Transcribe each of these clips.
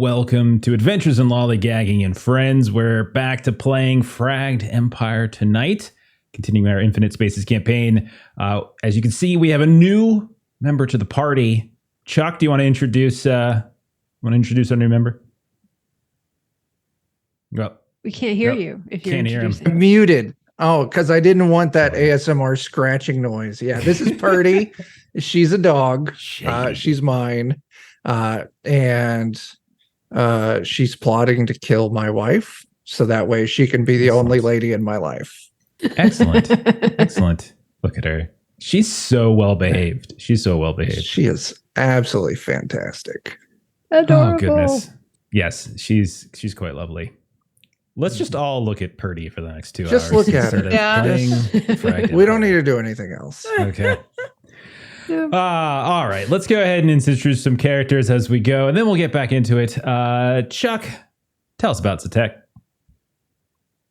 welcome to Adventures in Lollygagging and Friends. We're back to playing Fragged Empire tonight, continuing our Infinite Spaces campaign. As you can see, we have a new member to the party. Chuck, do you want to introduce our new member? Well, we can't hear you if you're introducing. I'm muted. Oh, because I didn't want that ASMR scratching noise. Yeah, this is Purdy. She's a dog. She's mine. And she's plotting to kill my wife so that way she can be the only lady in my life. Excellent. Excellent. Look at her. She's so well behaved. She is absolutely fantastic. Adorable. Oh goodness. Yes, she's quite lovely. Let's just all look at Purdy for the next 2 hours. Just look at her. Yeah. We don't need to do anything else. Okay. All right. Let's go ahead and introduce some characters as we go, and then we'll get back into it. Chuck, tell us about Zatek.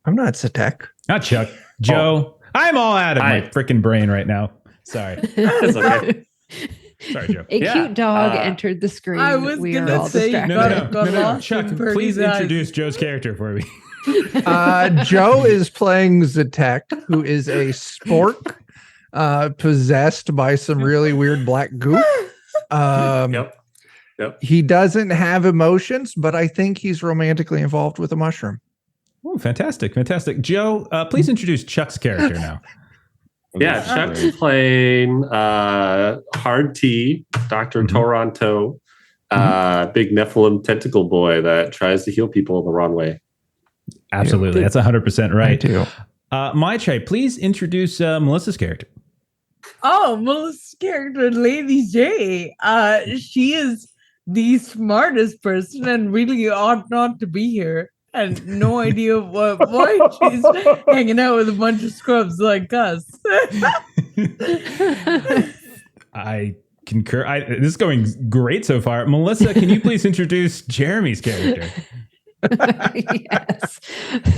I'm not Zatek. Not Chuck. Joe. I'm all out of my freaking brain right now. Sorry. That's okay. Sorry, Joe. A cute dog entered the screen. I was we going are all to say, distracted. No. Chuck, please introduce Joe's character for me. Joe is playing Zatek, who is a spork possessed by some really weird black goop. Yep. He doesn't have emotions, but I think he's romantically involved with a mushroom. Oh, fantastic. Joe, please introduce Chuck's character now. Yeah, Chuck's playing Hard T, Dr. Toronto, big Nephilim tentacle boy that tries to heal people the wrong way. Absolutely. That's 100% right. I do. Mai-Chai, please introduce Melissa's character. Oh, Melissa's character, Lady J. She is the smartest person and really ought not to be here. And no idea why she's hanging out with a bunch of scrubs like us. I concur. This is going great so far. Melissa, can you please introduce Jeremy's character? Yes.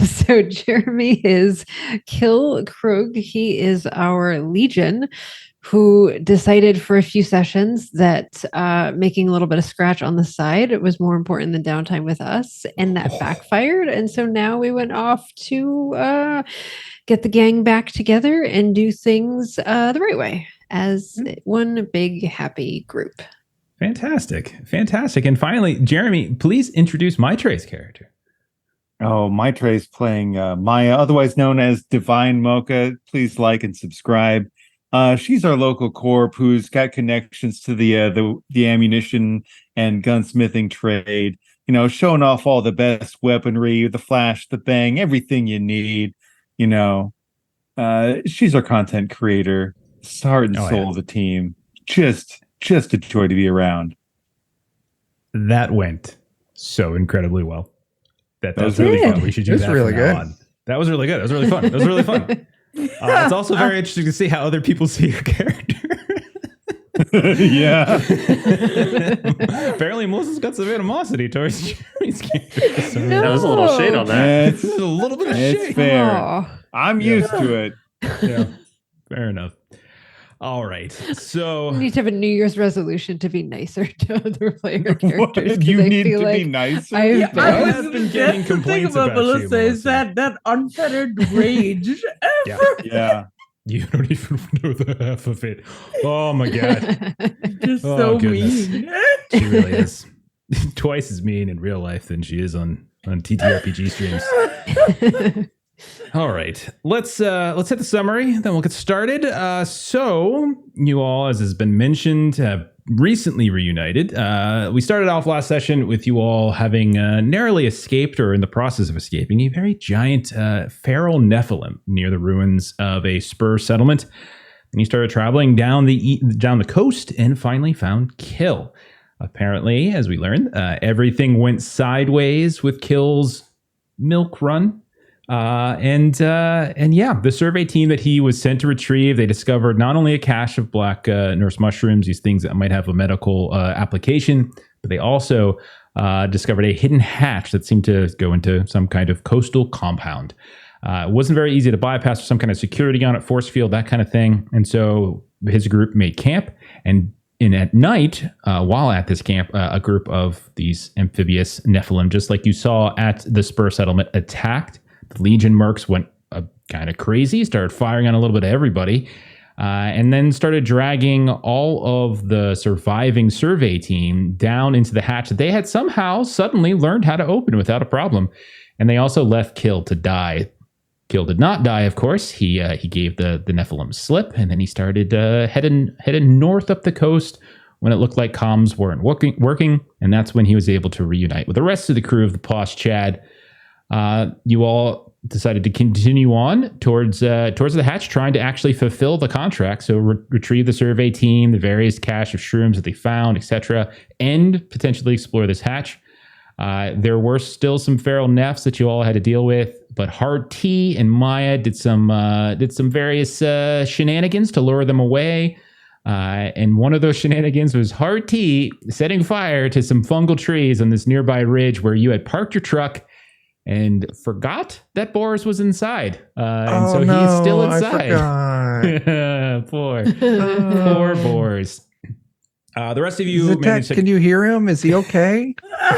So Jeremy is Kill Krug. He is our Legion who decided for a few sessions that making a little bit of scratch on the side was more important than downtime with us, and that backfired. And so now we went off to get the gang back together and do things the right way as one big happy group. Fantastic. And finally, Jeremy, please introduce Mai-Chai's character. Oh, Mai-Chai's playing Maya, otherwise known as Divine Mocha. Please like and subscribe. She's our local corp who's got connections to the ammunition and gunsmithing trade. You know, showing off all the best weaponry, the flash, the bang, everything you need. You know, she's our content creator, heart and soul of the team. Just a joy to be around. That went so incredibly well. That was really fun. We should do that. Really good. That was really good. That was really fun. It's also very interesting to see how other people see your character. Yeah. Apparently, Melissa's got some animosity towards Jeremy's character. So That was a little shade on that. It's a little bit of shade. It's fair. Aw. I'm used to it. Yeah, fair enough. All right, so We need to have a New Year's resolution to be nicer to other player characters. 'cause You I need feel to like be nicer. I've I I have was been getting just the thing complaints about about you, Melissa is Melissa. that unfettered rage. Yeah. Yeah. You don't even know the half of it. Oh my god, Just Oh, so goodness. mean. she really is twice as mean in real life than she is on TTRPG streams. All right, let's hit the summary, then we'll get started. So you all, as has been mentioned, have recently reunited. We started off last session with you all having narrowly escaped, or in the process of escaping, a very giant feral Nephilim near the ruins of a spur settlement. And you started traveling down the coast and finally found Kill. Apparently, as we learned, everything went sideways with Kill's milk run. And yeah, the survey team that he was sent to retrieve, they discovered not only a cache of black nurse mushrooms, these things that might have a medical application, but they also discovered a hidden hatch that seemed to go into some kind of coastal compound. It wasn't very easy to bypass, with some kind of security on it, force field, that kind of thing. And so his group made camp and And at night, while at this camp, a group of these amphibious Nephilim, just like you saw at the Spur settlement, attacked. The Legion mercs went kind of crazy, started firing on a little bit of everybody, and then started dragging all of the surviving survey team down into the hatch that they had somehow suddenly learned how to open without a problem. And they also left Kill to die. Kill did not die, of course. He gave the Nephilim slip, and then he started heading north up the coast when it looked like comms weren't working, and that's when he was able to reunite with the rest of the crew of the Posh Chad. You all decided to continue on towards the hatch, trying to actually fulfill the contract. So retrieve the survey team, the various cache of shrooms that they found, etc., and potentially explore this hatch. There were still some feral Nephs that you all had to deal with, but Hard T and Maya did some various shenanigans to lure them away. And one of those shenanigans was Hard T setting fire to some fungal trees on this nearby ridge where you had parked your truck and forgot that Boris was inside. And so he's still inside. Poor Boris. The rest of you managed to... Can you hear him? Is he okay?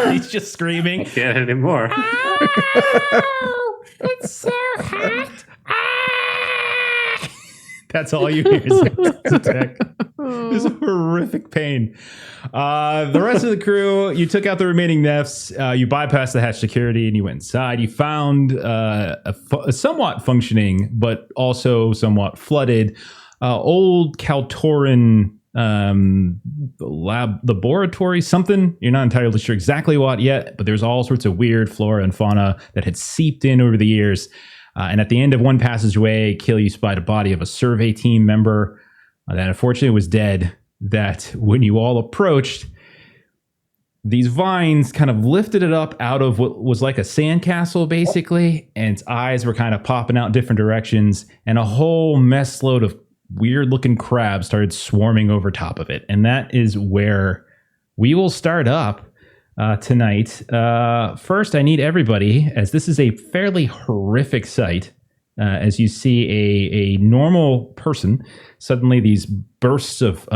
He's just screaming. I can't anymore. Oh, it's so hot. Ah! That's all you hear. Zatek. This horrific pain. The rest of the crew, you took out the remaining Nephs. You bypassed the hatch security and you went inside. You found a somewhat functioning, but also somewhat flooded, old Kaltoran laboratory, something. You're not entirely sure exactly what yet, but there's all sorts of weird flora and fauna that had seeped in over the years. And at the end of one passageway, you spied a body of a survey team member that unfortunately was dead. That when you all approached, these vines kind of lifted it up out of what was like a sandcastle, basically, and its eyes were kind of popping out in different directions, and a whole mess load of weird-looking crabs started swarming over top of it. And that is where we will start up tonight. First, I need everybody, as this is a fairly horrific sight, as you see a normal person, suddenly these bursts of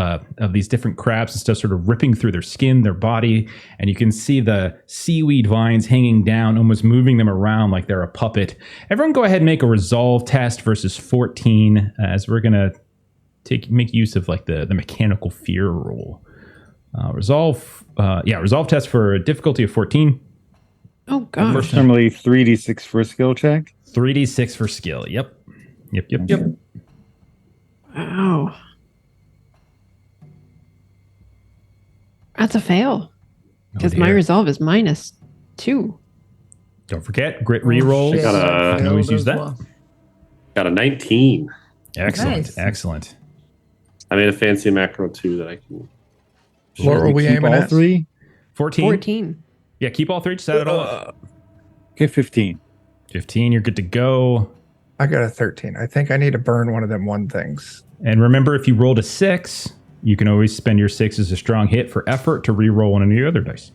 these different crabs and stuff sort of ripping through their skin, their body, and you can see the seaweed vines hanging down, almost moving them around like they're a puppet. Everyone go ahead and make a resolve test versus 14, as we're going to make use of like the mechanical fear rule. Resolve test for a difficulty of 14. Oh, gosh. Normally 3d6 for a skill check. 3d6 for skill. Yep. Wow. That's a fail. Because my resolve is -2. Don't forget, grit rerolls. shit. Got You can always use that. Well. Got a 19. Excellent. Nice. I made a fancy macro too that I can. What were we Keep aiming all at? 3? 14. 14. Yeah, keep all 3. Just add it all up. Okay, 15. 15, you're good to go. I got a 13. I think I need to burn one of them one things. And remember, if you rolled a 6, you can always spend your 6 as a strong hit for effort to re-roll one of your other dice.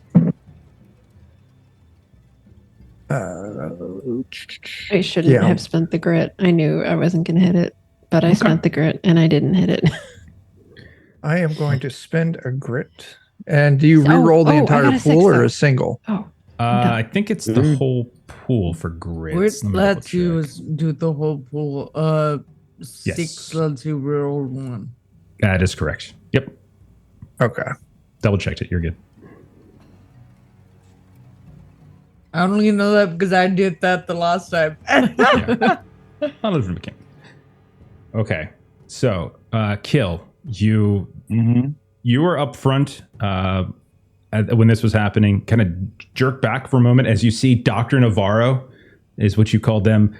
I shouldn't have spent the grit. I knew I wasn't going to hit it, but I spent the grit and I didn't hit it. I am going to spend a grit. And do you re-roll the entire pool or a single? Oh, I think it's the whole pool for grits. Grit Let me lets double you check. do the whole pool. 6 lets you roll 1. That is correct. Yep. Okay. Double checked it. You're good. I only know that because I did that the last time. Not as a mechanic. Okay. So, Kill, you were up front when this was happening, kind of jerk back for a moment as you see Dr. Navarro, is what you called them,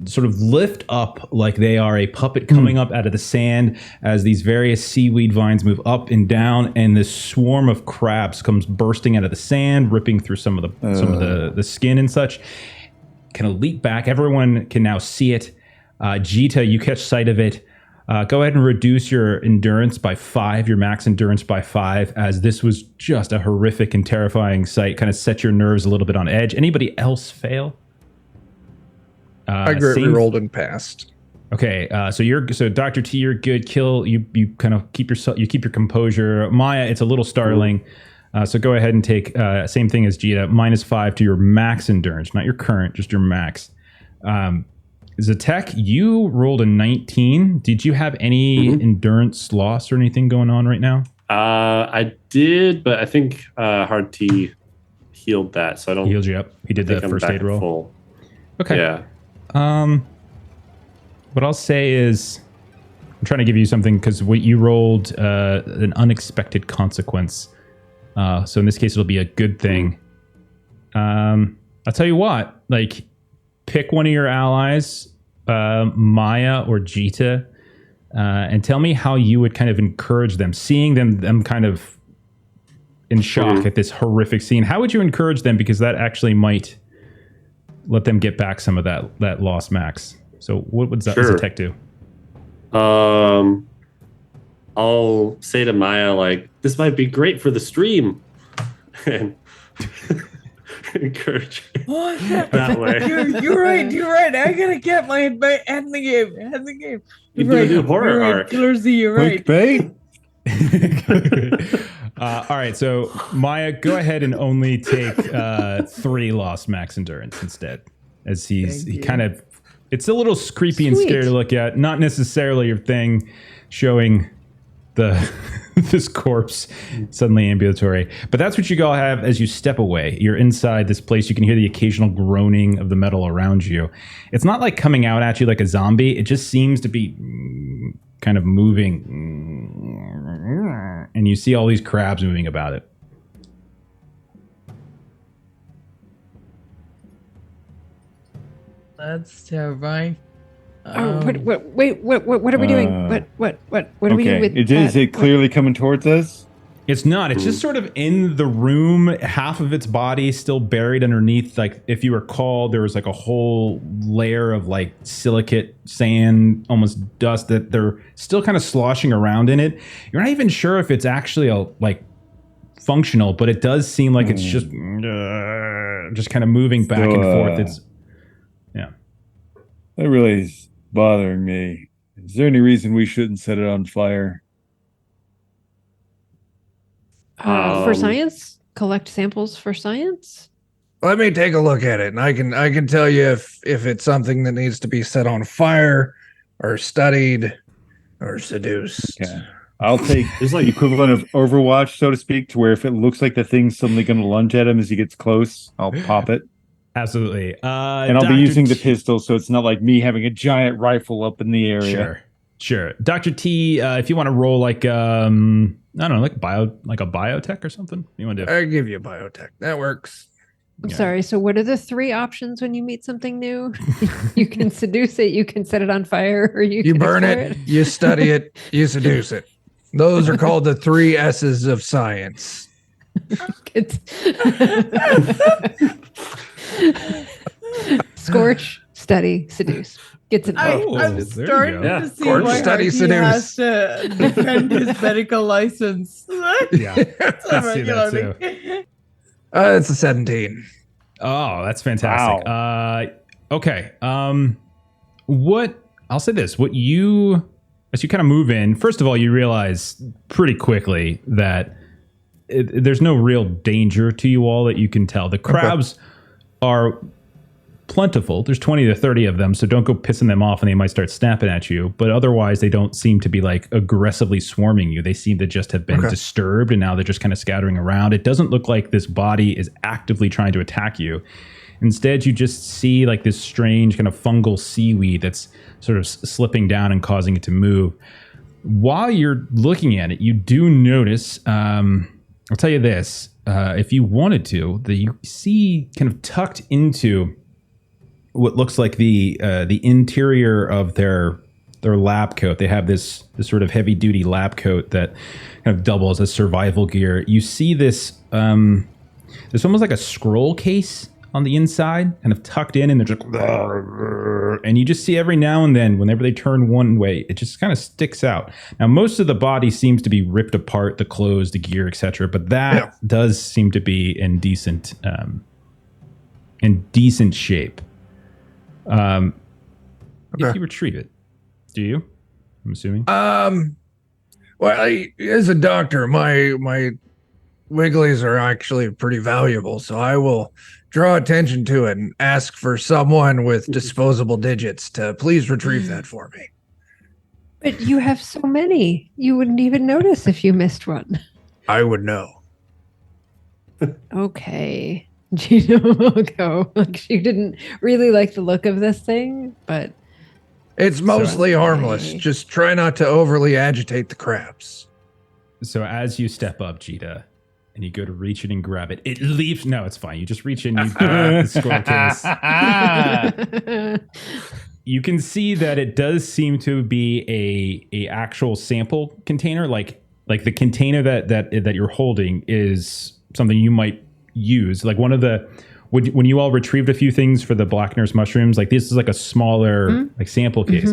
sort of lift up like they are a puppet coming up out of the sand as these various seaweed vines move up and down, and this swarm of crabs comes bursting out of the sand, ripping through some of the skin and such. Kind of leap back. Everyone can now see it. Jita, you catch sight of it. Go ahead and reduce your endurance by 5, your max endurance by 5, as this was just a horrific and terrifying sight. Kind of set your nerves a little bit on edge. Anybody else fail? I grit re-rolled and passed. Okay, so Dr. T, you're good. Kill, you kind of keep your composure. Maya, it's a little startling. So go ahead and take same thing as Jita, -5 to your max endurance, not your current, just your max. Zatek, you rolled a 19. Did you have any endurance loss or anything going on right now? I did, but I think Hard T healed that, so I don't. Healed you up. He did the first aid roll. Full. Okay. Yeah. What I'll say is, I'm trying to give you something because what you rolled an unexpected consequence. So in this case, it'll be a good thing. I'll tell you what, like, pick one of your allies, Maya or Jita, and tell me how you would kind of encourage them, seeing them kind of in shock at this horrific scene. How would you encourage them? Because that actually might let them get back some of that lost max. So what would Zatek do? I'll say to Maya, like, this might be great for the stream. And encourage her that way. You're right. I gotta get my end the game. You do a new horror arc. Killer Z, you're right. Clickbait? All right, so Maya, go ahead and only take 3 lost max endurance instead, as he kind of, it's a little creepy and scary to look at. Not necessarily your thing, showing this corpse suddenly ambulatory, but that's what you all have as you step away. You're inside this place. You can hear the occasional groaning of the metal around you. It's not like coming out at you like a zombie. It just seems to be kind of moving, and you see all these crabs moving about it. That's terrifying. Wait, what are we doing? What are we doing with Is it clearly coming towards us? It's not. It's just sort of in the room. Half of its body still buried underneath. Like, if you recall, there was like a whole layer of like silicate, sand, almost dust that they're still kind of sloshing around in it. You're not even sure if it's actually like functional, but it does seem like it's just kind of moving back and forth. It's That really is bothering me. Is there any reason we shouldn't set it on fire? For science? Collect samples for science? Let me take a look at it, and I can tell you if it's something that needs to be set on fire, or studied, or seduced. Okay. I'll take it's like equivalent of Overwatch, so to speak, to where if it looks like the thing's suddenly going to lunge at him as he gets close, I'll pop it. Absolutely. And I'll be using the pistol, so it's not like me having a giant rifle up in the area. Sure. Dr. T, if you want to roll like I don't know, like a biotech or something. You want to do? I give you biotech. That works. I'm sorry. So what are the 3 options when you meet something new? You can seduce it, you can set it on fire, or you can burn it, you study it, you seduce it. Those are called the 3 S's of science. Scorch, study, seduce. Gets it. I'm starting to see why study, he has to defend his medical license. Yeah, I see that too. It's a 17. Oh, that's fantastic. Wow. Okay. What I'll say this: as you kind of move in, first of all, you realize pretty quickly that there's no real danger to you all that you can tell. The crabs are plentiful. There's 20 to 30 of them, so don't go pissing them off and they might start snapping at you. But otherwise, they don't seem to be like aggressively swarming you. They seem to just have been disturbed, and now they're just kind of scattering around. It doesn't look like this body is actively trying to attack you. Instead, you just see like this strange kind of fungal seaweed that's sort of slipping down and causing it to move. While you're looking at it, you do notice, I'll tell you this, if you wanted to, that you see kind of tucked into what looks like the interior of their lab coat. They have this sort of heavy duty lab coat that kind of doubles as survival gear. You see this, there's almost like a scroll case on the inside, kind of tucked in, and they're just, and you just see every now and then, whenever they turn one way, it just kind of sticks out. Now, most of the body seems to be ripped apart, the clothes, the gear, etc., but that does seem to be in decent shape. If you retrieve it. Do you? I'm assuming. Well, as a doctor, my wigglies are actually pretty valuable, so I will draw attention to it and ask for someone with disposable digits to please retrieve that for me. But you have so many. You wouldn't even notice if you missed one. I would know. Okay. Gina will go. Like, she didn't really like the look of this thing, but It's mostly okay. harmless. Just try not to overly agitate the crabs. So as you step up, Jita, and you go to reach in and grab it, it leaves. No, it's fine. You just reach in, you grab the scroll case. You can see that it does seem to be a actual sample container, like the container that you're holding is something you might use. Like one of the when you all retrieved a few things for the Black Nurse mushrooms, like this is like a smaller like sample case.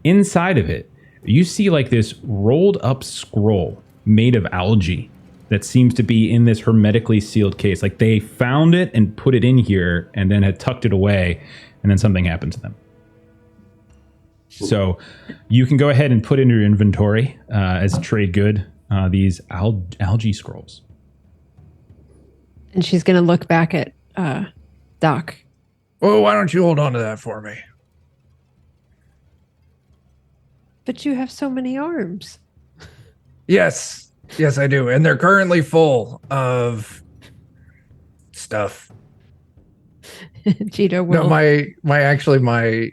Inside of it, you see like this rolled up scroll made of algae that seems to be in this hermetically sealed case. Like they found it and put it in here and then had tucked it away, and then something happened to them. So you can go ahead and put in your inventory as trade good these algae scrolls. and she's gonna look back at Doc. Well, why don't you hold on to that for me? But you have so many arms. Yes, I do, and they're currently full of stuff. Cheeto will. No,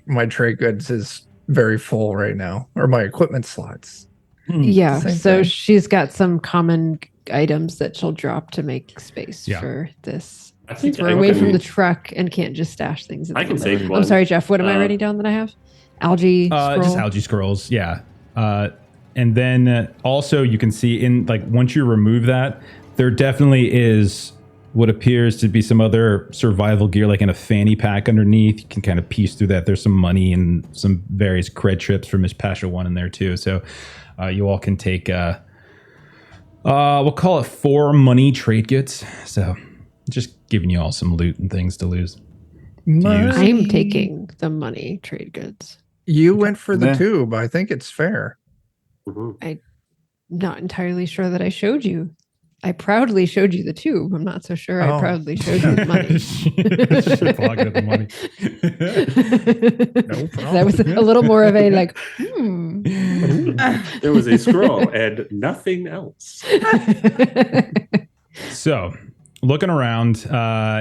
my trade goods is very full right now, or my equipment slots. Yeah, Same so thing. she's got some common items that she'll drop to make space Yeah. for this. I think Since we're I away can- from the truck and can't just stash things. I can take take one. I'm sorry, Jeff. What am I Uh, writing down that I have? Algae scroll. Just algae scrolls, yeah. And then also you can see in like once you remove that, there definitely is what appears to be some other survival gear, like in a fanny pack underneath. You can kind of piece through that. There's some money and some various cred trips for Miss Pasha 1 in there too. So you all can take, we'll call it 4 money trade goods. So just giving you all some loot and things to lose. I'm taking the money trade goods. You went for the Yeah. tube. I think it's fair. Mhm. Not entirely sure that I showed you. I proudly showed you the tube. I'm not so sure I Oh. proudly showed you the money. Should pocket the money. No That problem. was a little more of a like, There was a scroll and nothing else. So, looking around,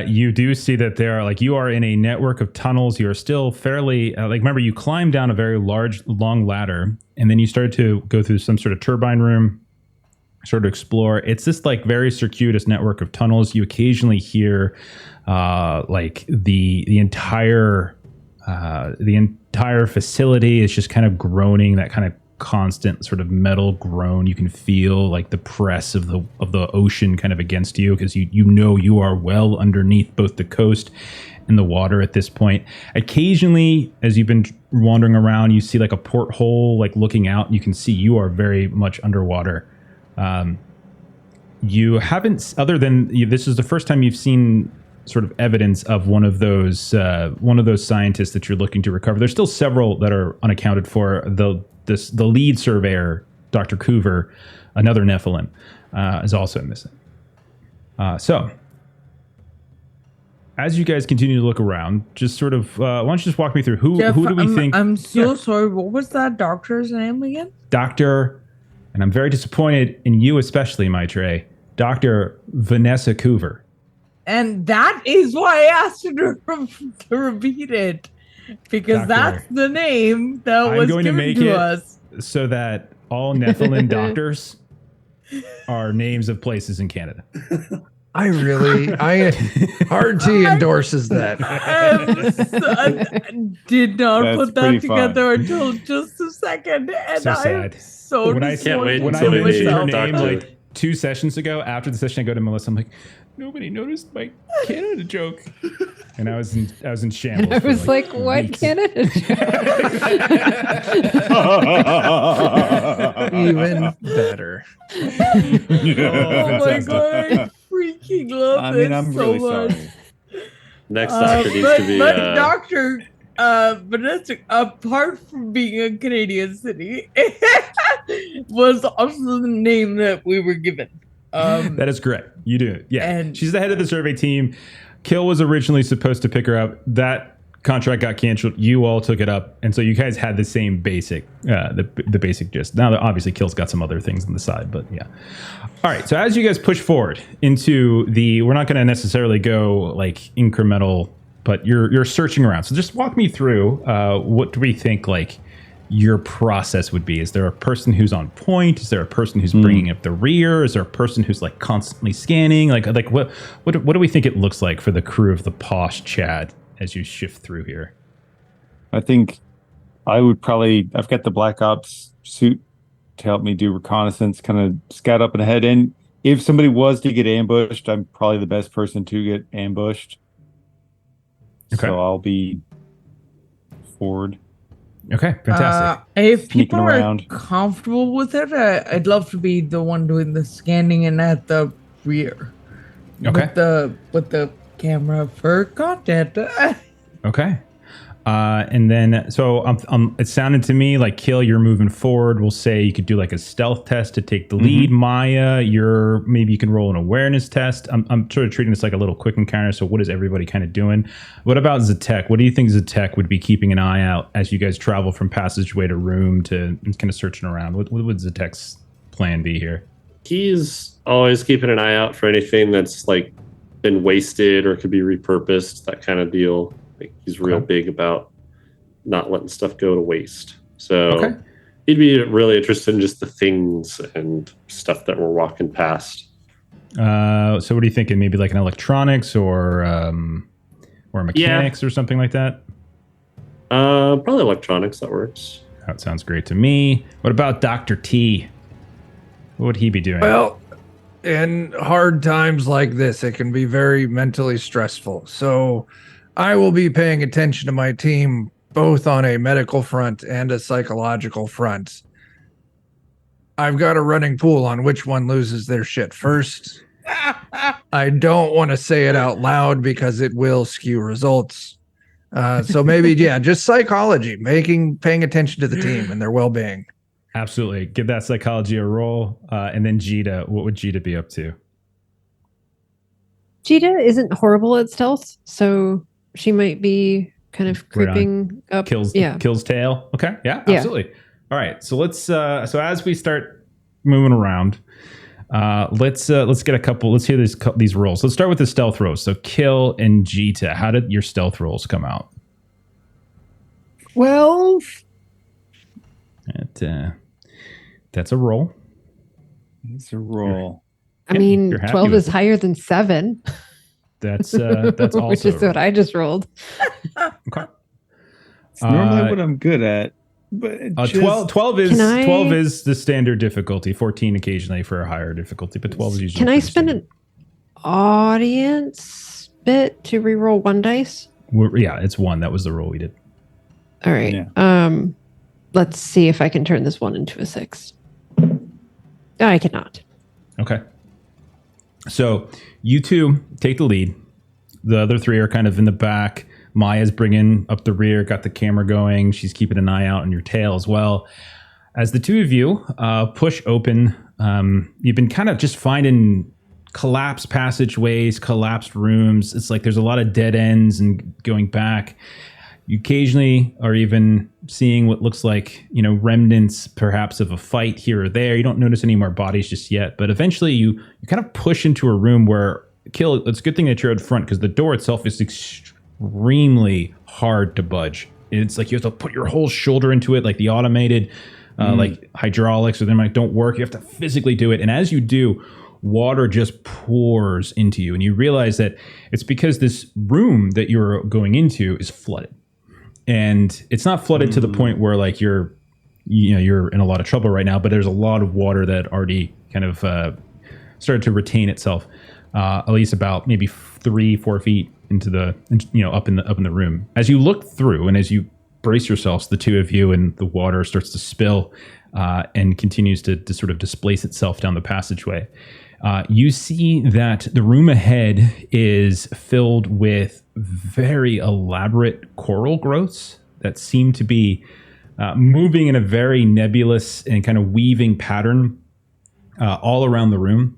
you do see that there are like you are in a network of tunnels. You are still fairly like remember you climbed down a very long ladder, and then you started to go through some sort of turbine room, sort of explore. It's this like very circuitous network of tunnels. You occasionally hear like the entire facility is just kind of groaning, that kind of constant sort of metal groan. You can feel like the press of the ocean kind of against you, because you know you are well underneath both the coast and the water at this point. Occasionally, as you've been wandering around, you see like a porthole like looking out, and you can see you are very much underwater. You haven't, other than this is the first time you've seen sort of evidence of one of those scientists that you're looking to recover. There's still several that are unaccounted for. The lead surveyor, Dr. Coover, another Nephilim, is also missing. So, as you guys continue to look around, just sort of, why don't you just walk me through who do we think? I'm so Yeah. sorry. What was that doctor's name again? Dr. And I'm very disappointed in you, especially, Maitre, Dr. Vanessa Coover. And that is why I asked you to repeat it, because Doctor, that's the name that I'm was going to given make to it us. so that all Nephilim doctors are names of places in Canada. Hard T endorses that. I did not That's put that pretty fun. together until just a second, and So I'm sad. so When I Can't wait disappointed when I until in we mentioned her myself. name Doctor. like 2 sessions ago, after the session I go to Melissa, I'm like, nobody noticed my Canada joke. And I was in shambles. I for, was like, what weeks. Canada? Even better. Oh my Fantastic. god, I freaking love I this mean, I'm so really much. sorry. Next doctor needs to be. But doctor, Majestic, apart from being a Canadian city, was also the name that we were given. That is correct. You do. Yeah. And- She's the head of the survey team. Kill was originally supposed to pick her up. That contract got canceled. You all took it up. And so you guys had the same basic, the basic gist. Now, obviously, Kill's got some other things on the side, but yeah. All right. So as you guys push forward into we're not going to necessarily go like incremental, but you're searching around. So just walk me through what do we think like your process would be? Is there a person who's on point? Is there a person who's bringing up the rear? Is there a person who's like constantly scanning? Like what do we think it looks like for the crew of the Posh Chad as you shift through here? I think I've got the Black Ops suit to help me do reconnaissance, kind of scout up and ahead. And if somebody was to get ambushed, I'm probably the best person to get ambushed. Okay. So I'll be forward. Okay, fantastic. If Sneaking people are around. comfortable with it, I'd love to be the one doing the scanning and at the rear. Okay. With the camera for content. Okay. And then, so it sounded to me like Kill, you're moving forward. We'll say you could do like a stealth test to take the lead. Maya, maybe you can roll an awareness test. I'm sort of treating this like a little quick encounter. So what is everybody kind of doing? What about Zatek? What do you think Zatek would be keeping an eye out as you guys travel from passageway to room to kind of searching around? What would Zatek's plan be here? He's always keeping an eye out for anything that's like been wasted or could be repurposed, that kind of deal. Like he's real big about not letting stuff go to waste. So he'd be really interested in just the things and stuff that we're walking past. So what are you thinking? Maybe like an electronics or mechanics or something like that? Probably electronics. That works. That sounds great to me. What about Dr. T? What would he be doing? Well, in hard times like this, it can be very mentally stressful. So I will be paying attention to my team both on a medical front and a psychological front. I've got a running pool on which one loses their shit first. I don't want to say it out loud because it will skew results. So maybe, just psychology, paying attention to the team and their well-being. Absolutely. Give that psychology a roll. And then Jita, what would Jita be up to? Jita isn't horrible at stealth, so she might be kind of creeping up. Kills tail. Okay. Yeah, absolutely. All right. So let's so as we start moving around, let's get let's hear these rolls. Let's start with the stealth rolls. So Kill and Jita, how did your stealth rolls come out? 12. That's a roll. It's a roll. I mean, you're happy 12 with is it. higher than 7. That's also which is what I just rolled. okay. It's normally what I'm good at. But 12 is the standard difficulty. 14 occasionally for a higher difficulty, but 12 is usually. Can I spend an audience bit to reroll one dice? It's 1. That was the roll we did. All right. Yeah. Let's see if I can turn this 1 into a 6. I cannot. Okay. So you two take the lead. The other 3 are kind of in the back. Maya's bringing up the rear, got the camera going. She's keeping an eye out on your tail as well. As the two of you push open, you've been kind of just finding collapsed passageways, collapsed rooms. It's like there's a lot of dead ends and going back. You occasionally are even seeing what looks like, remnants perhaps of a fight here or there. You don't notice any more bodies just yet, but eventually you kind of push into a room where it's a good thing that you're out front because the door itself is extremely hard to budge. It's like you have to put your whole shoulder into it, like the automated like hydraulics or them don't work. You have to physically do it. And as you do, water just pours into you. And you realize that it's because this room that you're going into is flooded. And it's not flooded to the point where like you're in a lot of trouble right now, but there's a lot of water that already kind of started to retain itself, at least about maybe 3-4 feet into the up in the room. As you look through and as you brace yourselves, the two of you, and the water starts to spill and continues to sort of displace itself down the passageway. You see that the room ahead is filled with very elaborate coral growths that seem to be moving in a very nebulous and kind of weaving pattern all around the room.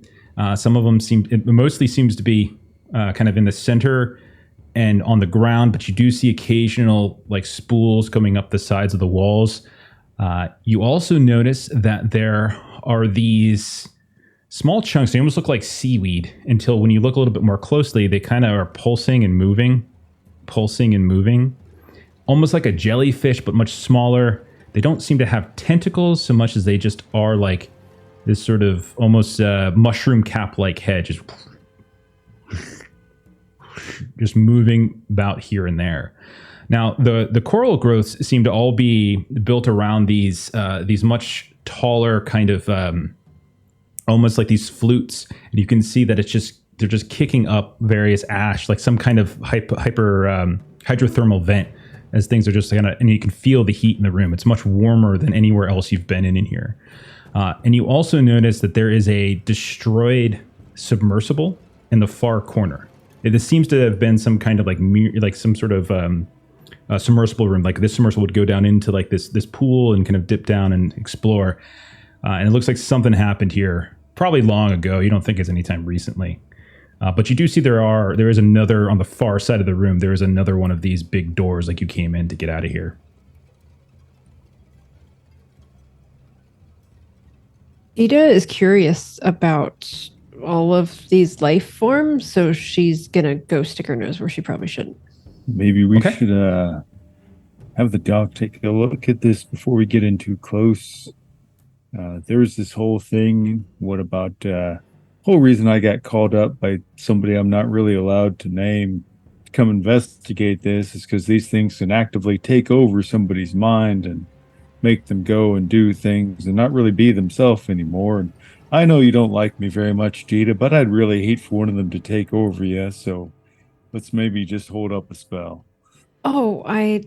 Some of them it mostly seems to be kind of in the center and on the ground, but you do see occasional like spools coming up the sides of the walls. You also notice that there are these small chunks. They almost look like seaweed until when you look a little bit more closely, they kind of are pulsing and moving, almost like a jellyfish, but much smaller. They don't seem to have tentacles so much as they just are like this sort of almost mushroom cap-like head, just moving about here and there. Now, the coral growths seem to all be built around these much taller kind of almost like these flutes, and you can see that they're just kicking up various ash, like some kind of hydrothermal vent, as things are just kind of, and you can feel the heat in the room. It's much warmer than anywhere else you've been in here. And you also notice that there is a destroyed submersible in the far corner. This seems to have been some kind of like some sort of submersible room. Like this submersible would go down into like this pool and kind of dip down and explore. And it looks like something happened here probably long ago. You don't think it's anytime recently. But you do see there is another on the far side of the room. There is another one of these big doors like you came in to get out of here. Ida is curious about all of these life forms, so she's gonna go stick her nose where she probably shouldn't. Maybe we should have the doc take a look at this before we get in too close. There's this whole thing. What about whole reason I got called up by somebody I'm not really allowed to name to come investigate this is because these things can actively take over somebody's mind and make them go and do things and not really be themselves anymore. And I know you don't like me very much, Jita, but I'd really hate for one of them to take over you. So let's maybe just hold up a spell. Oh, What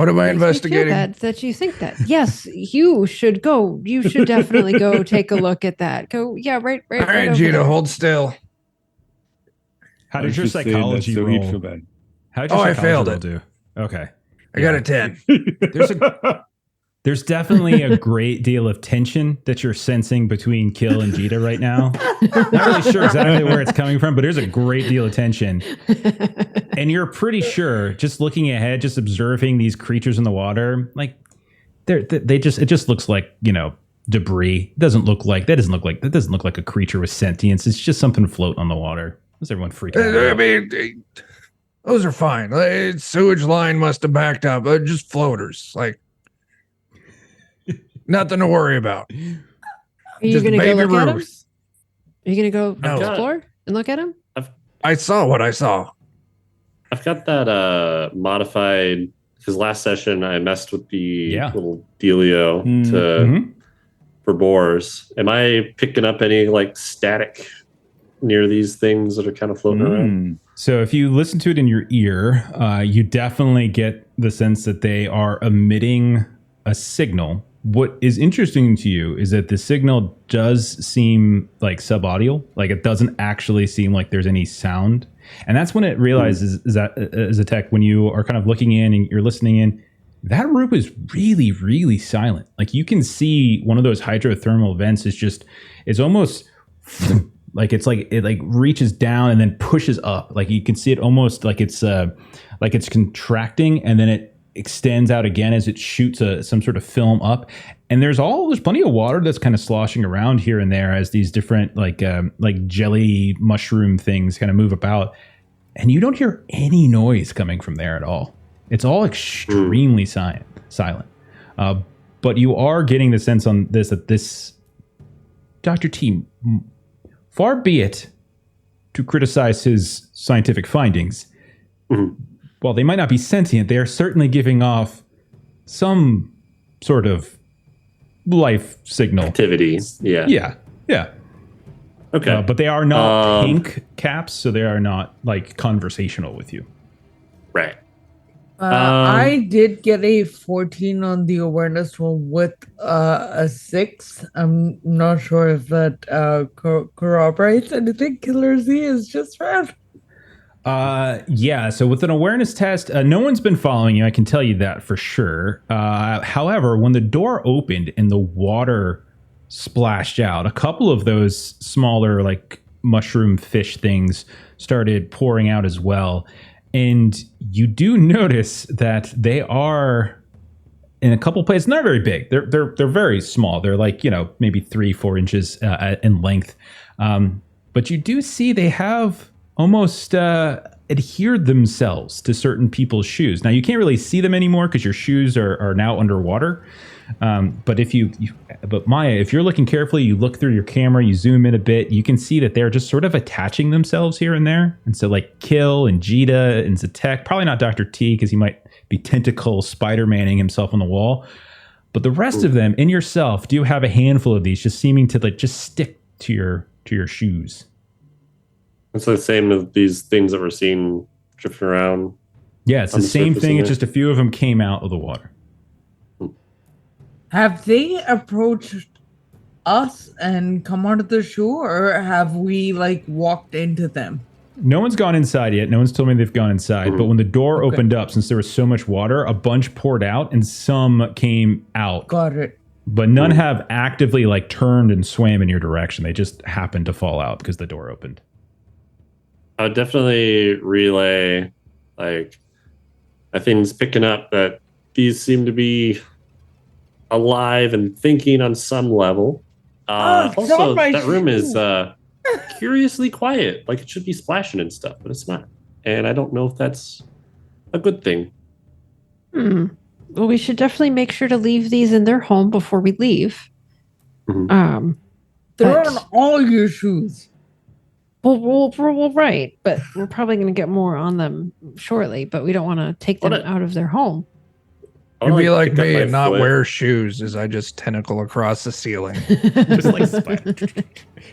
am I investigating? That you think that. Yes, you should go. You should definitely go take a look at that. Go, yeah, right. All right, right over Gina, there. hold still. How did your psychology so roll? he'd feel bad. How did your I psychology failed roll it. do? Okay. I got a 10. There's definitely a great deal of tension that you're sensing between Kill and Jita right now. Not really sure exactly where it's coming from, but there's a great deal of tension. And you're pretty sure, just looking ahead, just observing these creatures in the water, like it just looks like, debris. That doesn't look like a creature with sentience. It's just something floating on the water. What's everyone freaking out? I mean, those are fine. Sewage line must have backed up. Just floaters. Like, nothing to worry about. Are you going to go look at him? Are you going to go No. explore and look at him? I saw what I saw. I've got that modified, because last session I messed with the little dealio for boars. Am I picking up any like static near these things that are kind of floating around? So if you listen to it in your ear, you definitely get the sense that they are emitting a signal. What is interesting to you is that the signal does seem like subaudial, like it doesn't actually seem like there's any sound. And that's when it realizes that Zatek, when you are kind of looking in and you're listening in, that room is really, really silent. Like you can see one of those hydrothermal vents is almost like it reaches down and then pushes up. Like you can see it almost like it's contracting and then it extends out again as it shoots some sort of film up. And there's plenty of water that's kind of sloshing around here and there as these different like jelly mushroom things kind of move about. And you don't hear any noise coming from there at all. It's all extremely silent. But you are getting the sense on this that this Dr. T, far be it to criticize his scientific findings, while they might not be sentient, they are certainly giving off some sort of life signal. Activity. Yeah. Okay. But they are not pink caps, so they are not like conversational with you. Right. I did get a 14 on the awareness roll with a 6. I'm not sure if that corroborates anything. Killer Z is just found. Yeah, so with an awareness test, no one's been following you. I can tell you that for sure. However, when the door opened and the water splashed out, a couple of those smaller, like mushroom fish things started pouring out as well. And you do notice that they are in a couple places, not very big. They're very small. They're like, maybe 3-4 inches in length. But you do see they have almost adhered themselves to certain people's shoes. Now you can't really see them anymore because your shoes are now underwater. But but Maya, if you're looking carefully, you look through your camera, you zoom in a bit, you can see that they're just sort of attaching themselves here and there. And so like Kill and Jita and Zatek, probably not Dr. T because he might be tentacle Spider-Manning himself on the wall. But the rest of them and yourself do have a handful of these just seeming to like just stick to your shoes. It's the same as these things that we're seeing drifting around. Yeah, it's the same thing. It's just a few of them came out of the water. Have they approached us and come onto the shore, or have we like walked into them? No one's gone inside yet. No one's told me they've gone inside. But when the door opened up, since there was so much water, a bunch poured out and some came out. Got it. But none have actively like turned and swam in your direction. They just happened to fall out because the door opened. I would definitely relay, like, I think it's picking up that these seem to be alive and thinking on some level. Also, that room is curiously quiet. Like, it should be splashing and stuff, but it's not. And I don't know if that's a good thing. Well, we should definitely make sure to leave these in their home before we leave. They're on all your shoes. Well, right, but we're probably going to get more on them shortly, but we don't want to take them out of their home. You'd be like me and not wear shoes as I just tentacle across the ceiling. Just like spider.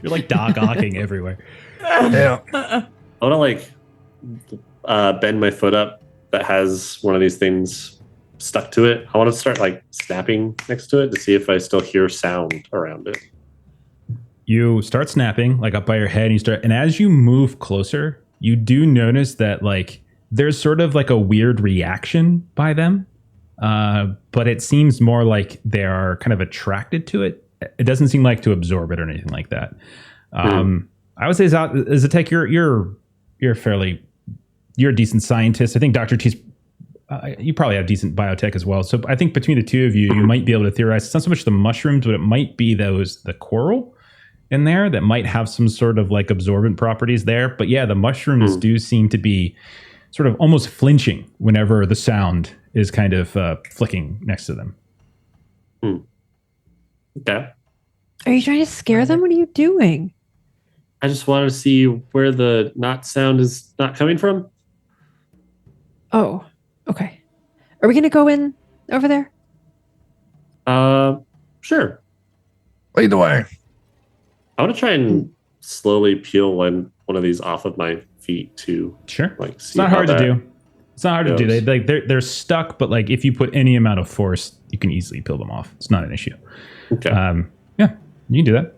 You're like Doc Ocking everywhere. Yeah. I want to like bend my foot up that has one of these things stuck to it. I want to start like snapping next to it to see if I still hear sound around it. You start snapping like up by your head and as you move closer, you do notice that like there's sort of like a weird reaction by them. But it seems more like they are kind of attracted to it. It doesn't seem like to absorb it or anything like that. I would say Zatek, you're a decent scientist. I think Dr. T's you probably have decent biotech as well. So I think between the two of you, you might be able to theorize. It's not so much the mushrooms, but it might be the coral in there that might have some sort of like absorbent properties there. But yeah, the mushrooms do seem to be sort of almost flinching whenever the sound is kind of flicking next to them. Okay. Are you trying to scare them? What are you doing? I just wanted to see where the not sound is not coming from. Oh, okay. Are we going to go in over there? Sure. Lead the way. I want to try and slowly peel one of these off of my feet too. Sure. Like, it's not hard to do. It's not hard to do. They're stuck, but like if you put any amount of force, you can easily peel them off. It's not an issue. Okay. Yeah, you can do that.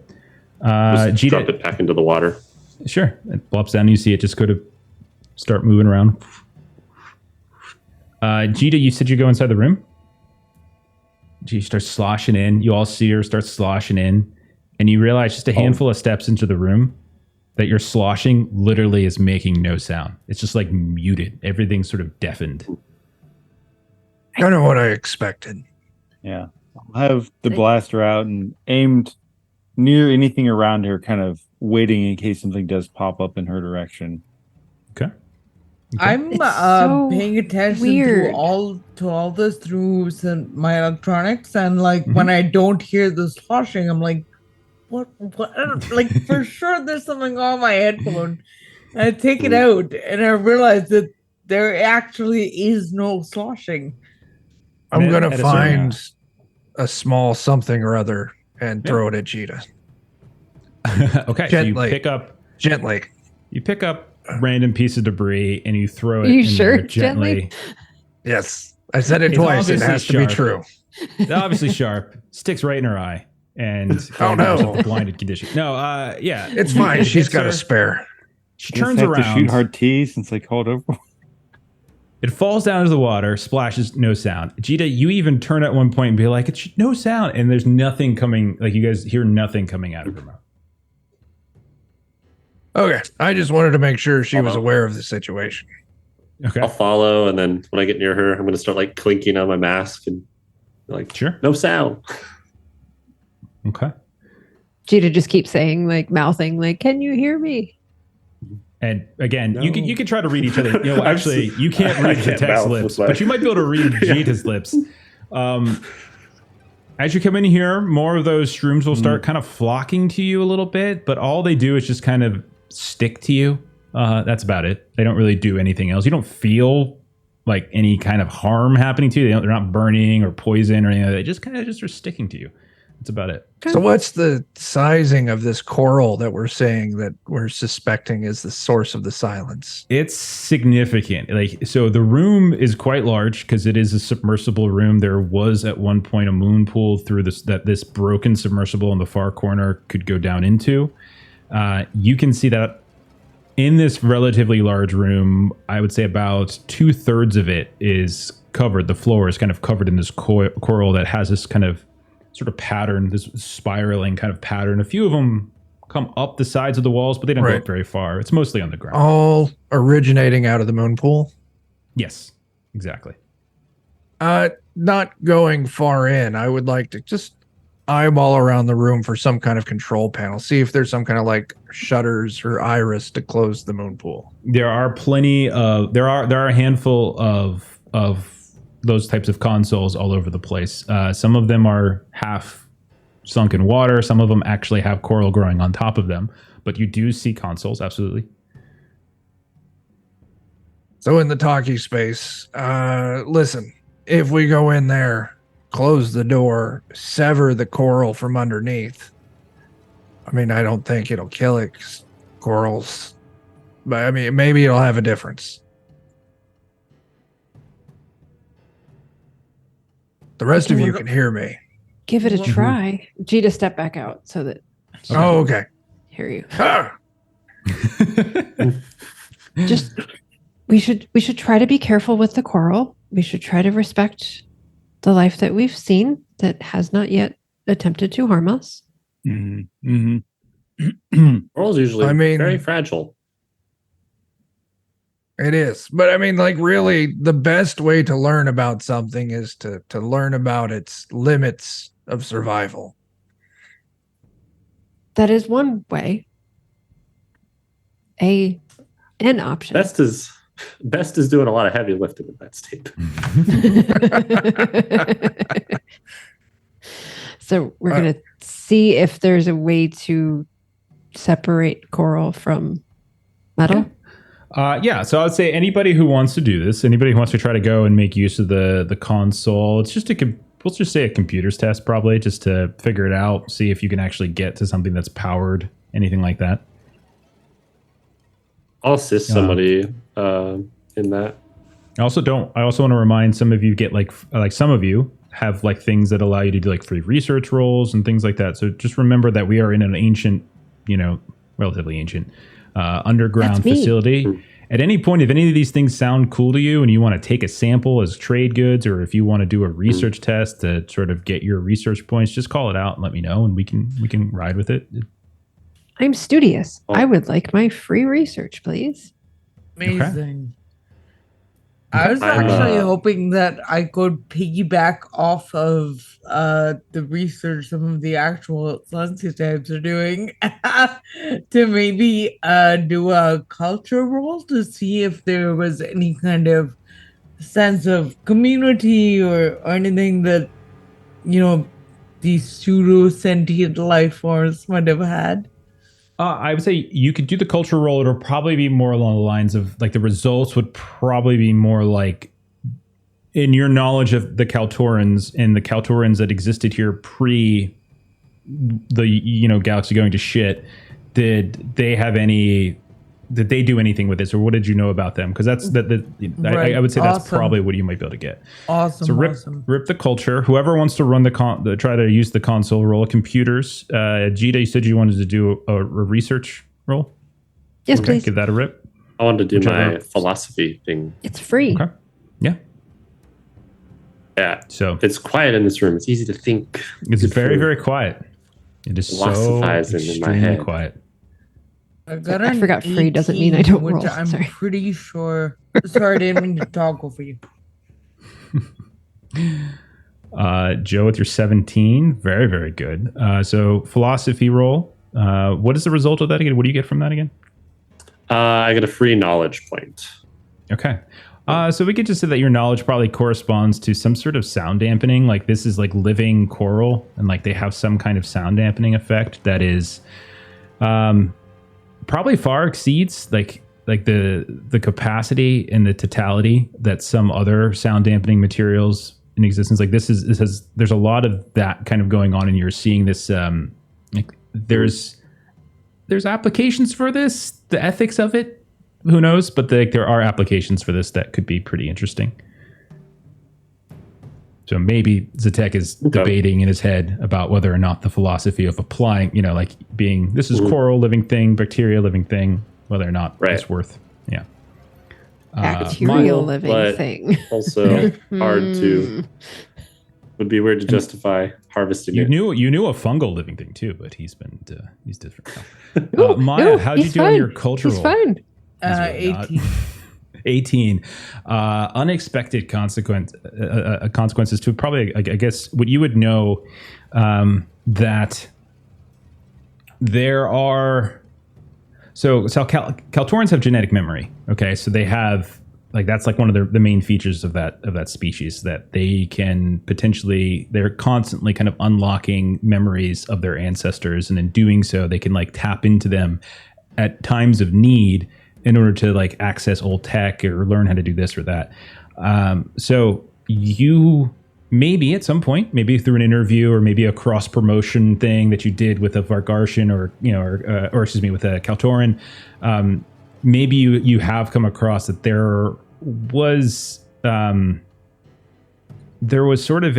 Just drop it back into the water. Sure. It plops down. You see it just go to start moving around. Jita, you said you go inside the room? She starts sloshing in. You all see her start sloshing in. And you realize just a handful of steps into the room that your sloshing literally is making no sound. It's just like muted. Everything's sort of deafened. Kind of what I expected. Yeah. I'll have the blaster out and aimed near anything around her, kind of waiting in case something does pop up in her direction. Okay. I'm so paying attention weird. to all this through my electronics, and like when I don't hear the sloshing, I'm like, what? Like for sure, there's something on my headphone. And I take it out, and I realize that there actually is no sloshing. I'm gonna find a small something or other and throw it at Jita. Okay. Gently. So Gently. you pick up random piece of debris and you throw it Are you in sure? there gently. Yes, I said it It's twice. It obviously has to be sharp. true. Obviously sharp, sticks right in her eye, and Oh, no. the blinded condition. No, yeah, It's you- fine. it She's hits got her. a spare. She Just turns have around. to shoot hard T since I called over. It falls down into the water, splashes, no sound. Jita, you even turn at one point and be like, "It's no sound," and there's nothing coming. Like you guys hear nothing coming out of her mouth. Okay, I just wanted to make sure she was Hello. aware of the situation. Okay, I'll follow, and then when I get near her, I'm going to start like clinking on my mask and like, sure. no sound. Okay. Jita just keeps saying, like, mouthing, like, can you hear me? And again, No. you can try to read each other. You know, I'm actually, s- you can't I read can't Zatek's mouth lips, with my- but you might be able to read Yeah. Jita's lips. As you come in here, more of those shrooms will start kind of flocking to you a little bit, but all they do is just kind of stick to you. That's about it. They don't really do anything else. You don't feel like any kind of harm happening to you. They're not burning or poison or anything like that. They just kind of just are sticking to you. That's about it. So, what's the sizing of this coral that we're saying that we're suspecting is the source of the silence? It's significant. Like, so the room is quite large because it is a submersible room. There was at one point a moon pool through this broken submersible in the far corner could go down into. You can see that in this relatively large room, I would say about 2/3 of it is covered. The floor is kind of covered in this coral that has this kind of sort of pattern, this spiraling kind of pattern. A few of them come up the sides of the walls, but they don't go Right. up very far. It's mostly on the ground. All originating out of the moon pool? Yes, exactly. Not going far in. I would like to just eyeball around the room for some kind of control panel. See if there's some kind of like shutters or iris to close the moon pool. There are plenty of there are a handful of those types of consoles all over the place. Some of them are half sunk in water. Some of them actually have coral growing on top of them. But you do see consoles, absolutely. So in the talkie space, listen, if we go in there, close the door, sever the coral from underneath. I mean, I don't think it'll kill it 'cause corals, but I mean, maybe it'll have a difference. The rest of you can hear me. Give it a Mhm. try. Jita, step back out so that she Oh, can okay. hear you. Ah, Just we should try to be careful with the coral. We should try to respect the life that we've seen that has not yet attempted to harm us. Mm-hmm. Coral's usually I mean- very fragile. it is. But I mean, like, really, the best way to learn about something is to learn about its limits of survival. That is one way. An option. Best is doing a lot of heavy lifting in that state. So we're going to see if there's a way to separate coral from metal. Yeah, so I would say anybody who wants to do this, anybody who wants to try to go and make use of the console, it's just let's just say a computer's test probably, just to figure it out, see if you can actually get to something that's powered, anything like that. I'll assist somebody in that. I also want to remind some of you get like some of you have like things that allow you to do like free research roles and things like that. So just remember that we are in an ancient, relatively ancient underground That's me. facility. At any point, if any of these things sound cool to you and you want to take a sample as trade goods, or if you want to do a research test to sort of get your research points, just call it out and let me know, and we can ride with it. I'm studious. Oh. I would like my free research, please. Amazing. I was I'm, actually hoping that I could piggyback off of the research some of the actual Sunset types are doing to maybe do a culture roll to see if there was any kind of sense of community or anything that, these pseudo sentient life forms might have had. I would say you could do the culture roll. It'll probably be more along the lines of like the results would probably be more like in your knowledge of the Kaltorans and the Kaltorans that existed here pre the galaxy going to shit. Did they have any did they do anything with this, or what did you know about them? Because that's Right. I would say that's Awesome. probably what you might be able to get. Awesome. So rip Awesome. the culture. Whoever wants to run try to use the console, roll computers. Gita, you said you wanted to do a research roll. Yes, Okay, please. give that a rip. I wanted to do my Whichever. philosophy thing. It's free. Okay. Yeah. Yeah. So If it's quiet in this room, it's easy to think. it's Good very, for very quiet. It is so philosophizing in my extremely head. quiet. I got I an forgot free doesn't mean I 18, don't which roll. I'm Sorry. pretty sure. Sorry, I didn't mean to talk over you. Joe with your 17, very, very good. So philosophy roll. What is the result of that again? What do you get from that again? I get a free knowledge point. Okay. So we could just say that your knowledge probably corresponds to some sort of sound dampening. Like this is like living coral, and like they have some kind of sound dampening effect that is probably far exceeds like the capacity and the totality that some other sound dampening materials in existence. Like this has there's a lot of that kind of going on, and you're seeing this like there's applications for this, the ethics of it, who knows, but there are applications for this that could be pretty interesting. So maybe Zatek is debating in his head about whether or not the philosophy of applying, like being, this is coral living thing, bacteria living thing, whether or not it's worth, Bacterial living but thing. Also hard to, would be weird to justify harvesting You it. knew a fungal living thing too, but he's different. Ooh, Maya, no, how'd you he's do on fine. your cultural? He's fine. really not. 18. 18 unexpected consequences to probably I guess what you would know that there are Kaltorans have genetic memory. Okay, so they have that's like one of the main features of that species, that they can potentially, they're constantly kind of unlocking memories of their ancestors, and in doing so they can tap into them at times of need in order to access old tech or learn how to do this or that. So you maybe at some point, maybe through an interview or maybe a cross promotion thing that you did with a Vargartian or excuse me, with a Kaltoran, maybe you have come across that there was sort of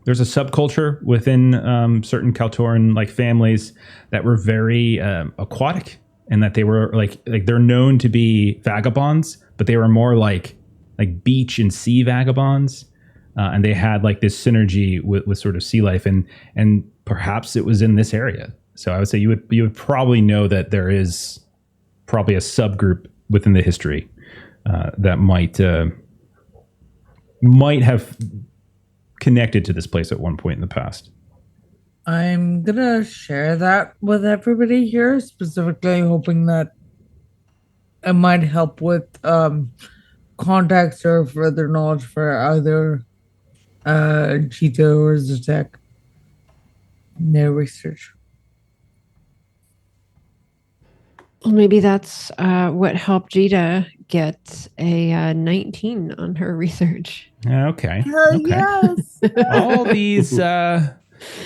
there's a subculture within certain Kaltoran families that were very aquatic, and that they were they're known to be vagabonds, but they were more like beach and sea vagabonds, and they had this synergy with sort of sea life, and perhaps it was in this area. So I would say you would probably know that there is probably a subgroup within the history that might have connected to this place at one point in the past. I'm gonna share that with everybody here, specifically hoping that it might help with context or further knowledge for either Cheetah or Zatek in their research. Well, maybe that's what helped Jita get a 19 on her research. Okay. Hell Okay. yes! All these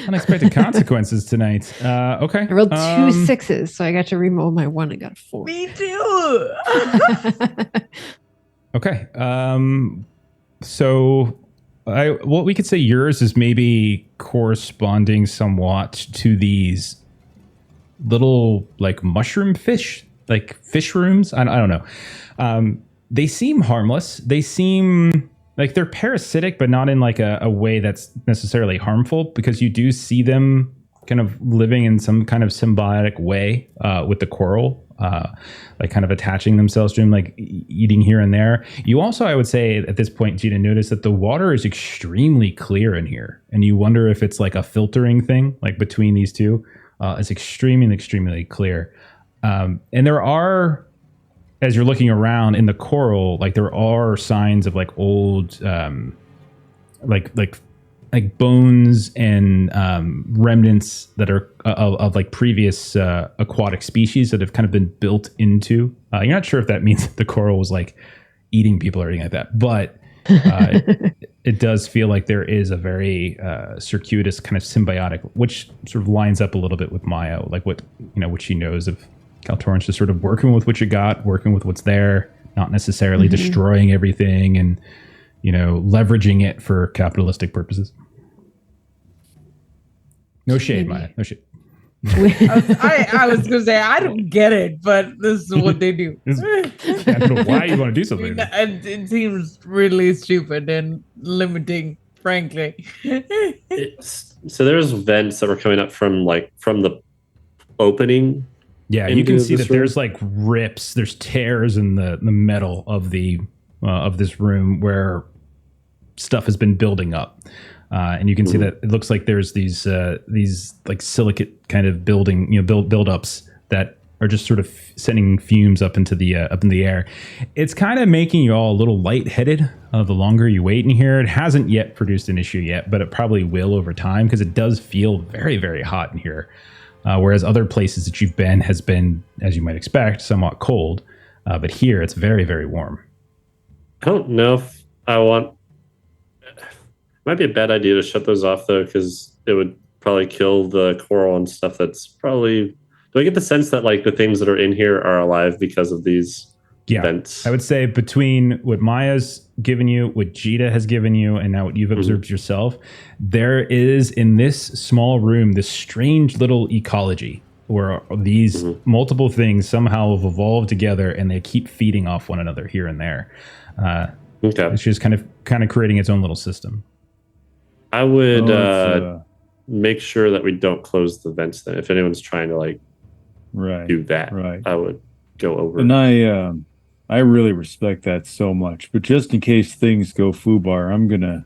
unexpected consequences tonight. Okay. I rolled two sixes, so I got to reroll my one. I got a 4. Me too. Okay. So what we could say yours is maybe corresponding somewhat to these little mushroom fish, fish rooms. I don't know. They seem harmless. They seem they're parasitic, but not in a way that's necessarily harmful, because you do see them kind of living in some kind of symbiotic way with the coral, kind of attaching themselves to them, eating here and there. You also, I would say at this point, Gina, notice that the water is extremely clear in here, and you wonder if it's a filtering thing between these two. It's extremely clear. And there are, as you're looking around in the coral, there are signs of old, bones and remnants that are of previous aquatic species that have kind of been built into. You're not sure if that means the coral was eating people or anything like that, but it does feel like there is a very circuitous kind of symbiotic, which sort of lines up a little bit with Maya, what she knows of Kaltorn's just sort of working with what you got, working with what's there, not necessarily destroying everything and, leveraging it for capitalistic purposes. No shade, Maya. No shade. I was gonna say I don't get it, but this is what they do. I don't know why you want to do something. It seems really stupid and limiting, frankly. So there's vents that were coming up from the opening. Yeah, you can see that there's like rips, there's tears in the metal of this room where stuff has been building up. And you can see that it looks like there's these like silicate kind of building, buildups that are just sort of sending fumes up into the air. It's kind of making you all a little lightheaded the longer you wait in here. It hasn't yet produced an issue yet, but it probably will over time because it does feel very, very hot in here. Whereas other places that you've been has been, as you might expect, somewhat cold. But here it's very, very warm. I don't know if I want... Might be a bad idea to shut those off though, because it would probably kill the coral and stuff. That's probably. Do I get the sense that like the things that are in here are alive because of these vents? I would say between what Maya's given you, what Jita has given you, and now what you've observed yourself, there is in this small room this strange little ecology where these multiple things somehow have evolved together and they keep feeding off one another here and there. It's just kind of creating its own little system. I would make sure that we don't close the vents then. If anyone's trying to do that, I would go over. And I really respect that so much. But just in case things go foobar, I'm gonna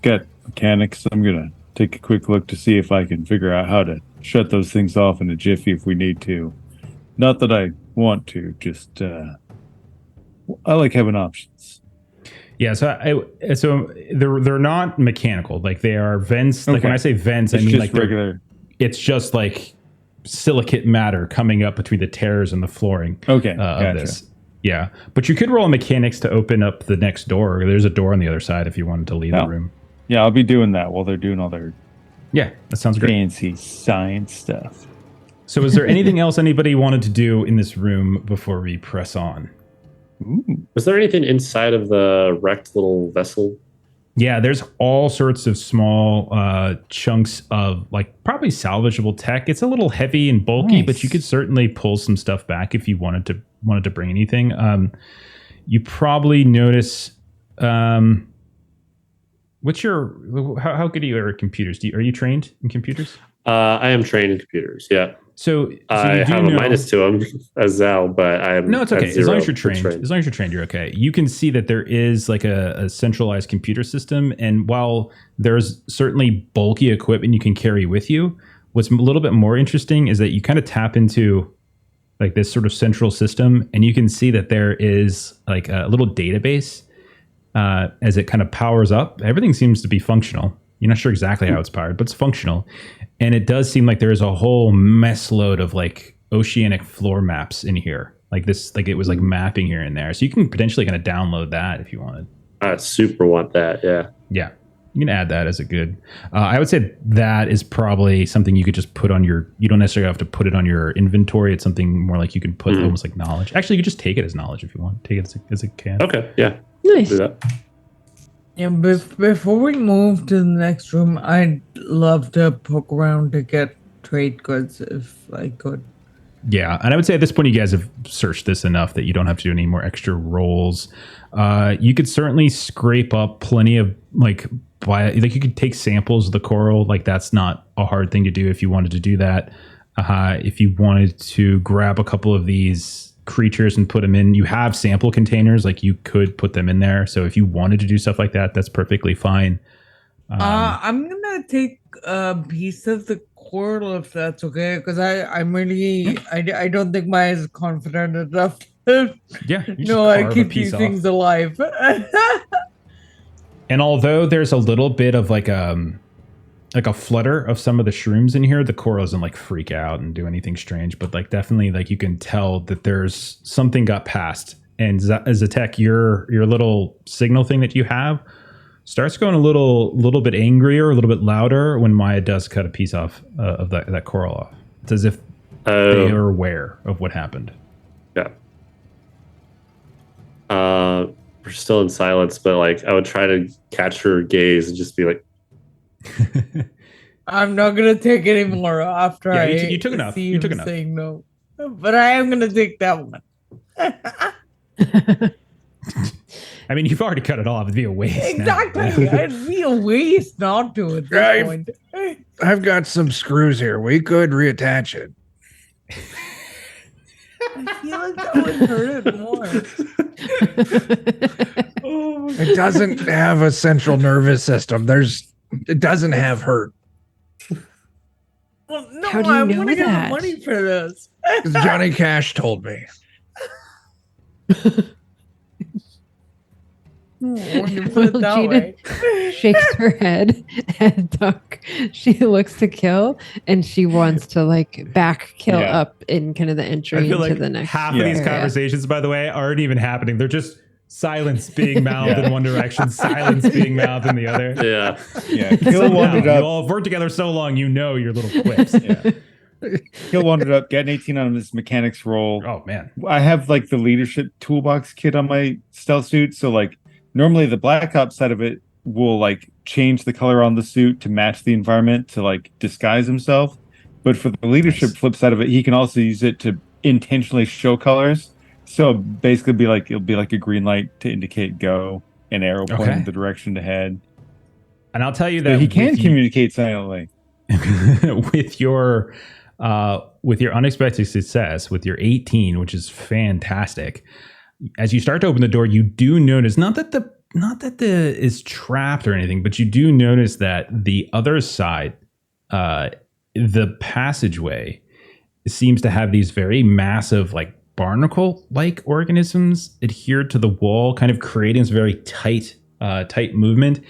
get mechanics. I'm gonna take a quick look to see if I can figure out how to shut those things off in a jiffy if we need to. Not that I want to, just I like having options. Yeah, so they're not mechanical. Like they are vents. Like when I say vents, I mean like regular. It's just like silicate matter coming up between the tears and the flooring. Okay, of this. Yeah, but you could roll mechanics to open up the next door. There's a door on the other side if you wanted to leave the room. Yeah, I'll be doing that while they're doing all their that sounds great. Fancy science stuff. So, is there anything else anybody wanted to do in this room before we press on? Ooh. Was there anything inside of the wrecked little vessel? Yeah, there's all sorts of small chunks of like probably salvageable tech. It's a little heavy and bulky, but you could certainly pull some stuff back if you wanted to bring anything. You probably notice. What's your how good are you at computers? Are you trained in computers? I am trained in computers. Yeah. So I have a -2 them as Zhou, but I am. No, it's okay. As long as you're trained, you're okay. You can see that there is like a centralized computer system, and while there's certainly bulky equipment you can carry with you, what's a little bit more interesting is that you kind of tap into like this sort of central system, and you can see that there is like a little database as it kind of powers up. Everything seems to be functional. You're not sure exactly how it's powered, but it's functional. And it does seem like there is a whole mess load of like oceanic floor maps in here. Like this, like it was like mapping here and there. So you can potentially kind of download that if you wanted. I super want that. Yeah. Yeah. You can add that as a good. I would say that is probably something you could just put on your. You don't necessarily have to put it on your inventory. It's something more like you can put almost like knowledge. Actually, you could just take it as knowledge if you want. Take it as a can. Okay. Yeah. Nice. Do that. Yeah, before we move to the next room, I'd love to poke around to get trade goods if I could. Yeah, and I would say at this point you guys have searched this enough that you don't have to do any more extra rolls. You could certainly scrape up plenty of like you could take samples of the coral. Like that's not a hard thing to do if you wanted to do that. If you wanted to grab a couple of these creatures and put them in, you have sample containers, like you could put them in there. So if you wanted to do stuff like that, that's perfectly fine. I'm gonna take a piece of the coral if that's okay, because I'm really I don't think Maya is confident enough to I keep these things alive. And although there's a little bit of like a flutter of some of the shrooms in here, the coral doesn't like freak out and do anything strange, but like definitely like you can tell that there's something got past. And Zatek, your little signal thing that you have starts going a little bit angrier, a little bit louder when Maya does cut a piece off of that coral off. It's as if They are aware of what happened. Yeah. We're still in silence, but like I would try to catch her gaze and just be like, I'm not gonna take any more after Yeah, I you took enough. see You took him enough. saying no. But I am gonna take that one. I mean, you've already cut it off. It'd be a waste. Exactly. Now. It'd be a waste not to at this Right. point. I've got some screws here. We could reattach it. I feel like that would hurt it more. It doesn't have a central nervous system. It doesn't have hurt. Well, no, How do you I know want to get the that? money for this. 'Cause Johnny Cash told me. When you put it that Gina way. shakes her head and Duck. She looks to Kill and she wants to like back Kill Yeah. up in kind of the entry I feel into like the next half of these area. conversations, by the way, aren't even happening. They're just silence being mouthed in one direction, silence being mouthed in the other. yeah. Yeah, It's Kill like, wandered now, you up. all have worked together so long, you know your little quips. Yeah. Kill wandered up, getting 18 on this mechanics roll. Oh man. I have like the leadership toolbox kit on my stealth suit, so like normally the Black Ops side of it will like change the color on the suit to match the environment to like disguise himself. But for the leadership flip side of it, he can also use it to intentionally show colors. So basically it'll be like a green light to indicate go, an arrow pointing the direction to head. And I'll tell you But that he can communicate silently. with your unexpected success, with your 18, which is fantastic. As you start to open the door, you do notice not that the is trapped or anything, but you do notice that the other side, the passageway, seems to have these very massive, like barnacle-like organisms adhered to the wall, kind of creating this very tight movement.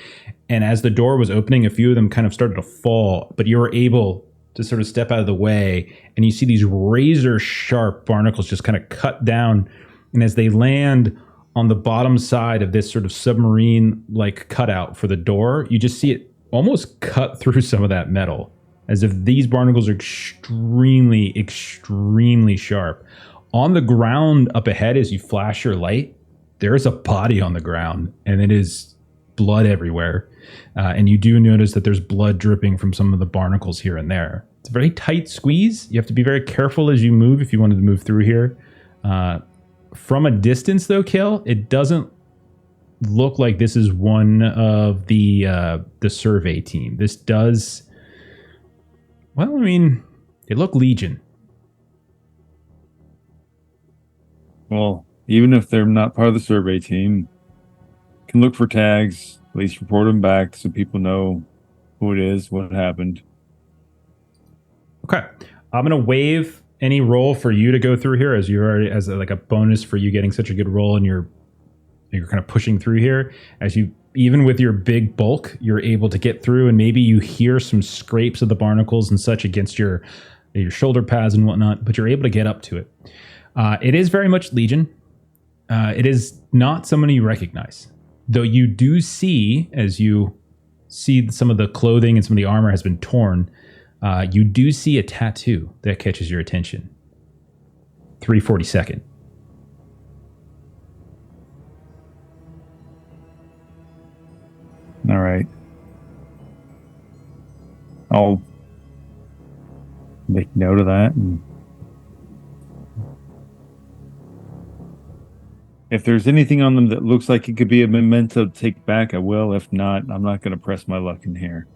And as the door was opening, a few of them kind of started to fall, but you were able to sort of step out of the way, and you see these razor sharp barnacles just kind of cut down. And as they land on the bottom side of this sort of submarine like cutout for the door, you just see it almost cut through some of that metal, as if these barnacles are extremely, extremely sharp. On the ground up ahead, as you flash your light, there is a body on the ground, and it is blood everywhere. And you do notice that there's blood dripping from some of the barnacles here and there. It's a very tight squeeze. You have to be very careful as you move if you wanted to move through here. From a distance, though, Kill, it doesn't look like this is one of the survey team. This does, well, I mean, they look Legion. Well, even if they're not part of the survey team, can look for tags, at least report them back so people know who it is, what happened. Okay, I'm gonna waive any roll for you to go through here, as you already as like a bonus for you getting such a good roll, and you're kind of pushing through here. As you, even with your big bulk, you're able to get through, and maybe you hear some scrapes of the barnacles and such against your shoulder pads and whatnot, but you're able to get up to it. It is very much Legion. It is not someone you recognize, though you do see, as you see some of the clothing and some of the armor has been torn, you do see a tattoo that catches your attention. 342nd. All right. I'll make note of that. And if there's anything on them that looks like it could be a memento to take back, I will. If not, I'm not going to press my luck in here.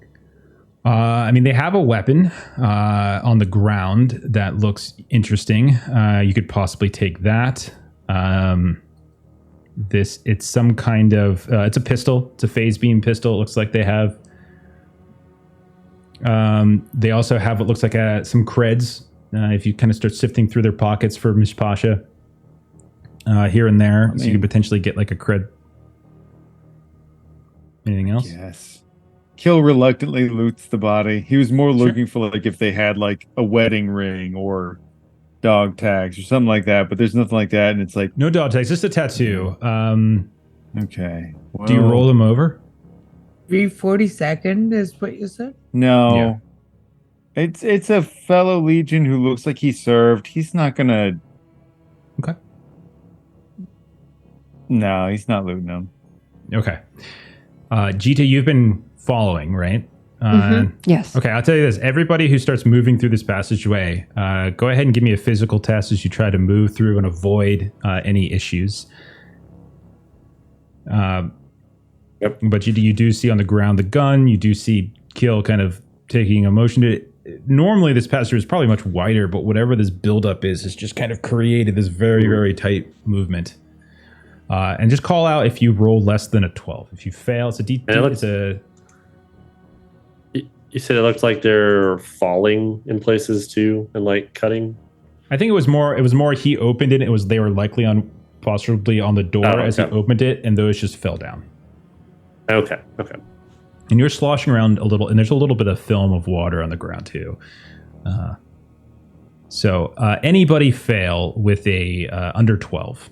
I mean, they have a weapon on the ground that looks interesting. You could possibly take that. It's some kind of, it's a pistol. It's a phase beam pistol. It looks like they have. They also have what looks like some creds. If you kind of start sifting through their pockets for Miss Pasha here and there, so you could potentially get like a cred. Anything else? Yes. Kill reluctantly loots the body. He was more looking for like if they had like a wedding ring or dog tags or something like that, but there's nothing like that, and it's like No dog tags, just a tattoo. okay. Well, Do you roll them over? 342nd is what you said? No. Yeah. It's a fellow Legion who looks like he served. He's not gonna. Okay. No, he's not looting them. Okay. Gita, you've been following, right? Yes. Okay, I'll tell you this. Everybody who starts moving through this passageway, go ahead and give me a physical test as you try to move through and avoid any issues. Yep. But you do see on the ground the gun. You do see Kill kind of taking a motion to. Normally, this passage is probably much wider, but whatever this buildup is, has just kind of created this very, very tight movement. And just call out if you roll less than a 12. If you fail, it's a D. It's a. You said it looked like they're falling in places too, and like cutting. I think it was more. It was more. He opened it. It was they were likely on, possibly on the door as he opened it, and those just fell down. Okay. And you're sloshing around a little, and there's a little bit of film of water on the ground too. So anybody fail with a under 12?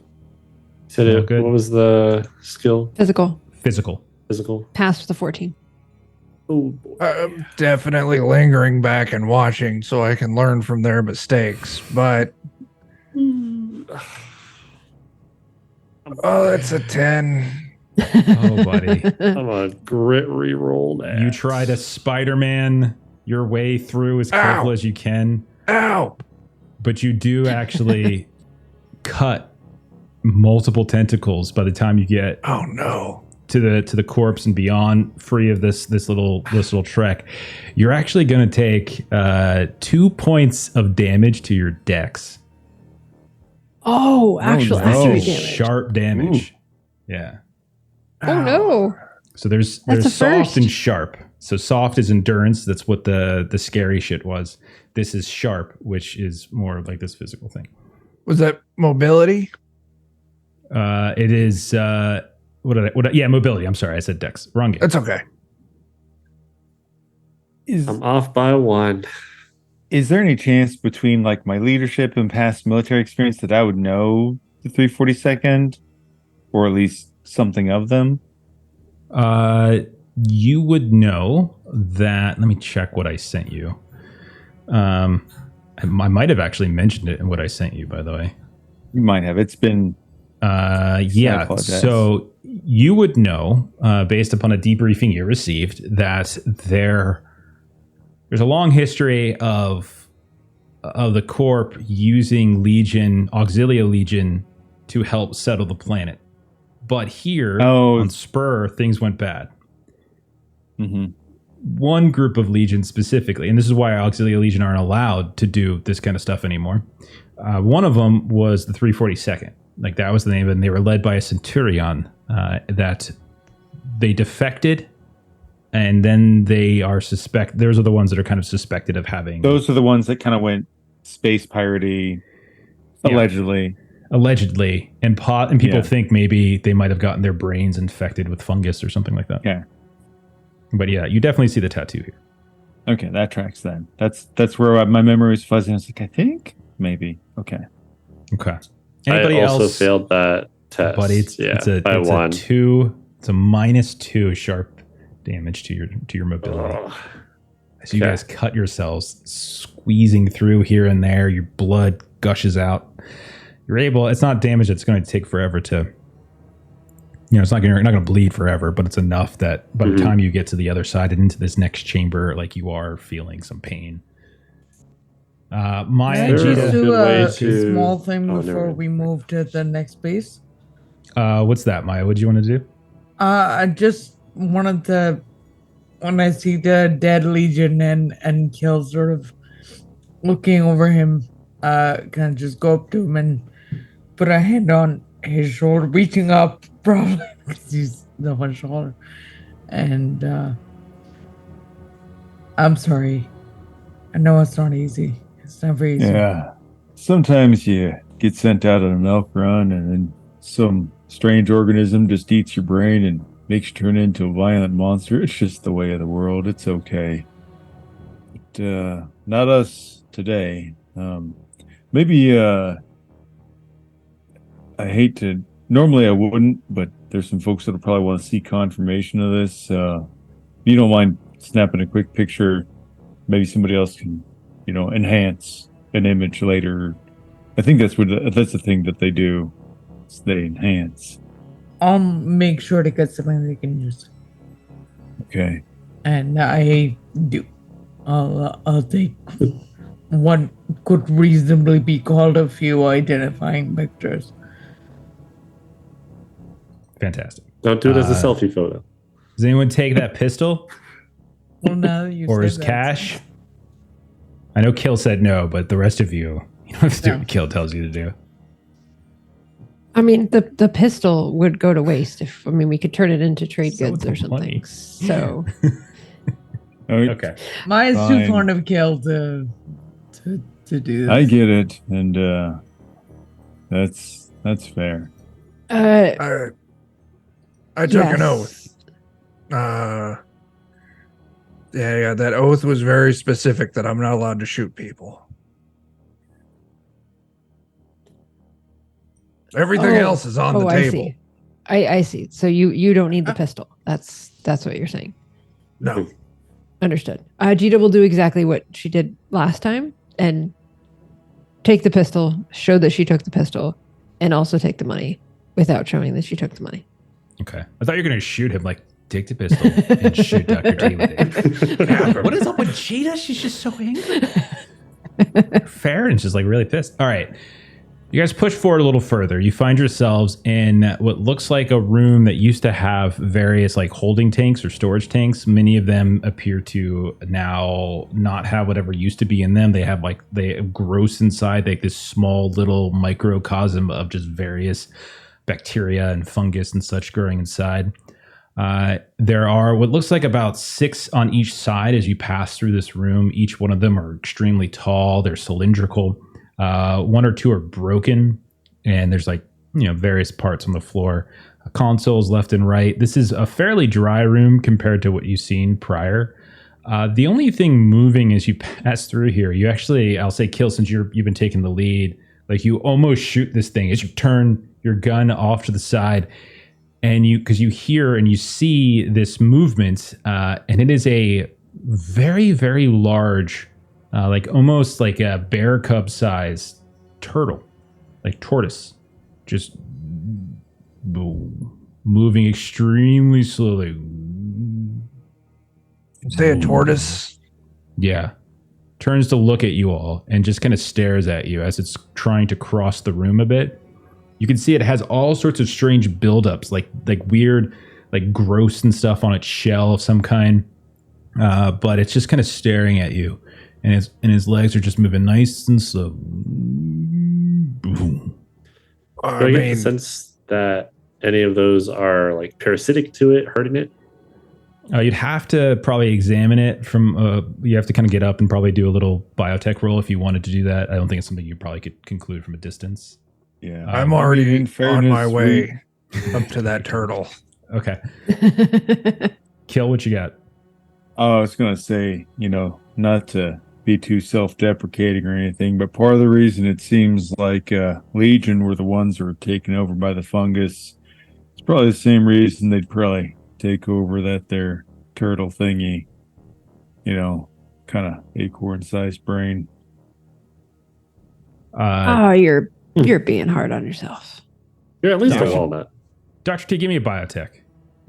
Said good. What was the skill? Physical. Physical. Passed with a 14. Oh, boy. I'm definitely lingering back and watching so I can learn from their mistakes. But that's a 10. Oh, buddy. I'm a grit reroll that. You try to Spider-Man your way through as careful as you can. Ow! But you do actually cut multiple tentacles by the time you get Oh no. to the corpse and beyond, free of this little trek. You're actually going to take 2 points of damage to your dex. Oh, actual no. accurate damage. Sharp damage. Yeah. Oh no. So there's That's a soft first. and sharp. So soft is endurance. That's what the scary shit was. This is sharp, which is more of like this physical thing. Was that mobility? It is yeah, mobility. I'm sorry, I said dex. Wrong game. That's okay. I'm off by 1. Is there any chance between like my leadership and past military experience that I would know the 342nd, or at least something of them? You would know that. Let me check what I sent you. I might have actually mentioned it in what I sent you, by the way. You might have. It's been. I Yeah. apologize. So you would know, based upon a debriefing you received, that there's a long history of the Corp using Auxilia Legion to help settle the planet. But here on Spur, things went bad. Mm-hmm. One group of legions specifically, and this is why Auxilia Legion aren't allowed to do this kind of stuff anymore. One of them was the 342nd. Like that was the name of it, and they were led by a centurion that they defected, and then they are those are the ones that are kind of suspected of having. Those are the ones that kind of went space piratey, allegedly. Allegedly, and people Yeah. think maybe they might have gotten their brains infected with fungus or something like that. Yeah. But yeah, you definitely see the tattoo here. Okay, that tracks then. That's where my memory is fuzzy. I was like, I think maybe. Okay. Okay. Anybody I also else? failed that test. But it's by 1. a 2. It's a -2 sharp damage to your mobility. Ugh. So you guys cut yourselves, squeezing through here and there. Your blood gushes out. It's not damage that's going to take forever to, it's not going to bleed forever, but it's enough that by the time you get to the other side and into this next chamber, like you are feeling some pain. Maya and Can I just Gita, do way a to- small thing Oh, before never we mind. move to the next base? what's that, Maya? What do you want to do? I just wanted to, when I see the dead Legion and Kill sort of looking over him, kind of just go up to him and put a hand on his shoulder, reaching up, probably because he's so much taller. And I'm sorry. I know it's not easy. It's never easy. Yeah. Sometimes you get sent out on an elk run and then some strange organism just eats your brain and makes you turn into a violent monster. It's just the way of the world. It's okay. But not us today. Maybe I hate to, normally I wouldn't, but there's some folks that'll probably want to see confirmation of this. If you don't mind snapping a quick picture, maybe somebody else can, enhance an image later. I think that's the thing that they do. Is they enhance. I'll make sure to get something they can use. Okay. And I do. I'll take what could reasonably be called a few identifying pictures. Fantastic. Don't do it as a selfie photo. Does anyone take that pistol Well, now that you or say his that, cash? I know Kill said no, but the rest of you don't have to do No. what Kill tells you to do. I mean, the pistol would go to waste if we could turn it into trade So goods would or the something. money. So Okay. Mine's too Fine. fond of Kill to do this. I get it, and that's fair. uh I took an yes. oath. Yeah, that oath was very specific that I'm not allowed to shoot people. Everything else is on the table. I see. So you don't need the pistol. That's what you're saying. No. Understood. Gita will do exactly what she did last time and take the pistol, show that she took the pistol, and also take the money without showing that she took the money. Okay. I thought you were going to shoot him, like, take the pistol and shoot Dr. T with it. What is up with Cheetah? She's just so angry. Fair, and she's like really pissed. All right. You guys push forward a little further. You find yourselves in what looks like a room that used to have various like holding tanks or storage tanks. Many of them appear to now not have whatever used to be in them. They have they gross inside, like this small little microcosm of just various bacteria and fungus and such growing inside. There are what looks like about 6 on each side as you pass through this room. Each one of them are extremely tall. They're cylindrical. 1 or 2 are broken, and there's various parts on the floor. Consoles left and right. This is a fairly dry room compared to what you've seen prior. The only thing moving as you pass through here, you actually, I'll say Kill, since you've been taking the lead, like you almost shoot this thing as you turn your gun off to the side, and because you hear and you see this movement, and it is a very, very large, almost like a bear cub sized turtle, like tortoise, just boom, moving extremely slowly. Say a tortoise. Yeah. Turns to look at you all and just kind of stares at you as it's trying to cross the room a bit. You can see it has all sorts of strange buildups, like weird, like gross and stuff on its shell of some kind. But it's just kind of staring at you. And his legs are just moving nice and slow. Boom. Do I get the sense that any of those are like parasitic to it, hurting it? You'd have to probably examine it from. You have to kind of get up and probably do a little biotech roll if you wanted to do that. I don't think it's something you probably could conclude from a distance. Yeah, I'm already in on fairness, my way up to that turtle. Okay. Kill, what you got? Oh, I was going to say, not to be too self-deprecating or anything, but part of the reason it seems like Legion were the ones that were taken over by the fungus, it's probably the same reason they'd probably take over that their turtle thingy, kind of acorn-sized brain. You're being hard on yourself. You're at least Yeah. a walnut. Dr. T, give me a biotech.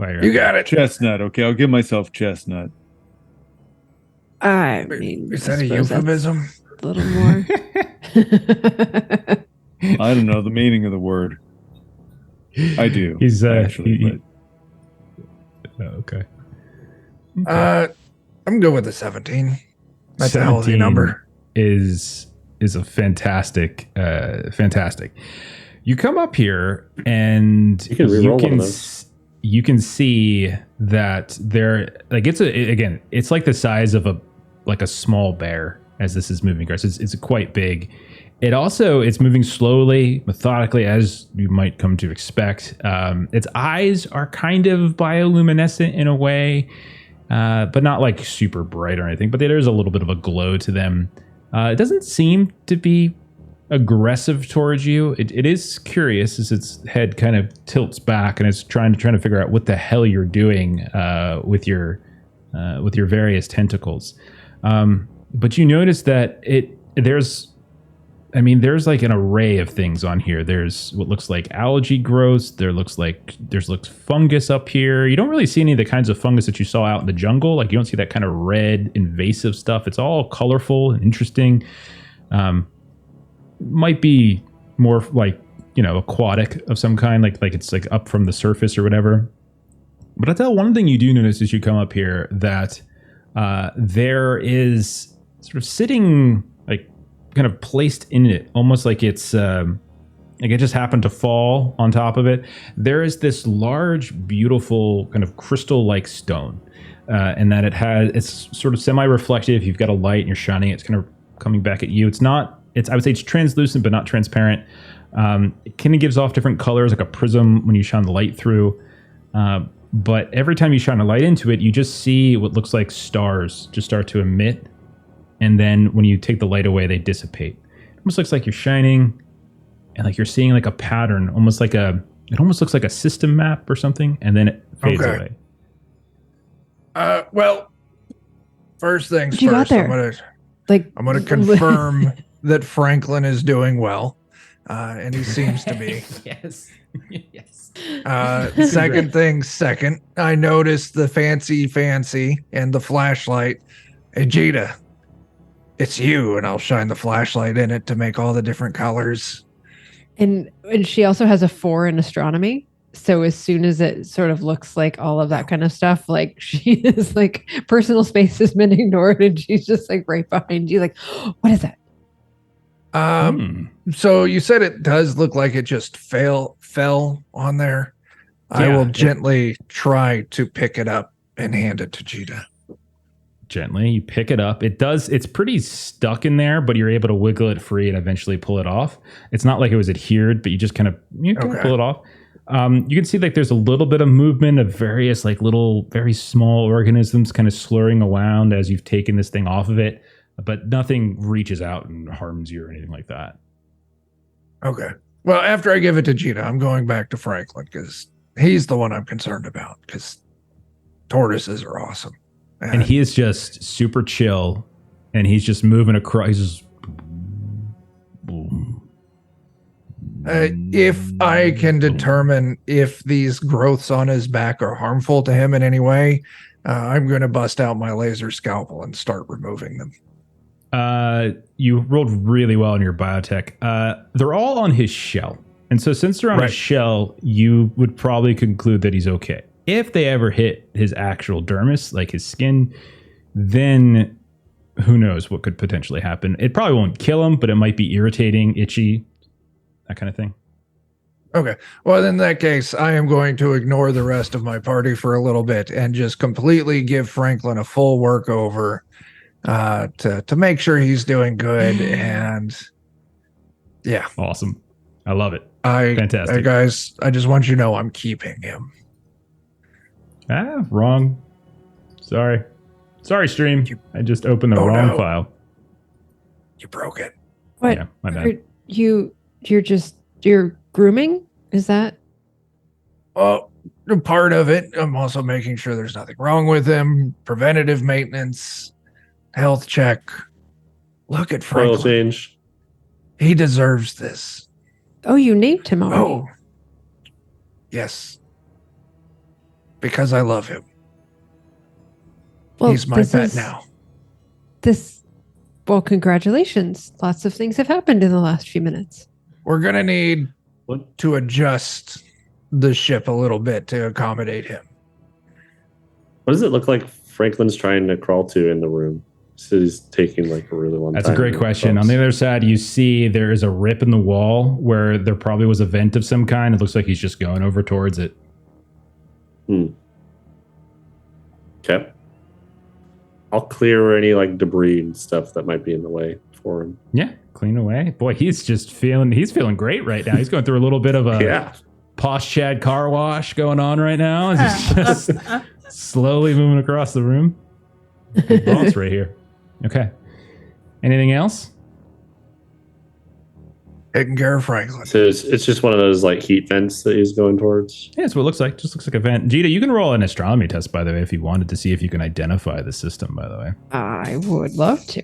while you're You at got it. Chestnut, okay, I'll give myself chestnut. I mean, Is I that a suppose that's euphemism? a little more. I don't know the meaning of the word. I do. He's actually, okay. I'm good with the 17. That's a 17 healthy number. Is a fantastic. You come up here and You can reroll one of those. you can see that there, like it's like the size of a small bear as this is moving across. It's quite big. It's moving slowly, methodically, as you might come to expect. Its eyes are kind of bioluminescent in a way, but not like super bright or anything. But there's a little bit of a glow to them. It doesn't seem to be aggressive towards you. It is curious as its head kind of tilts back and it's trying to figure out what the hell you're doing with your various tentacles. But you notice that there's like an array of things on here. There's what looks like algae growth. There's fungus up here. You don't really see any of the kinds of fungus that you saw out in the jungle. Like you don't see that kind of red invasive stuff. It's all colorful and interesting. Might be more like, aquatic of some kind, like it's like up from the surface or whatever. But I'll tell one thing you do notice as you come up here that there is sort of sitting like kind of placed in it, almost like it's like it just happened to fall on top of it. There is this large, beautiful kind of crystal-like stone, and that it's sort of semi-reflective. You've got a light and you're shining. It's kind of coming back at you. I would say it's translucent, but not transparent. It kind of gives off different colors, like a prism when you shine the light through. But every time you shine a light into it, you just see what looks like stars just start to emit. And then when you take the light away, they dissipate. It almost looks like you're shining and like you're seeing like a pattern, it almost looks like a system map or something. And then it fades away. Well, first things What you got first, there? I'm going to confirm that Franklin is doing well. And he seems to be. Yes. Yes. Second, I noticed the fancy and the flashlight. Hey, Jita, it's you, and I'll shine the flashlight in it to make all the different colors. And she also has a 4 in astronomy. So as soon as it sort of looks like all of that kind of stuff, like she is like personal space has been ignored and she's just like right behind you. Like, what is that? So you said it does look like it just fell on there. Yeah, I will gently try to pick it up and hand it to Jita. Gently, you pick it up. It's pretty stuck in there, but you're able to wiggle it free and eventually pull it off. It's not like it was adhered, but you just kind of pull it off. You can see like there's a little bit of movement of various like little, very small organisms kind of slurring around as you've taken this thing off of it. But nothing reaches out and harms you or anything like that. Okay. Well, after I give it to Gina, I'm going back to Franklin because he's the one I'm concerned about because tortoises are awesome. And he is just super chill and he's just moving across. He's just... if I can determine if these growths on his back are harmful to him in any way, I'm going to bust out my laser scalpel and start removing them. You rolled really well in your biotech. They're all on his shell. And so since they're on his shell, you would probably conclude that he's okay. If they ever hit his actual dermis, like his skin, then who knows what could potentially happen. It probably won't kill him, but it might be irritating, itchy, that kind of thing. Okay. Well, in that case, I am going to ignore the rest of my party for a little bit and just completely give Franklin a full work over to make sure he's doing good. And yeah. Awesome. I love it. Fantastic. Guys, I just want you to know I'm keeping him. Wrong. Sorry, stream. I just opened the wrong file. You broke it. What? Yeah, my bad. You're grooming? Is that? Well, part of it. I'm also making sure there's nothing wrong with him. Preventative maintenance, health check. Look at Franklin. Oil change. He deserves this. Oh, you named him already. Oh, yes. Because I love him. Well, he's my pet now. Well, congratulations. Lots of things have happened in the last few minutes. We're going to need to adjust the ship a little bit to accommodate him. What does it look like Franklin's trying to crawl to in the room? So he's taking like a really long time. That's a great question. On the other side, you see there is a rip in the wall where there probably was a vent of some kind. It looks like he's just going over towards it. Okay. I'll clear any like debris and stuff that might be in the way for him. Yeah, clean away. Boy, he's feeling great right now. He's going through a little bit of a posh Chad car wash going on right now. He's just slowly moving across the room. Boss right here. Okay. Anything else? Taking care of Franklin. So it's just one of those like heat vents that he's going towards. Yeah, that's what it looks like. Just looks like a vent. Gita, you can roll an astronomy test, by the way, if you wanted to see if you can identify the system, by the way. I would love to.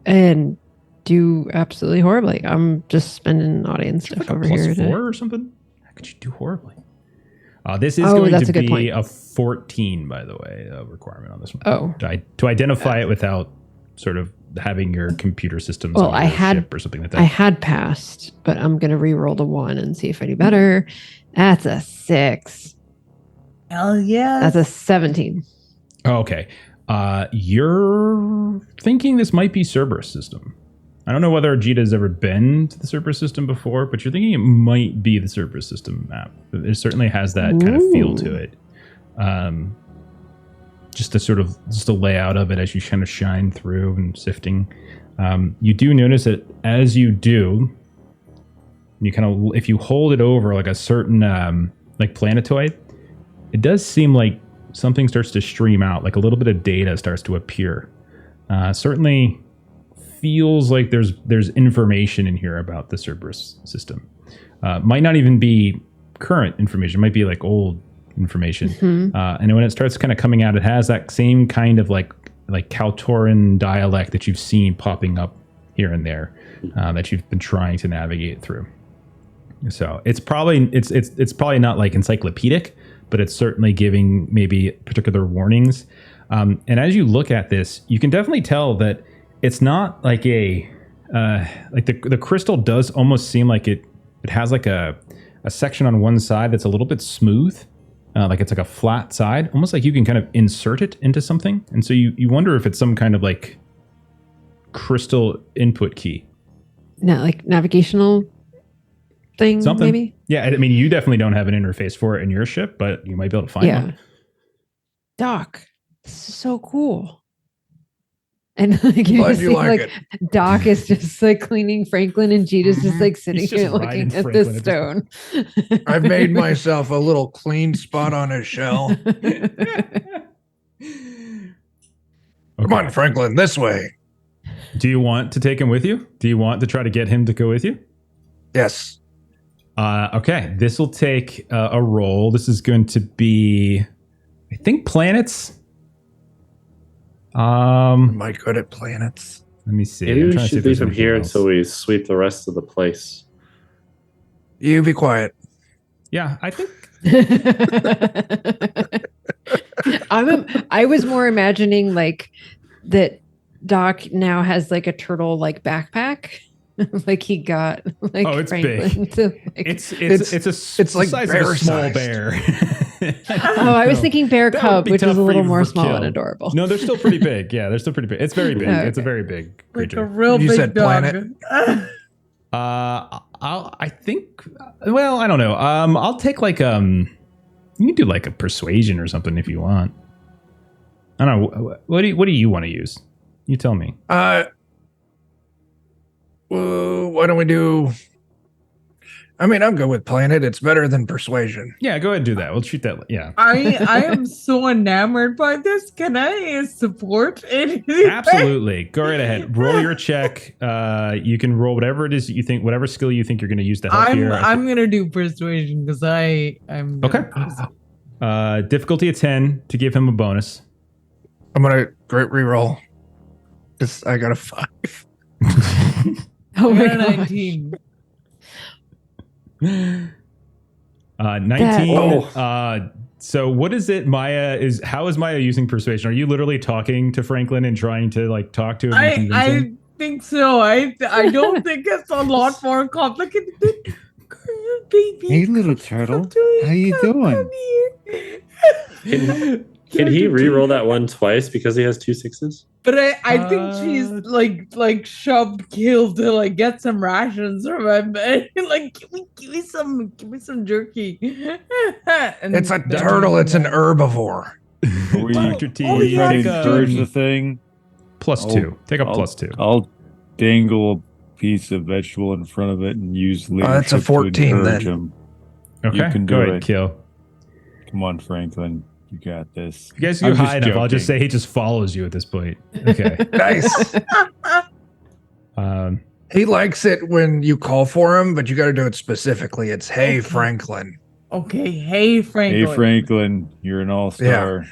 And do absolutely horribly. I'm just spending audience stuff Like a over plus here. 4 or something? How could you do horribly? This is Oh, going that's to a good be point. a 14, by the way, requirement on this one. Oh. To identify it without sort of having your computer systems Well, on I your had- ship or something like that. I had passed, but I'm going to re-roll the 1 and see if I do better. That's a 6. Hell yeah. That's a 17. Oh, okay. You're thinking this might be Cerberus system. I don't know whether Jita's ever been to the Cerberus system before, but you're thinking it might be the Cerberus system map. It certainly has that kind of feel to it. Just the layout of it as you kind of shine through and sifting. You do notice that as you do, you kind of, if you hold it over like a certain like planetoid, it does seem like something starts to stream out, like a little bit of data starts to appear. Certainly feels like there's information in here about the Cerberus system. Might not even be current information. It might be like old information. And when it starts kind of coming out, it has that same kind of like Kaltoran dialect that you've seen popping up here and there, that you've been trying to navigate through. So it's probably not like encyclopedic, but it's certainly giving maybe particular warnings. And as you look at this, you can definitely tell that it's not like the crystal does almost seem like it has like a section on one side that's a little bit smooth, like it's like a flat side, almost like you can kind of insert it into something. And so you wonder if it's some kind of like crystal input key. Not like navigational thing, Something. maybe? Yeah, I mean, you definitely don't have an interface for it in your ship, but you might be able to find one. Doc, this is so cool. And like you Glad just you see, like like Doc is just like cleaning Franklin, and Gita's just like sitting He's just here looking riding at Franklin this at stone. I've made myself a little clean spot on his shell. Come on, Franklin, this way. Do you want to take him with you? Do you want to try to get him to go with you? Yes. Okay, this will take a roll. This is going to be, I think, planets. Am I good at planets? Let me see. Maybe I'm we trying to see should if there's leave him anything here else. until we sweep the rest of the place. You be quiet. Yeah, I think. I was more imagining like that Doc now has like a turtle like backpack. Like he got like Oh, it's Franklin big. to, like, It's it's like the size of a small bear-sized. bear. oh, I was thinking bear That would cub, be which tough is a for little you more for small and kill. adorable. No, they're still pretty big. Yeah, they're still pretty big. It's very big. Okay. It's a very big like a creature. real You big said dog. planet? I think. Well, I don't know. I'll take like You can do like a persuasion or something if you want. I don't know. What do you want to use? You tell me. Why don't we do? I mean, I'm good with planet. It's better than persuasion. Yeah, go ahead and do that. We'll treat that. Yeah. I am so enamored by this. Can I support it? Absolutely. Go right ahead. Roll your check. You can roll whatever it is you think, whatever skill you think you're going to use to help here. I'm gonna do persuasion because I'm Okay. Difficulty of 10 to give him a bonus. I'm gonna great reroll. Because I got a 5. Oh I my got a god. 19. 19. So what is it, Maya? How is Maya using persuasion? Are you literally talking to Franklin and trying to like talk to him? and convince him? I think so. I don't think it's a lot more complicated. Baby, Hey, little turtle. How you doing? Can he re-roll that one twice because he has 2 6s? But I think she's like shoved Kill to like get some rations from him. Like give me some jerky. And It's a turtle. It's an herbivore. We Dr. T, we yeah, can go. purge the thing. +2. Take a I'll- +2. I'll dangle a piece of vegetable in front of it and use leadership that's a 14 to encourage then. him. Okay, you can go do ahead, it. Kill. Come on, Franklin. You got this. If you guys I'm do just high enough, I'll just say joking. he just follows you at this point. Okay. Nice. He likes it when you call for him, but you got to do it specifically. It's, hey, Franklin. Okay, hey Franklin. Hey, Franklin, you're an all-star.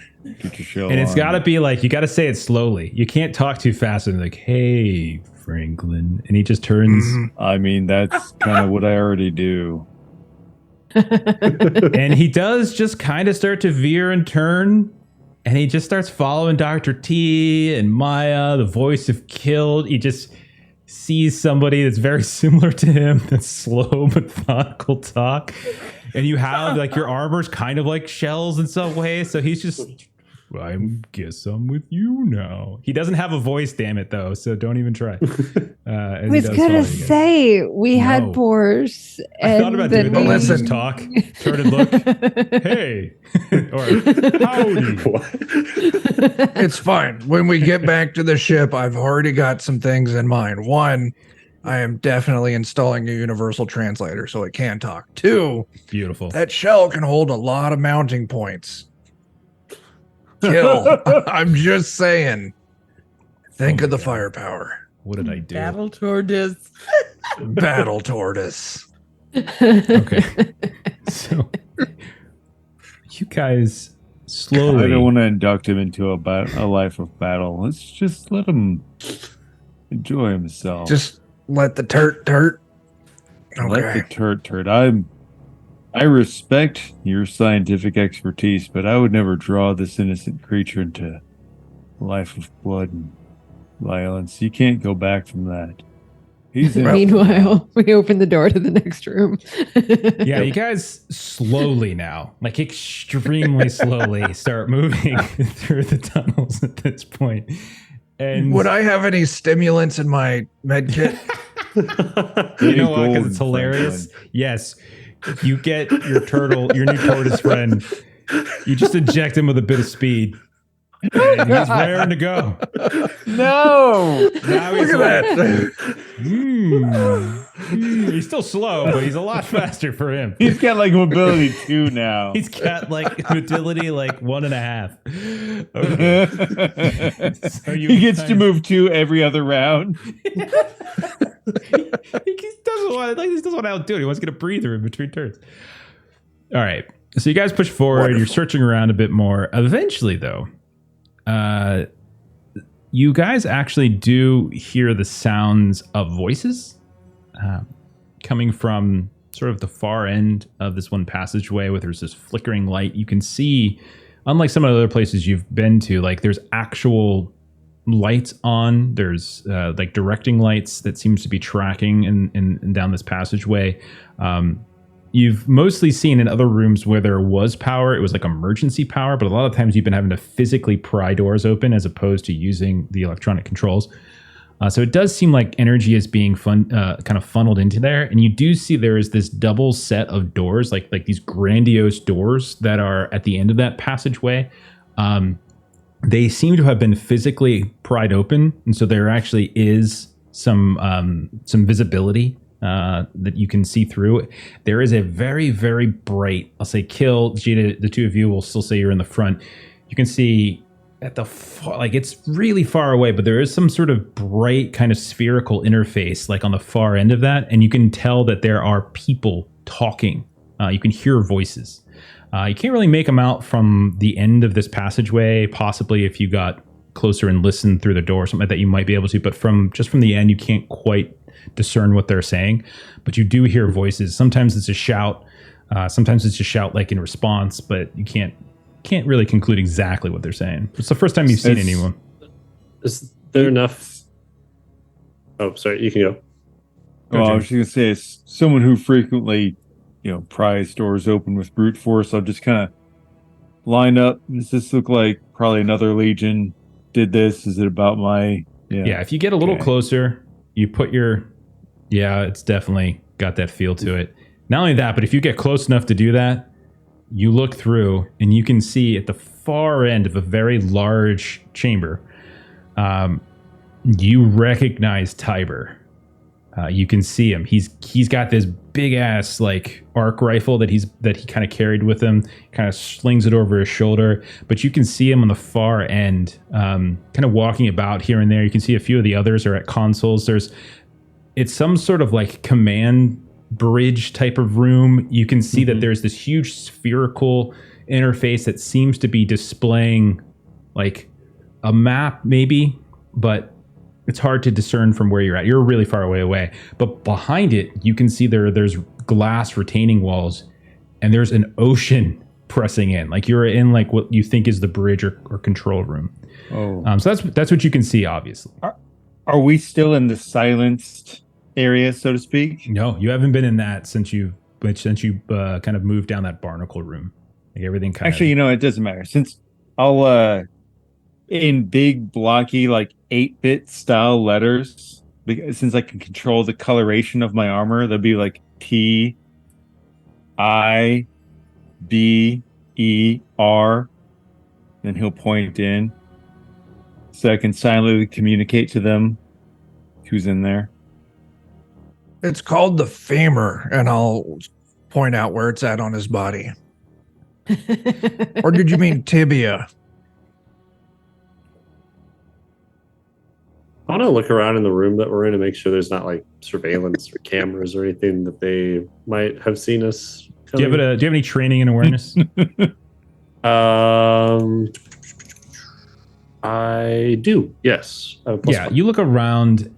Get your show And it's on. got to be like, you got to say it slowly. You can't talk too fast and like, hey, Franklin. And he just turns. I mean, that's kind of what I already do. And he does just kind of start to veer and turn. And he just starts following Dr. T and Maya, the voice of Killed. He just sees somebody that's very similar to him, that's slow, methodical talk. And you have like your armor's kind of like shells in some way. So he's just, I guess I'm with you now. He doesn't have a voice, damn it, though. So don't even try. I was gonna say we had boars. I thought about doing that. Listen. Just talk, turn and look. Hey, or howdy. It's fine. When we get back to the ship, I've already got some things in mind. One, I am definitely installing a universal translator so it can talk. Two, Beautiful. that shell can hold a lot of mounting points. Kill. I'm just saying. Think of the firepower. What did I do? Battle tortoise. Battle tortoise. Okay. So you guys slowly. I don't want to induct him into a life of battle. Let's just let him enjoy himself. Just let the turt. Let the turd. I respect your scientific expertise, but I would never draw this innocent creature into a life of blood and violence. You can't go back from that. Meanwhile, we open the door to the next room. Yeah, you guys slowly now, like extremely slowly, start moving through the tunnels at this point. And would I have any stimulants in my med kit? you know what? Because it's hilarious. Yes, you get your new tortoise friend. You just inject him with a bit of speed. And he's raring to go. No! Now he's Look at that. He's still slow, but he's a lot faster for him. He's got like mobility 2 now. He's got like mobility like 1.5. Okay. So He gets to move 2 every other round. He doesn't want to outdo it. He wants to get a breather in between turns. All right. So you guys push forward. Wonderful. You're searching around a bit more. Eventually, though, you guys actually do hear the sounds of voices coming from sort of the far end of this one passageway where there's this flickering light. You can see, unlike some of the other places you've been to, like there's actual lights on. There's like directing lights that seems to be tracking and down this passageway. You've mostly seen in other rooms where there was power, it was like emergency power, but a lot of times you've been having to physically pry doors open as opposed to using the electronic controls. So it does seem like energy is being kind of funneled into there. And you do see there is this double set of doors, like these grandiose doors that are at the end of that passageway. They seem to have been physically pried open. And so there actually is some visibility that you can see through. There is a very, very bright, I'll say Kill, Gita, the two of you will still say you're in the front. You can see at the like it's really far away, but there is some sort of bright kind of spherical interface like on the far end of that, and you can tell that there are people talking. You can hear voices. You can't really make them out from the end of this passageway. Possibly if you got closer and listened through the door or something like that, you might be able to, but from the end, you can't quite discern what they're saying. But you do hear voices. Sometimes it's a shout. Sometimes it's a shout like in response, but you can't really conclude exactly what they're saying. It's the first time you've seen anyone. Is there enough? Oh, sorry. You can go. Well, I was just going to say, as someone who frequently, pries doors open with brute force, I'll just kind of line up. Does this look like probably another Legion did this? Is it about my... Yeah, if you get a little closer, you put your... Yeah, it's definitely got that feel to it. Not only that, but if you get close enough to do that, you look through and you can see at the far end of a very large chamber, you recognize Tiber. You can see him. He's got this big ass like arc rifle that he kind of carried with him. Kind of slings it over his shoulder, but you can see him on the far end, kind of walking about here and there. You can see a few of the others are at consoles. There's it's some sort of like command bridge type of room. You can see that there's this huge spherical interface that seems to be displaying like a map maybe, but it's hard to discern from where you're at. You're really far away. But behind it, you can see there's glass retaining walls, and there's an ocean pressing in. Like you're in like what you think is the bridge or control room. Oh, So that's what you can see, obviously. are we still in the silenced area, so to speak? No, you haven't been in that since you kind of moved down that barnacle room. Like everything kind Actually, it doesn't matter since I'll in big blocky like 8-bit style letters, because since I can control the coloration of my armor, there'll be like TIBER, then he'll point in so I can silently communicate to them who's in there. It's called the femur, and I'll point out where it's at on his body. Or did you mean tibia? I want to look around in the room that we're in to make sure there's not like surveillance or cameras or anything that they might have seen us. Do you have any training and awareness? I do. Yes. You look around.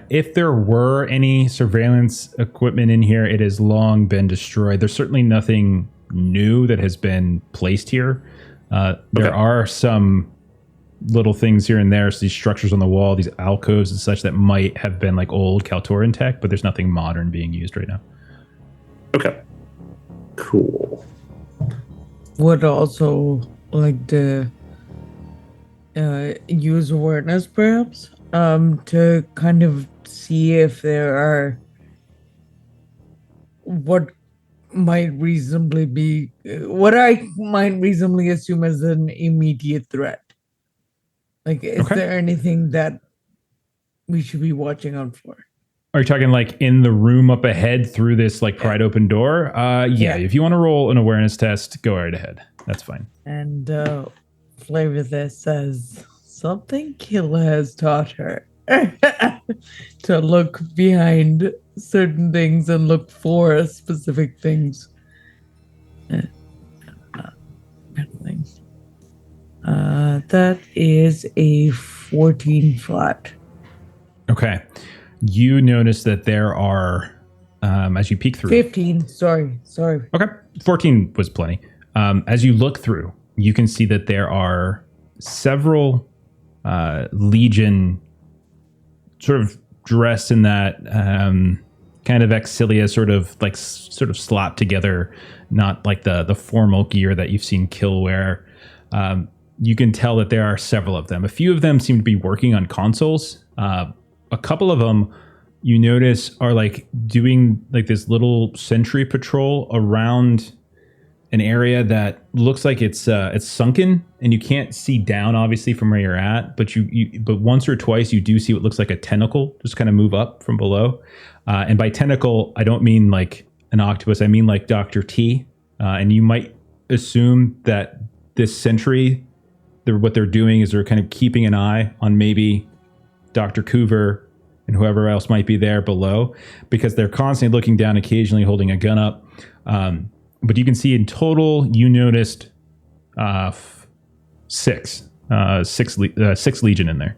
If there were any surveillance equipment in here, it has long been destroyed. There's certainly nothing new that has been placed here. There are some little things here and there, so these structures on the wall, these alcoves and such that might have been like old Kaltoran tech, but there's nothing modern being used right now. Okay. Cool. Would also like to use awareness perhaps to kind of see if there are what I might reasonably assume as an immediate threat. Like, is there anything that we should be watching out for? Are you talking like in the room up ahead through this like pried open door? Yeah. If you want to roll an awareness test, go right ahead. That's fine. And Flavor this says something Killa has taught her to look behind certain things and look for specific things. That is a 14 flat. Okay. You notice that there are, as you peek through... 15, sorry. Okay. 14 was plenty. As you look through, you can see that there are several Legion sort of dressed in that kind of exilia sort of slapped together, not like the formal gear that you've seen Kill wear. You can tell that there are several of them. A few of them seem to be working on consoles. A couple of them you notice are like doing like this little sentry patrol around an area that looks like it's sunken, and you can't see down obviously from where you're at, but but once or twice you do see what looks like a tentacle just kind of move up from below. And by tentacle, I don't mean like an octopus. I mean like Dr. T. And you might assume that this sentry, what they're doing is they're kind of keeping an eye on maybe Dr. Coover and whoever else might be there below, because they're constantly looking down, occasionally holding a gun up. But you can see in total, you noticed six Legion in there.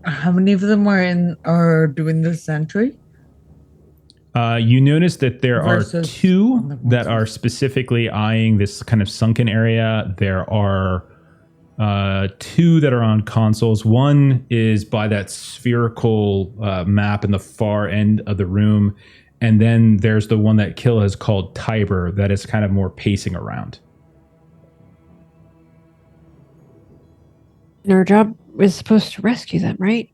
How many of them are doing the sentry? You notice that there are two that are specifically eyeing this kind of sunken area. There are two that are on consoles. One is by that spherical map in the far end of the room. And then there's the one that Kill has called Tiber that is kind of more pacing around. And our job is supposed to rescue them, right?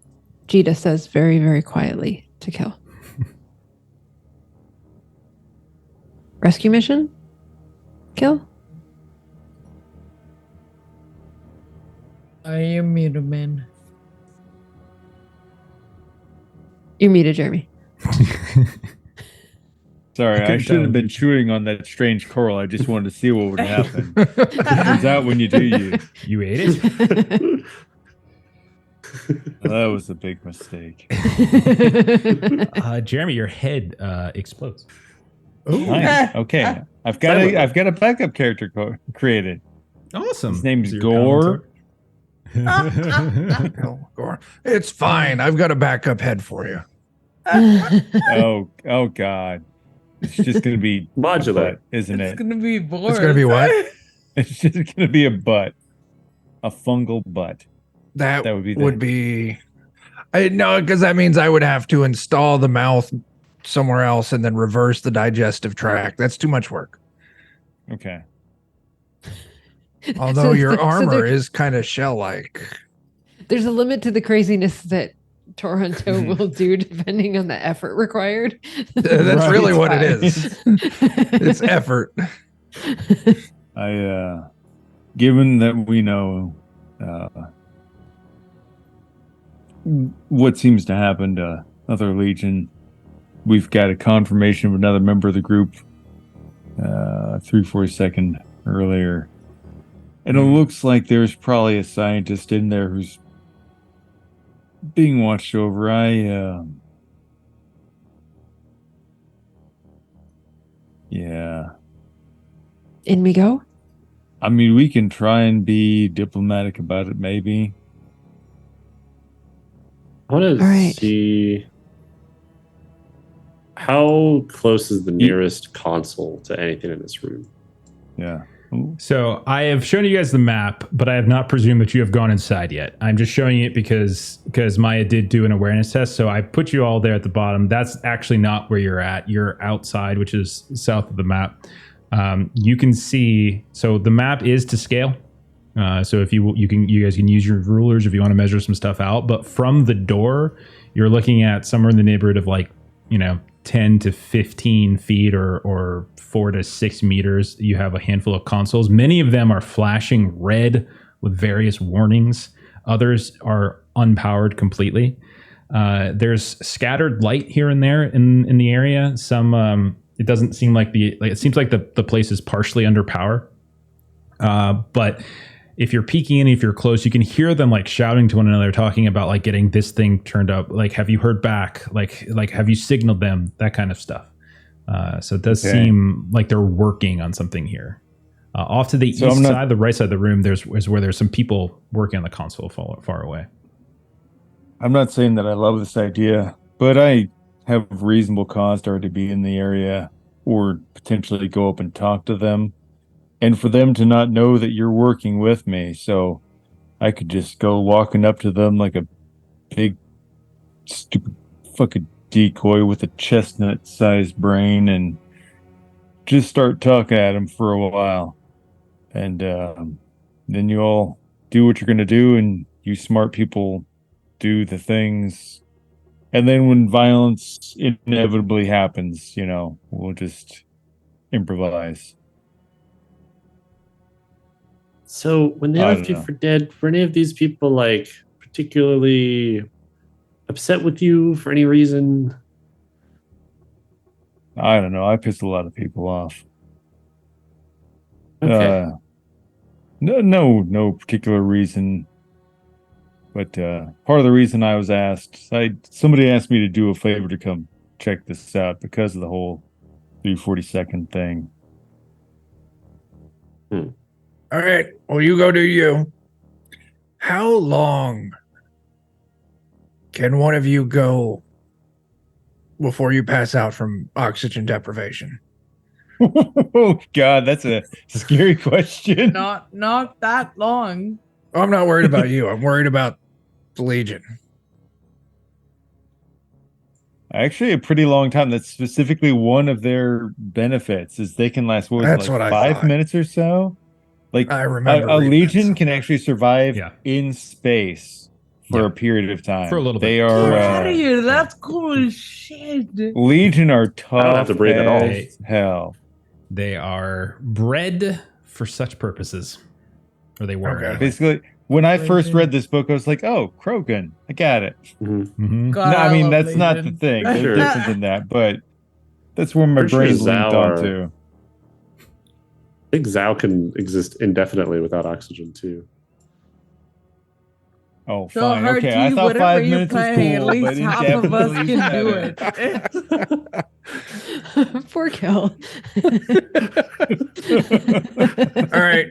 Jita says very, very quietly to Kill. Rescue mission? Kill? I am Mutaman. You're muted, Jeremy. Sorry, I should have been chewing on that strange coral. I just wanted to see what would happen. Turns out when you do, you ate it. That was a big mistake. Jeremy, your head explodes. Nice. Okay, I've got a backup character created. Awesome. His name's So you're Gore. Oh, Gore. It's fine. I've got a backup head for you. Oh God. It's just gonna be Modular. a butt, isn't It's it? gonna be bored. It's gonna be what? It's just gonna be a butt. A fungal butt. That That would would be be. I know, because that means I would have to install the mouth somewhere else and then reverse the digestive tract. That's too much work. Okay. Although your so armor there- is kind of shell-like. There's a limit to the craziness that Toronto will do depending on the effort required. That's Right. really what it is. It's effort. Given that we know what seems to happen to other Legion, we've got a confirmation of another member of the group 3-4 second earlier. And it looks like there's probably a scientist in there who's being watched over. Yeah. In we go. I mean, we can try and be diplomatic about it, maybe. I want All to right. see how close is the nearest console to anything in this room. Yeah. So I have shown you guys the map, but I have not presumed that you have gone inside yet. I'm just showing it because Maya did do an awareness test. So I put you all there at the bottom. That's actually not where you're at. You're outside, which is south of the map. You can see. So the map is to scale. So if you guys can use your rulers if you want to measure some stuff out. But from the door, you're looking at somewhere in the neighborhood of 10 to 15 feet or 4 to 6 meters. You have a handful of consoles. Many of them are flashing red with various warnings. Others are unpowered completely. There's scattered light here and there in the area. Some it doesn't seem like it seems like the place is partially under power. But if you're peeking in, if you're close, you can hear them shouting to one another, talking about getting this thing turned up. Have you heard back? Have you signaled them? That kind of stuff. So it does seem like they're working on something here. Off to the east side, the right side of the room, is where there's some people working on the console far away. I'm not saying that I love this idea, but I have reasonable cause to already be in the area or potentially go up and talk to them. And for them to not know that you're working with me, so I could just go walking up to them like a big, stupid fucking decoy with a chestnut-sized brain and just start talking at them for a while. And then you all do what you're going to do, and you smart people do the things. And then when violence inevitably happens, we'll just improvise. So when they left you for dead, were any of these people particularly upset with you for any reason? I don't know. I pissed a lot of people off. Okay. No particular reason. But part of the reason I was asked, somebody asked me to do a favor to come check this out because of the whole 342nd thing. All right. Well, you go do you. How long can one of you go before you pass out from oxygen deprivation? Oh God, that's a scary question. Not that long. I'm not worried about you. I'm worried about the Legion. Actually, a pretty long time. That's specifically one of their benefits is they can last. That's what I 5 thought. minutes or so. I remember a reading Legion that can actually survive in space for a period of time. For a little bit. They Get are out of here. That's cool as shit. Legion are tough. I don't have to breathe at all. as hell. They are bred for such purposes, or they were. Okay. Anyway. Basically, when I first read this book, I was like, "Oh, Krogan, I got it." Mm-hmm. God, No, I mean love that's not the Legion. thing. They're Sure. different than that, but that's where my Pretty sure brain's linked Zhou are- onto. I think Zhou can exist indefinitely without oxygen too. Oh, So fine. Hard Okay, Tea, I thought whatever 5 you're minutes was planning, cool, at but least half of us indefinitely can do better. it. Poor Kill. All right.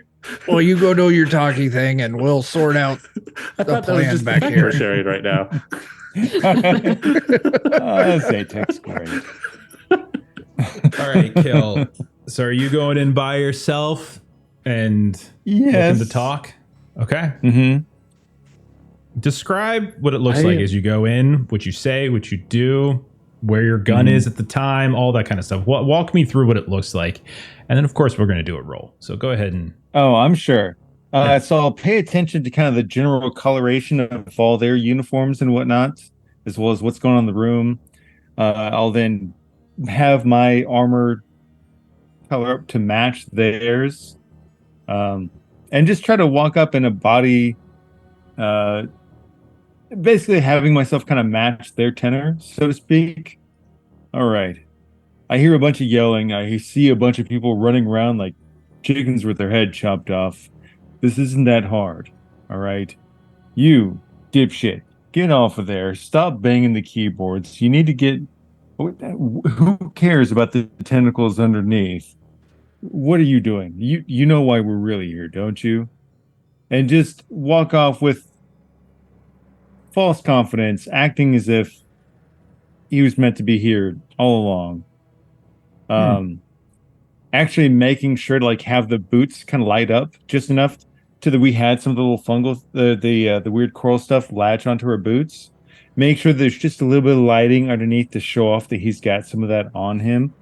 Well, you go do your talkie thing, and we'll sort out I the thought that was plan just the back fact here. we're sharing right now. Zatek's great. All right, Kill. So are you going in by yourself and Yes. looking to talk? Okay. Mm-hmm. Describe what it looks like as you go in, what you say, what you do, where your gun is at the time, all that kind of stuff. Walk me through what it looks like. And then, of course, we're going to do a roll. So go ahead and... Oh, I'm sure. So I'll pay attention to kind of the general coloration of all their uniforms and whatnot, as well as what's going on in the room. I'll then have my armor color up to match theirs, and just try to walk up in a body, basically having myself kind of match their tenor, so to speak. All right. I hear a bunch of yelling. I see a bunch of people running around like chickens with their head chopped off. This isn't that hard. All right. You, dipshit, get off of there. Stop banging the keyboards. You need to get... Who cares about the tentacles underneath? What are you doing? You know why we're really here, don't you? And just walk off with false confidence, acting as if he was meant to be here all along. Actually making sure to like have the boots kind of light up just enough to that we had some of the little fungal, the weird coral stuff latch onto her boots. Make sure there's just a little bit of lighting underneath to show off that he's got some of that on him.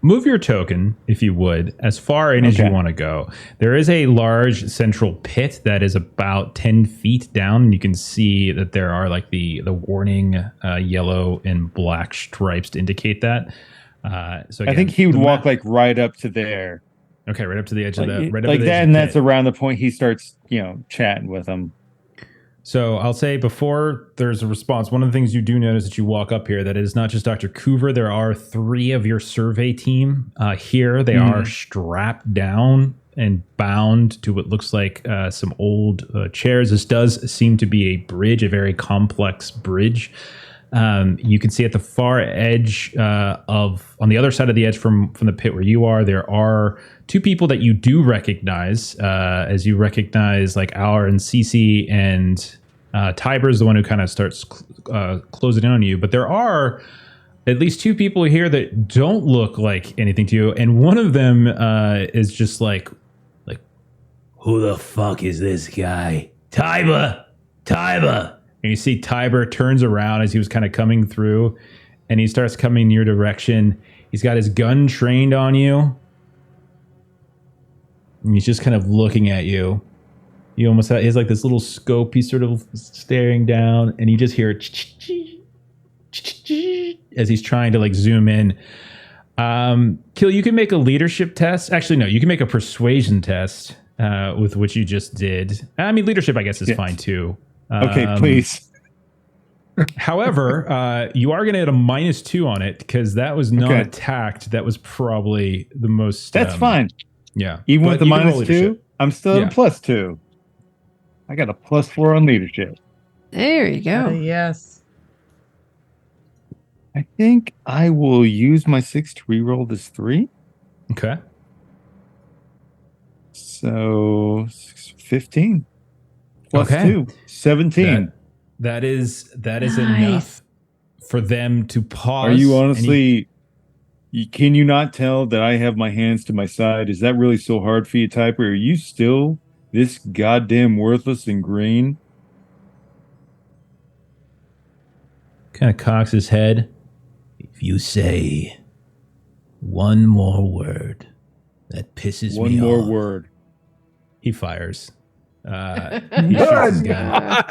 Move your token, if you would, as far in as you want to go. There is a large central pit that is about 10 feet down, and you can see that there are like the warning yellow and black stripes to indicate that. So again, I think he would walk like right up to there. Okay, right up to the edge like, of the right like up to the that, edge and of the that's pit. around the point he starts, chatting with him. So I'll say before there's a response, one of the things you do notice that you walk up here, that it is not just Dr. Coover. There are 3 of your survey team here. They are strapped down and bound to what looks like some old chairs. This does seem to be a bridge, a very complex bridge. You can see at the far edge on the other side of the edge from the pit where you are, there are 2 people that you do recognize, as you recognize like Our and Cece, and Tiber is the one who kind of starts closing in on you. But there are at least 2 people here that don't look like anything to you, and one of them is just like, who the fuck is this guy? Tiber! And you see Tiber turns around as he was kind of coming through, and he starts coming in your direction. He's got his gun trained on you, and he's just kind of looking at you. You almost have, he has like this little scope. He's sort of staring down, and you just hear as he's trying to like zoom in. Kill, you can make a leadership test. Actually, no, you can make a persuasion test with what you just did. I mean, leadership, I guess, is fine too. Okay, please. However, you are going to get a -2 on it because that was not attacked. That was probably the most. That's fine. Yeah. Even But with the you can roll -2, leadership. I'm still at a +2. I got a +4 on leadership. There you go. Yes. I think I will use my 6 to reroll this 3. Okay. So 15 plus Okay. 2, 17. That is Nice. enough for them to pause. Are you honestly? Can you not tell that I have my hands to my side? Is that really so hard for you, Typer? Are you still this goddamn worthless and green? Kind of cocks his head. If you say one more word that pisses me off. One more word. He fires. He shoots his gun.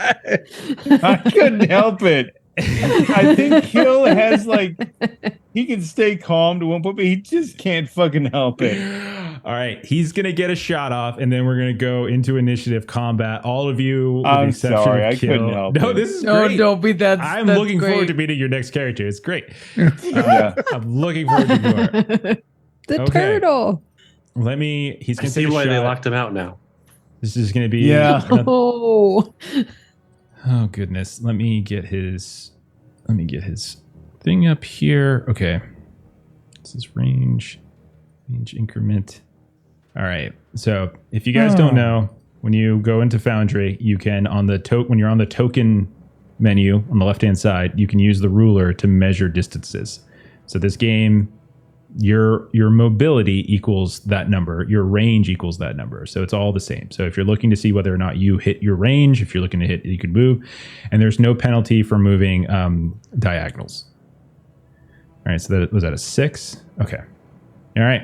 I couldn't help it. I think Kill has like he can stay calm to one point, but he just can't fucking help it. All right, he's gonna get a shot off, and then we're gonna go into initiative combat. All of you, with the I'm exception sorry, of I Kill. couldn't help No, it. this is No, great. don't be that. I'm that's looking forward great. to meeting your next character. It's great. Yeah. I'm looking forward to more. The Okay. turtle. He's I gonna see take a why they shot. locked him out now. This is going to be. Yeah. Oh, Oh goodness. Let me get his thing up here. Okay. This is range increment. All right. So if you guys don't know, when you go into Foundry, you can when you're on the token menu on the left-hand side, you can use the ruler to measure distances. So this game, your mobility equals that number, your range equals that number. So it's all the same. So if you're looking to see whether or not you hit your range, if you're looking to hit, you can move, and there's no penalty for moving diagonals. All right, so was that a 6? Okay. All right.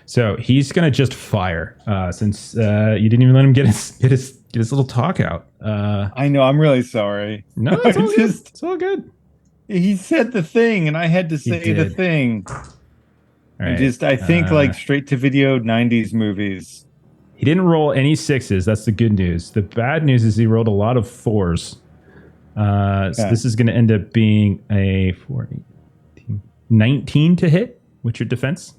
So he's gonna just fire since you didn't even let him get his little talk out. I know. I'm really sorry. No, it's all good. It's all good. He said the thing, and I had to say the did. thing. All right. I think like straight to video 90s movies. He didn't roll any 6s. That's the good news. The bad news is he rolled a lot of 4s. So this is going to end up being a 4, 18, 19 to hit. What's your defense?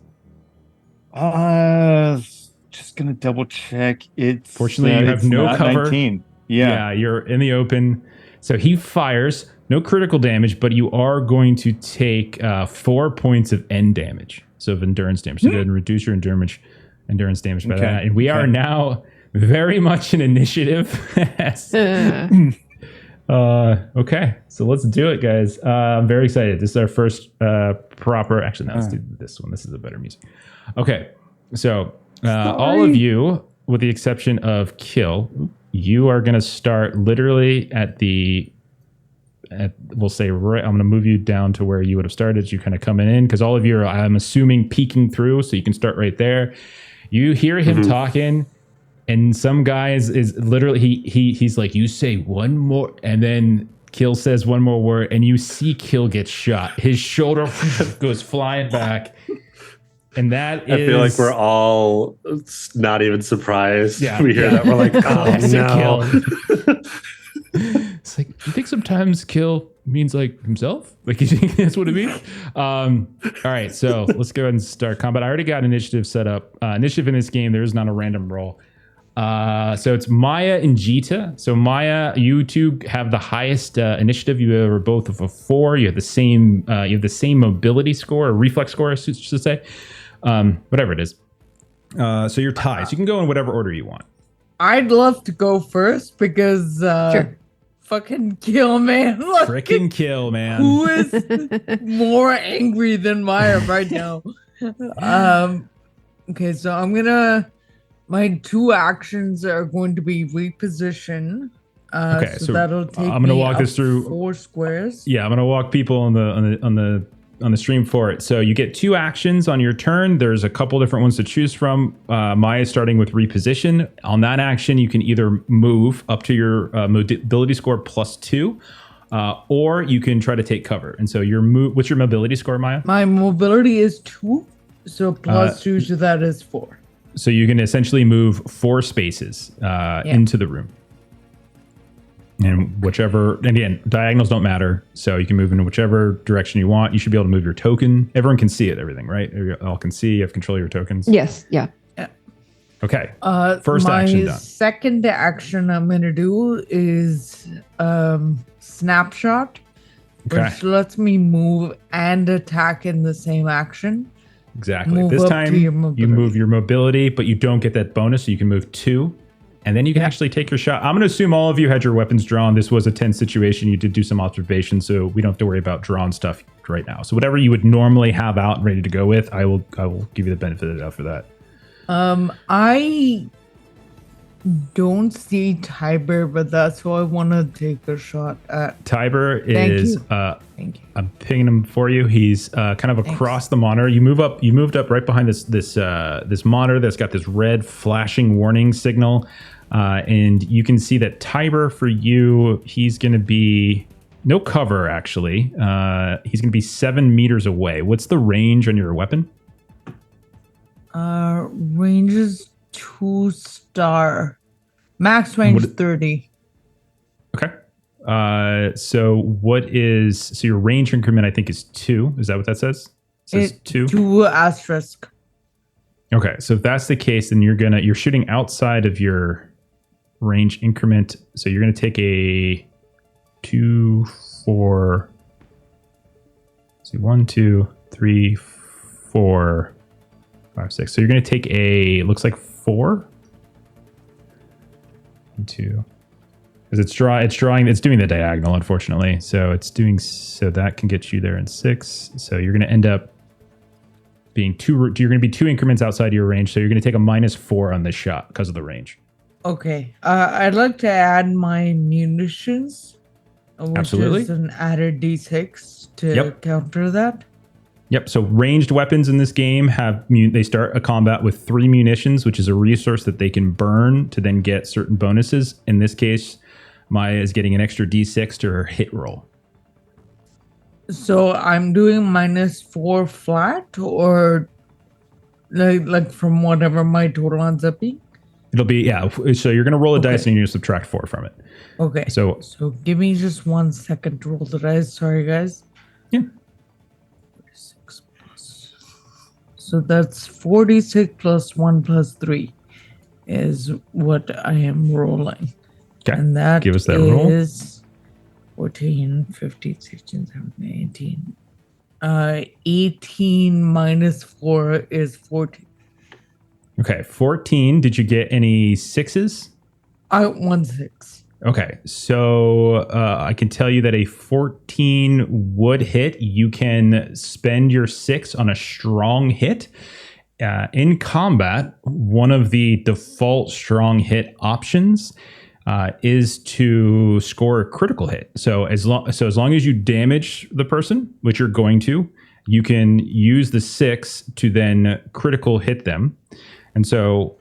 Just gonna double check. It's Fortunately, you have no cover. 19. Yeah, you're in the open. So he fires. No critical damage, but you are going to take 4 points of end damage. So of endurance damage. So go ahead and reduce your endurance damage by that. And we are now very much in initiative. Okay, so let's do it, guys. I'm very excited. This is our first proper. Actually, no, let's do this one. This is a better music. Okay, so all of you, with the exception of Kill, you are going to start literally we'll say right. I'm going to move you down to where you would have started. You kind of coming in because all of you are, I'm assuming, peeking through, so you can start right there. You hear him talking. And some guy is literally he's like, you say one more, and then Kill says one more word, and you see Kill get shot. His shoulder goes flying back, and I feel like we're all not even surprised. Yeah, we hear that, we're like, oh no. It's like, you think sometimes Kill means like himself? Like, you think that's what it means? All right, so let's go ahead and start combat. I already got initiative set up. Initiative in this game, there is not a random roll. So it's Maya and Jita. So Maya, you two have the highest initiative. You are both of a 4. You have the same mobility score or reflex score, I should say. Whatever it is. So you're tied. So you can go in whatever order you want. I'd love to go first because Sure. fucking Kill, man. Like, Freaking Kill, man. who is more angry than Maya right now? Okay, so my 2 actions are going to be reposition. Okay, so that'll take I'm gonna walk up us through 4 squares. Yeah, I'm gonna walk people on the stream for it. So you get 2 actions on your turn. There's a couple different ones to choose from. Maya starting with reposition. On that action, you can either move up to your mobility score +2, or you can try to take cover. And so what's your mobility score, Maya? My mobility is 2, so +2 to that is 4. So you can essentially move 4 spaces into the room. And again, diagonals don't matter. So you can move in whichever direction you want. You should be able to move your token. Everyone can see it, everything, right? You all can see, you have control of your tokens. yes, yeah. Okay. First action done. My second action I'm going to do is Snapshot, Okay. which lets me move and attack in the same action. Exactly. Move This up time to your you mobility. move your mobility, but you don't get that bonus, so you can move 2. And then you can actually take your shot. I'm going to assume all of you had your weapons drawn. This was a tense situation. You did do some observation, so we don't have to worry about drawn stuff right now. So whatever you would normally have out and ready to go with, I will give you the benefit of the doubt for that. I don't see Tiber, but that's who I want to take a shot at. Tiber Thank is you. Thank you. I'm pinging him for you. He's kind of across the monitor. You moved up right behind this monitor that's got this red flashing warning signal. And you can see that Tiber, for you, he's going to be no cover, actually. He's going to be 7 meters away. What's the range on your weapon? Range is 2-star. Max range 30. Okay. So your range increment, I think, is 2. Is that what that says? It says 2? 2 asterisk. Okay. So if that's the case, then you're shooting outside of your range increment. So you're going to take a 2, 4. See, 1, 2, 3, 4, 5, 6. So you're going to take looks like 4. 1, 2. Because it's doing the diagonal, unfortunately. So so that can get you there in 6. So you're going to end up being you're going to be 2 increments outside your range. So you're going to take a -4 on this shot because of the range. Okay. I'd like to add my munitions, which Absolutely. is an added D6 to counter that. Yep. So ranged weapons in this game they start a combat with 3 munitions, which is a resource that they can burn to then get certain bonuses. In this case, Maya is getting an extra D6 to her hit roll. So I'm doing -4 flat, or like from whatever my total ends up being. It'll be So you're going to roll a dice and you're going to subtract 4 from it. Okay. So give me just 1 second to roll the dice. Sorry, guys. Yeah. 46 plus. So that's 46 plus 1 plus 3 is what I am rolling. Okay. And that Give us that roll. is 14, 15, 16, 17, 18. 18 minus 4 is 14. Okay. 14. Did you get any 6s? I got 1 6. Okay. So I can tell you that a 14 would hit. You can spend your 6 on a strong hit. In combat, one of the default strong hit options is to score a critical hit. So as long as you damage the person, which you're going to, you can use the 6 to then critical hit them. And so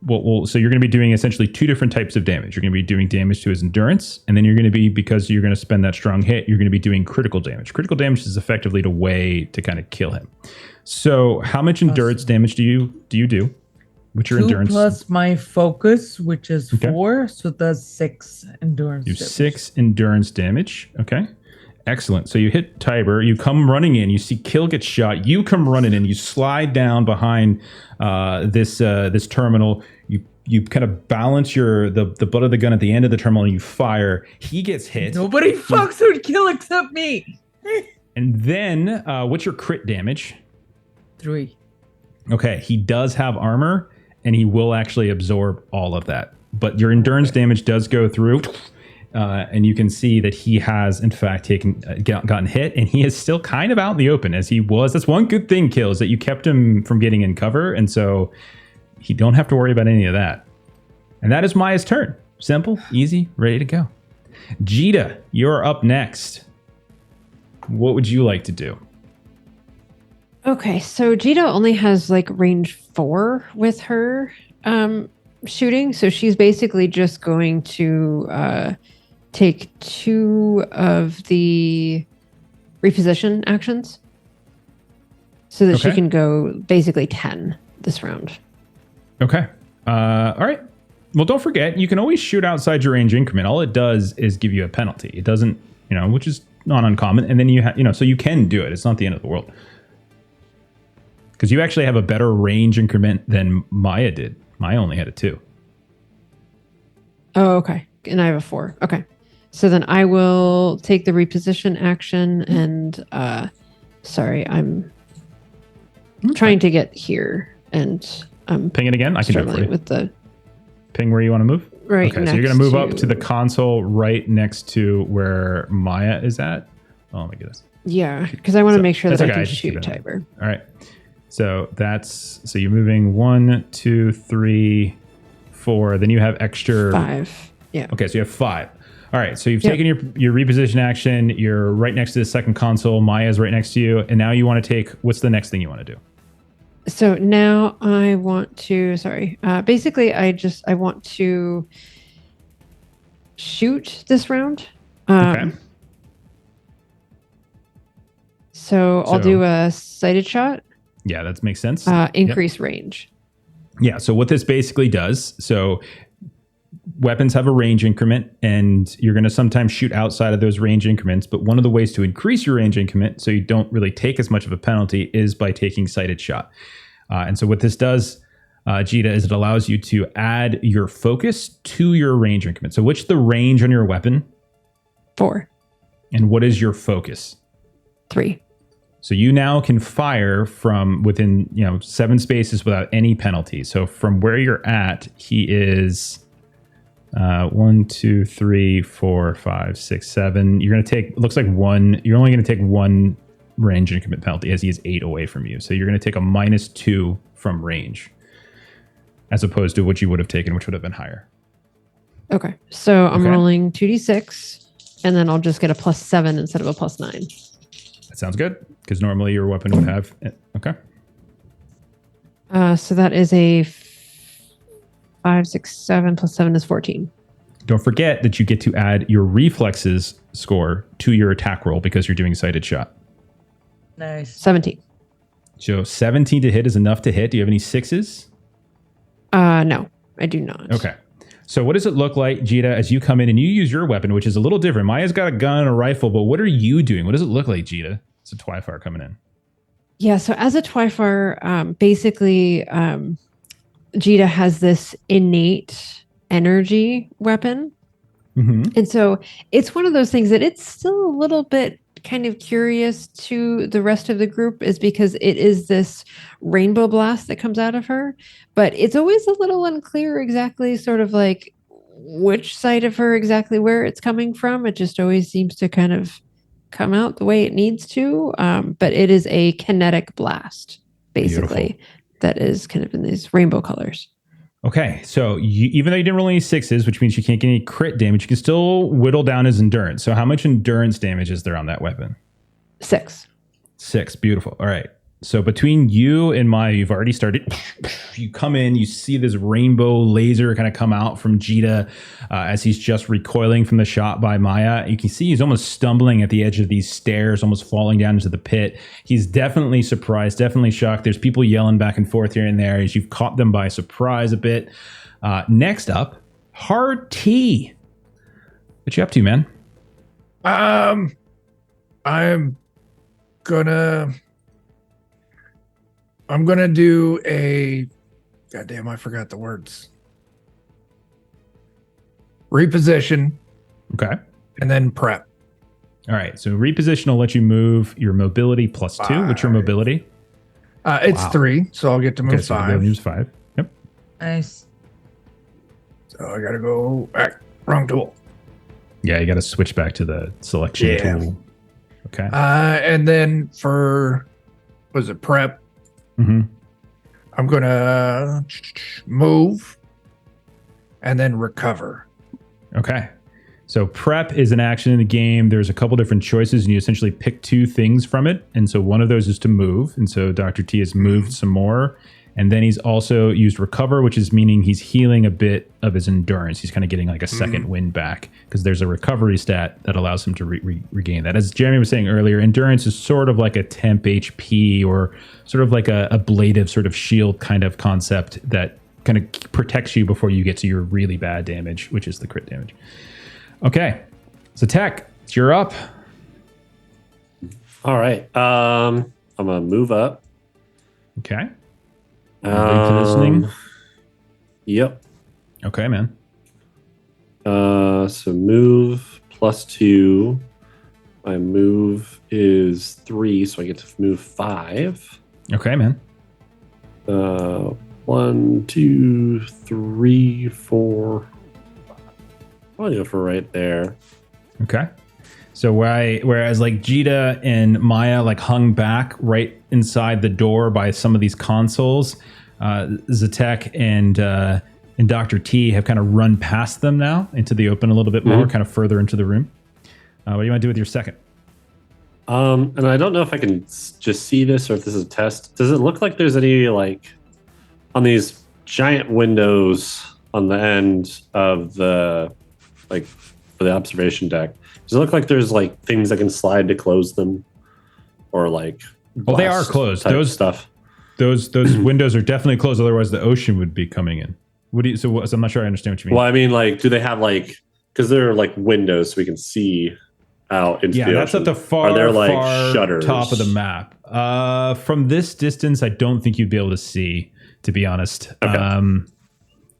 so you're going to be doing essentially 2 different types of damage. You're going to be doing damage to his endurance, and then you're going to be, because you're going to spend that strong hit, you're going to be doing critical damage. Critical damage is effectively the way to kind of kill him. So how much endurance damage do you do? What's your 2 endurance? plus my focus, which is 4, so that's 6 endurance. You have 6 endurance damage. Okay. Excellent. So you hit Tiber, you come running in, you see Kill get shot, you come running in, you slide down behind this terminal, you kind of balance the butt of the gun at the end of the terminal, and you fire. He gets hit. Nobody fucks with Kill except me. And then what's your crit damage? 3. Okay, he does have armor, and he will actually absorb all of that. But your endurance damage does go through. And you can see that he has, in fact, gotten hit, and he is still kind of out in the open as he was. That's one good thing, Kill, is that you kept him from getting in cover, and so he don't have to worry about any of that. And that is Maya's turn. Simple, easy, ready to go. Jita, you're up next. What would you like to do? Okay, so Jita only has like range 4 with her shooting, so she's basically just going to take 2 of the reposition actions so that she can go basically 10 this round. Okay. All right. Well, don't forget, you can always shoot outside your range increment. All it does is give you a penalty. It doesn't, which is not uncommon. And then so you can do it. It's not the end of the world. Because you actually have a better range increment than Maya did. Maya only had a 2. Oh, okay. And I have a 4. Okay. So then I will take the reposition action and sorry, I'm trying to get here and I'm ping it again. I can do it for you. With the ping where you want to move. Right. Okay, so you're going to move up to the console right next to where Maya is at. Oh my goodness. Yeah, because I want to make sure that I can shoot Tiber. All right. So so you're moving 1, 2, 3, 4. Then you have extra 5. Yeah. Okay, so you have 5. All right, so you've taken your reposition action. You're right next to the second console. Maya's right next to you, and now you want to take. What's the next thing you want to do? So now I want to. Sorry. Basically, I want to shoot this round. Okay. So I'll do a sighted shot. Yeah, that makes sense. Increase range. Yeah. So what this basically does. So weapons have a range increment, and you're going to sometimes shoot outside of those range increments. But one of the ways to increase your range increment so you don't really take as much of a penalty is by taking sighted shot. And so what this does, Jita, is it allows you to add your focus to your range increment. So what's the range on your weapon? 4. And what is your focus? 3. So you now can fire from within 7 spaces without any penalty. So from where you're at, he is 1, 2, 3, 4, 5, 6, 7. You're going to take, looks like 1. You're only going to take 1 range increment penalty as he is 8 away from you. So you're going to take a -2 from range, as opposed to what you would have taken, which would have been higher. Okay. So I'm Okay. rolling 2d6, and then I'll just get a +7 instead of a +9. That sounds good, because normally your weapon would have. Okay. So that is a 5, 6, 7 +7 is 14. Don't forget that you get to add your reflexes score to your attack roll because you're doing sighted shot. Nice. 17. So 17 to hit is enough to hit. Do you have any 6s? No, I do not. Okay. So what does it look like, Jita, as you come in and you use your weapon, which is a little different? Maya's got a gun and a rifle, but what are you doing? What does it look like, Jita? It's a Twifar coming in. Yeah, so as a Twifar, basically, Jita has this innate energy weapon. Mm-hmm. And so it's one of those things that it's still a little bit kind of curious to the rest of the group, is because it is this rainbow blast that comes out of her, but it's always a little unclear exactly sort of like which side of her exactly where it's coming from. It just always seems to kind of come out the way it needs to. But it is a kinetic blast, basically, Beautiful. that is kind of in these rainbow colors. Okay, so even though you didn't roll any 6s, which means you can't get any crit damage, you can still whittle down his endurance. So how much endurance damage is there on that weapon? 6. 6. Beautiful. All right. So between you and Maya, you've already started. You come in, you see this rainbow laser kind of come out from Jita as he's just recoiling from the shot by Maya. You can see he's almost stumbling at the edge of these stairs, almost falling down into the pit. He's definitely surprised, definitely shocked. There's people yelling back and forth here and there as you've caught them by surprise a bit. Next up, Hard T. What you up to, man? I'm gonna do a goddamn, I forgot the words. Reposition Okay. and then prep. All right. So reposition will let you move your mobility +2. What's your mobility? It's Wow. 3, so I'll get to move Okay, so 5. mobility is 5. Yep. Nice. So I gotta go back. Wrong tool. Yeah, you got to switch back to the selection Yeah. tool. Okay. And then for prep? Mm-hmm. I'm gonna move and then recover. Okay. So prep is an action in the game. There's a couple different choices, and you essentially pick 2 things from it. And so one of those is to move. And so Dr. T has moved some more. And then he's also used recover, which is meaning he's healing a bit of his endurance. He's kind of getting like a second wind back because there's a recovery stat that allows him to regain that. As Jeremy was saying earlier, endurance is sort of like a temp HP or sort of like a ablative sort of shield kind of concept that kind of protects you before you get to your really bad damage, which is the crit damage. Okay. Zatek, you're up. All right. I'm gonna move up. Okay. Repositioning. Yep. Okay, man. So move +2. My move is 3, so I get to move 5. Okay, man. 1, 2, 3, 4. I'll go for right there. Okay. So whereas like Jita and Maya like hung back right inside the door by some of these consoles, Zatek and Dr. T have kind of run past them now into the open a little bit more, kind of further into the room. What do you want to do with your second? And I don't know if I can just see this or if this is a test. Does it look like there's any like on these giant windows on the end of the like for the observation deck? Does it look like there's like things that can slide to close them, or like? Well, they are closed. Those stuff. Those windows are definitely closed. Otherwise, the ocean would be coming in. So I'm not sure I understand what you mean. Well, I mean, like, do they have like? Because they're like windows, so we can see out into the ocean. That's at the far, are there like far shutters? top of the map. From this distance, I don't think you'd be able to see. to be honest. Okay.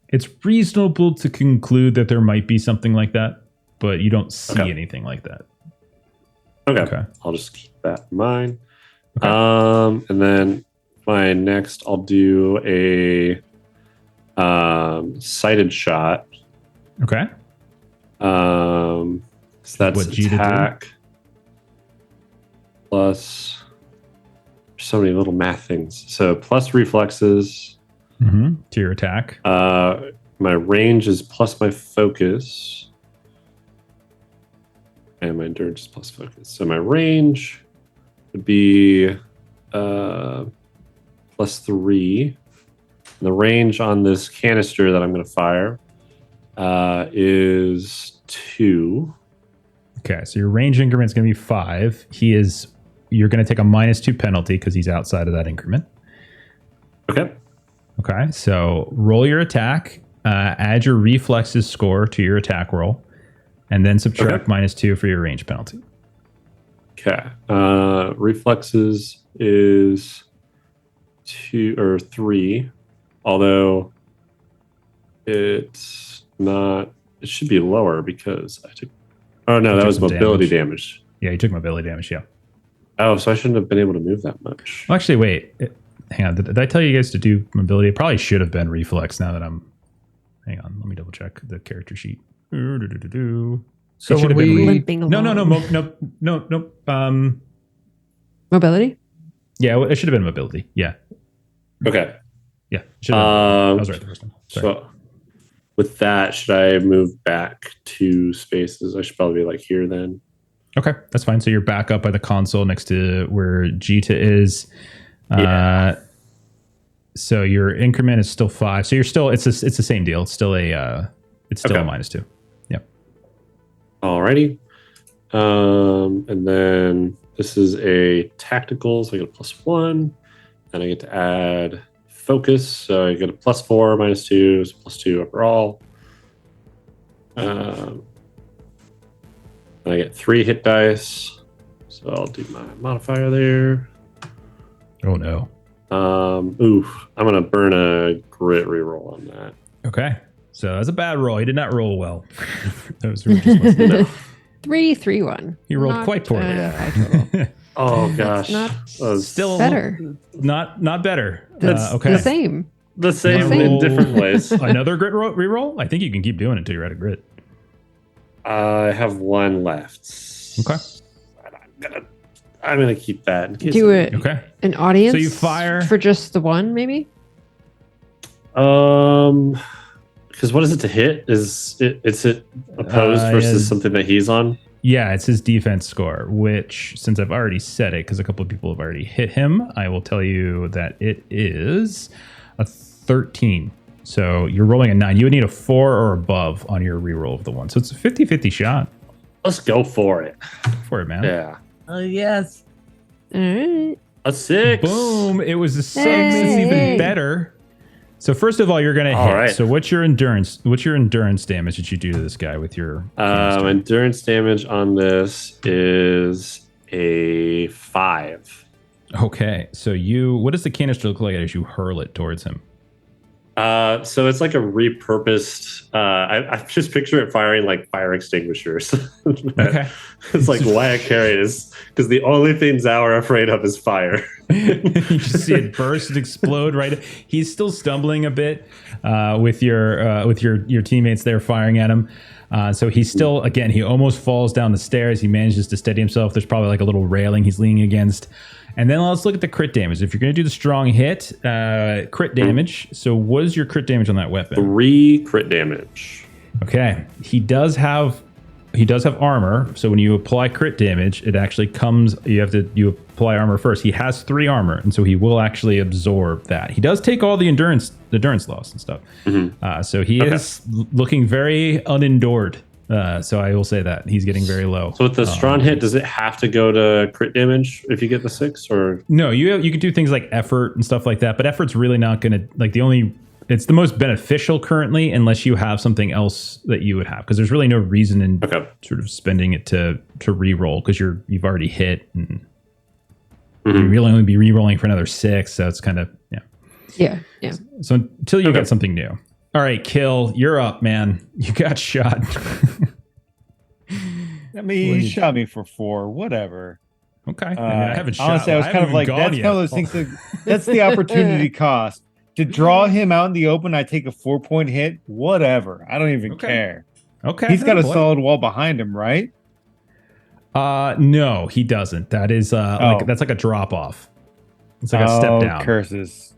It's reasonable to conclude that there might be something like that, but you don't see Okay. anything like that. Okay. I'll just keep that in mind. Okay. And then my next, I'll do a sighted shot. Okay. So that's What G to do? attack plus so many little math things. So plus reflexes. Mm-hmm. To your attack. My range is plus my focus. And my endurance is plus focus. So my range would be +3. The range on this canister that I'm going to fire is 2. Okay, so your range increment is going to be 5. You're going to take a -2 penalty because he's outside of that increment. Okay. Okay, so roll your attack, add your reflexes score to your attack roll, and then subtract -2 for your range penalty. Okay. Reflexes is 2 or 3, although it's not. It should be lower because I took. Oh no, that was some mobility damage. Yeah, you took mobility damage. Yeah. Oh, so I shouldn't have been able to move that much. Well, actually, wait. Hang on. Did I tell you guys to do mobility? It probably should have been reflex. Now that I'm. Hang on. Let me double check the character sheet. So It should when have been we Limping No. along. No. Mobility? Yeah, it should have been mobility. Yeah. Okay. Yeah. Should have been. I was right the first time. Sorry. So with that, should I move back 2 spaces? I should probably be like here then. Okay, that's fine. So you're back up by the console next to where Jita is. Yeah. So your increment is still 5. So you're still it's the same deal. It's still a -2. Yeah. Alrighty. And then this is a tactical, so I get a +1. Then I get to add focus, so I get a +4, -2, so +2 overall. I get 3 hit dice, so I'll do my modifier there. Oh no. I'm gonna burn a grit reroll on that. Okay. So that's a bad roll. He did not roll well. That was ridiculous. 3, 3, 1. He rolled Not, quite poorly. high total. Oh gosh, not Still better. not better. That's Okay. The same. the same Wanna in roll different ways. Another grit reroll? I think you can keep doing it until you're at a grit. I have 1 left. Okay. I'm gonna keep that in case. Do it. Okay. An audience So you fire- for just the one, maybe? Because what is it to hit? It's it opposed versus something that he's on? Yeah, it's his defense score, which, since I've already said it, because a couple of people have already hit him, I will tell you that it is a 13. So you're rolling a 9. You would need a 4 or above on your reroll of the 1. So it's a 50-50 shot Let's go for it. for it, man. Yeah. Yes. All right. A 6. Boom. It was a 6. Hey. It's even better. So first of all, you're going to All hit. right. So what's your endurance damage that you do to this guy with your canister? Endurance damage on this is a 5. Okay. So what does the canister look like as you hurl it towards him? So it's like a repurposed. I just picture it firing like fire extinguishers. Okay. It's like why I carry is because the only thing Zhou are afraid of is fire. You just see it burst and explode. Right, he's still stumbling a bit with your teammates there firing at him. So he's still, again, he almost falls down the stairs. He manages to steady himself. There's probably like a little railing he's leaning against. And then let's look at the crit damage. If you're going to do the strong hit, crit damage. So what is your crit damage on that weapon? 3 crit damage. Okay, he does have armor. So when you apply crit damage, it actually comes. You apply armor first. He has 3 armor, and so he will actually absorb that. He does take all the endurance loss and stuff. So he is looking very unendured. So I will say that he's getting very low. So with the strong hit, does it have to go to crit damage if you get the 6 or? No, you could do things like effort and stuff like that, but effort's really not going to it's the most beneficial currently unless you have something else that you would have, because there's really no reason in sort of spending it to re-roll because you've already hit and you really only be re-rolling for another 6, so it's kind of Yeah. Yeah. So until you get something new. All right, Kill, you're up, man. You got shot. I mean, he shot me for 4, whatever. Okay. I mean, I haven't shot. Honestly, I was kind of like, that's kind of those things. That's the opportunity cost. To draw him out in the open, I take a 4-point hit. Whatever. I don't even care. Okay. He's got a solid wall behind him, right? No, he doesn't. That is that's like a drop off. It's like a step down. Curses.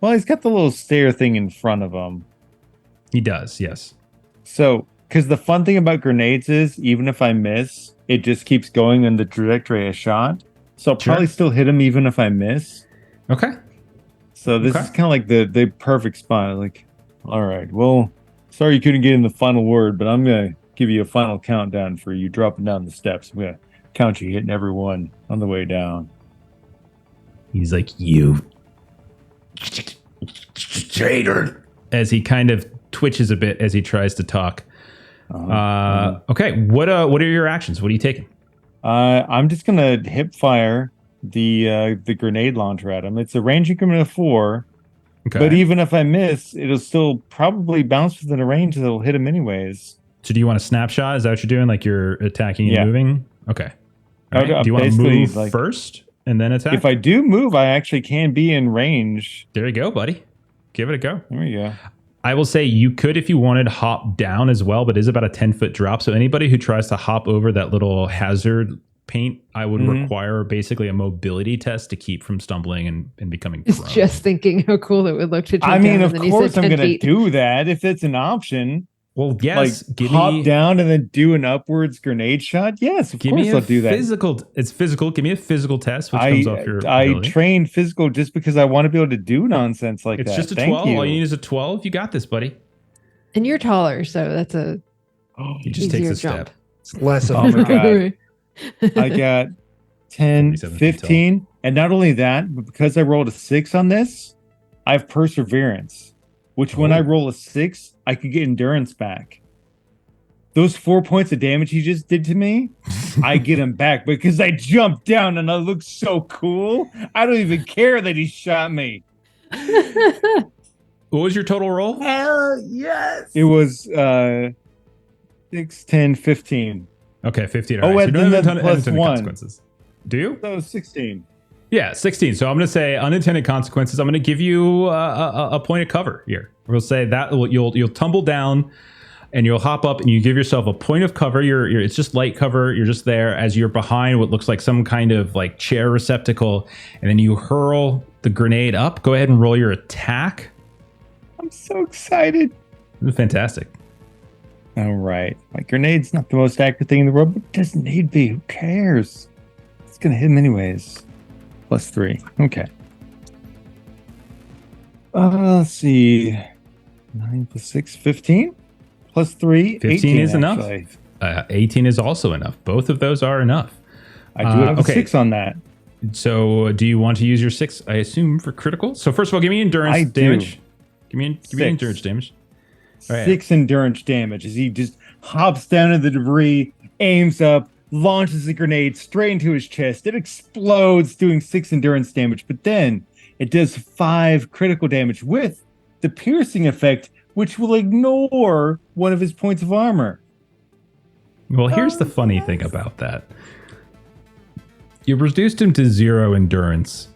Well, he's got the little stair thing in front of him. He does, yes. So, because the fun thing about grenades is, even if I miss, it just keeps going in the trajectory I shot. So I'll probably still hit him even if I miss. Okay. So this is kind of like the perfect spot. Like, all right, well, sorry you couldn't get in the final word, but I'm going to give you a final countdown for you dropping down the steps. I'm going to count you hitting everyone on the way down. He's like, you traitor. As he kind of twitches a bit as he tries to talk. Okay, what are your actions? What are you taking? I'm just gonna hip fire the grenade launcher at him. It's a range increment of 4, but even if I miss, it'll still probably bounce within a range that'll hit him anyways. So do you want a snapshot? Is that what you're doing? Like you're attacking and moving? Okay. Right. Do you want to move first and then attack? If I do move, I actually can be in range. There you go, buddy. Give it a go. There we go. I will say you could, if you wanted, hop down as well, but it is about a 10-foot drop. So anybody who tries to hop over that little hazard paint, I would require basically a mobility test to keep from stumbling and becoming prone. Just thinking how cool it would look to jump I mean, down, of course I'm going to do that if it's an option. Well, yes. Like hop down and then do an upwards grenade shot. Yes, of course I'll do that. It's physical. Give me a physical test, which comes off your ability. I trained physical just because I want to be able to do nonsense like that. It's just a 12. All you need is a 12. You got this, buddy. And you're taller, so that's a he just takes a jump. step. It's less of Oh my God. I got 10, 15. And not only that, but because I rolled a 6 on this, I have perseverance, which when I roll a 6, I could get endurance back. Those 4 points of damage he just did to me, I get them back because I jumped down and I look so cool. I don't even care that he shot me. What was your total roll? Hell yes. It was 6, 10, 15. Okay, 15. Oh, right. and then the plus 1. Consequences. Do you? That was 16. Yeah, 16. So I'm going to say unintended consequences. I'm going to give you a point of cover here. We'll say that you'll tumble down and you'll hop up and you give yourself a point of cover. It's just light cover. You're just there as you're behind what looks like some kind of like chair receptacle, and then you hurl the grenade up. Go ahead and roll your attack. I'm so excited. Fantastic. All right. My grenade's not the most accurate thing in the world, but it doesn't need to be. Who cares? It's going to hit him anyways. Plus 3. Okay. Let's see. 9 plus 6, 15. Plus 3, 15 18 is actually. enough. 18 is also enough. Both of those are enough. I do have a 6 on that. So do you want to use your 6, I assume, for critical? So first of all, give me endurance damage. Give me endurance damage. All right. 6 endurance damage as he just hops down into the debris, aims up, launches the grenade straight into his chest. It explodes, doing 6 endurance damage, but then it does 5 critical damage with the piercing effect, which will ignore one of his points of armor. Well, here's the funny thing about that. You reduced him to 0 endurance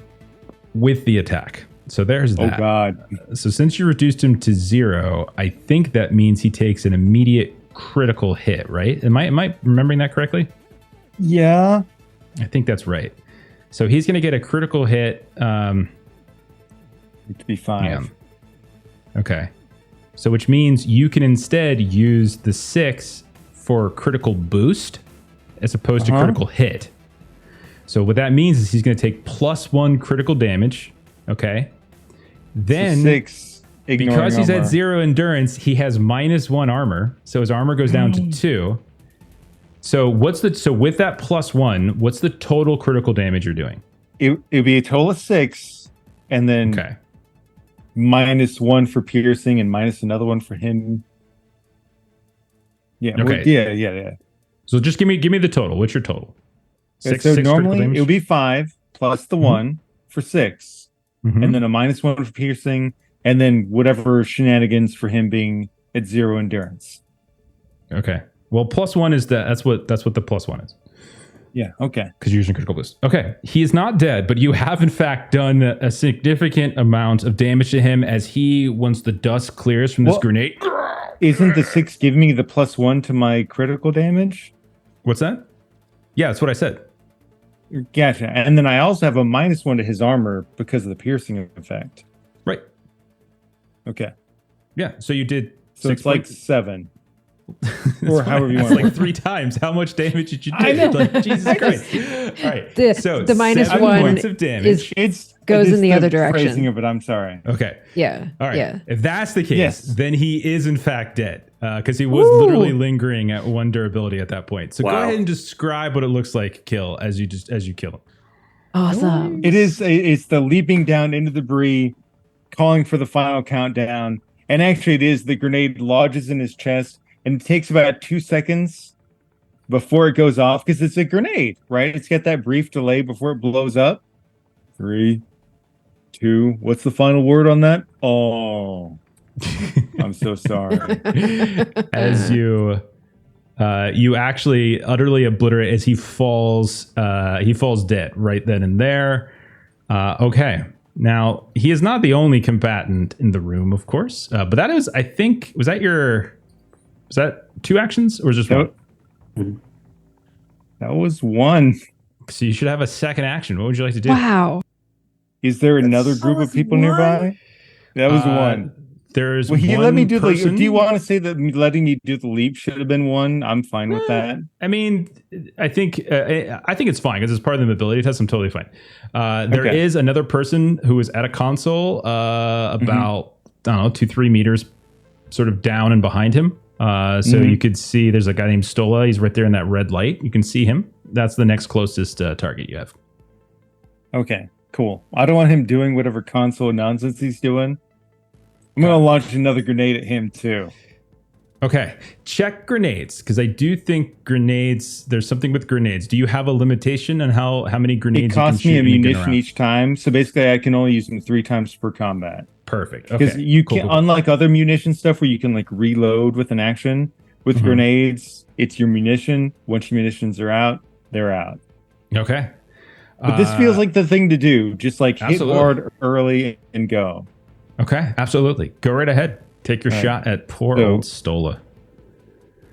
with the attack. So there's that. Oh, God. So since you reduced him to 0, I think that means he takes an immediate critical hit, right? Am I remembering that correctly? Yeah. I think that's right. So he's going to get a critical hit. It to be 5. Yeah. Okay. So which means you can instead use the 6 for critical boost as opposed to critical hit. So what that means is he's going to take +1 critical damage. Okay. Then so 6, because he's armor. at 0 endurance, he has -1 armor. So his armor goes down to 2. So with that +1, what's the total critical damage you're doing? It'd be a total of 6, and then -1 for piercing and minus another one for him. Yeah. Okay. Yeah. So just give me the total. What's your total? So normally it would be 5 plus the 1 for 6. Mhm. and then a -1 for piercing, and then whatever shenanigans for him being at 0 endurance. Okay. Well, +1 is that's what the +1 is. Yeah. Okay. Because you're using critical boost. Okay. He is not dead, but you have in fact done a significant amount of damage to him as once the dust clears from this Well- grenade. Isn't the 6 giving me the +1 to my critical damage? What's that? Yeah, that's what I said. Gotcha. And then I also have a -1 to his armor because of the piercing effect. Right. Okay. Yeah. So you did So 6 it's like points. 7. That's or fine. however you It's want to like 3 times. How much damage did you do? I know. Like, Jesus Christ. All right. The- so the minus 7 one points of damage. is- It's Goes it's in the other direction. Phrasing of it. I'm sorry. Okay. Yeah. All right. Yeah. If that's the case, Yes. then he is in fact dead because he was Woo. literally lingering at 1 durability at that point. So go Wow. ahead and describe what it looks like kill as you kill him. Awesome. It's the leaping down into the debris, calling for the final countdown. And actually it is the grenade lodges in his chest and it takes about 2 seconds before it goes off because it's a grenade, right? It's got that brief delay before it blows up. 3, 2, what's the final word on that? Oh, I'm so sorry. As you actually utterly obliterate as he falls dead right then and there. Okay. Now, he is not the only combatant in the room, of course, but that is, I think, was that 2 actions or just one? That was 1. So you should have a second action. What would you like to do? Wow. Is there another That group of was people 1? nearby? That was 1. There's Well, he one let me do person. do you want to say that letting you do the leap should have been 1? I'm fine with that. I mean, I think it's fine because it's part of the mobility test. I'm totally fine. There Okay. is another person who is at a console about I don't know 2-3 meters sort of down and behind him. So you could see there's a guy named Stola. He's right there in that red light. You can see him. That's the next closest target you have. Okay, cool. I don't want him doing whatever console nonsense he's doing. I'm going to launch another grenade at him too. Okay, check grenades because I do think grenades. There's something with grenades. Do you have a limitation on how many grenades? It costs me you can shoot in a given ammunition round? each time, so basically I can only use them 3 times per combat. Perfect. Because Okay, you cool, can, cool. unlike other munition stuff where you can like reload with an action, with Mhm. grenades, it's your munition. Once your munitions are out, they're out. Okay. But this feels like the thing to do. Just like hit absolutely. hard early and go. Okay, absolutely. Go right ahead. Take your All right. shot at poor So- old Stola.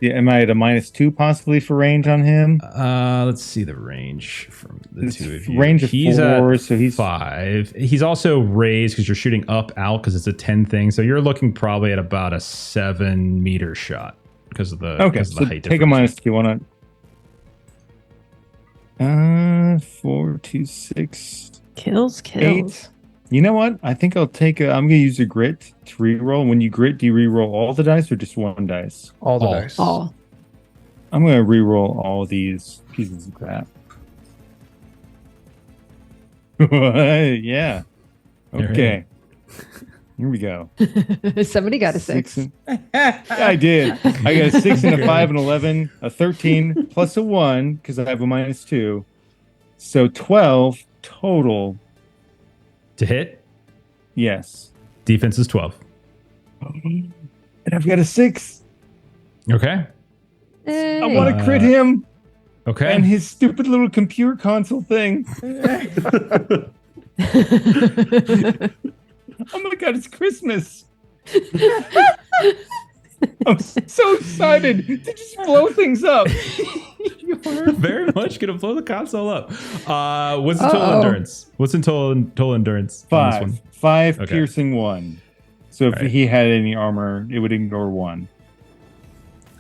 Yeah, am I at a -2 possibly for range on him? Let's see the range from the It's 2 of you. range of he's 4, at so he's 5. He's also raised because you're shooting up out because it's a 10 thing. So you're looking probably at about a 7-meter shot because of the okay. because of So the height take a difference. -2 on it. 4, 2, 6, Kills. 8. You know what? I think I'm gonna use a grit to reroll. When you grit, do you reroll all the dice or just 1 dice? All the All. dice. All. I'm gonna reroll all these pieces of crap. Yeah. Okay. Here we go. Somebody got a 6. Yeah, I did. I got a 6 and a 5 and 11, a 13 plus a 1 because I have a -2. So 12 total. To hit, Yes. defense is 12. And I've got a 6. Okay. I want to crit him Okay. and his stupid little computer console thing. Oh my god, it's Christmas. I'm so excited to just blow things up. You are very much gonna blow the console up. What's the total Uh-oh. endurance? What's in total endurance? on this 5. one? 5 Okay. piercing 1. So if Alright. he had any armor, it would ignore 1.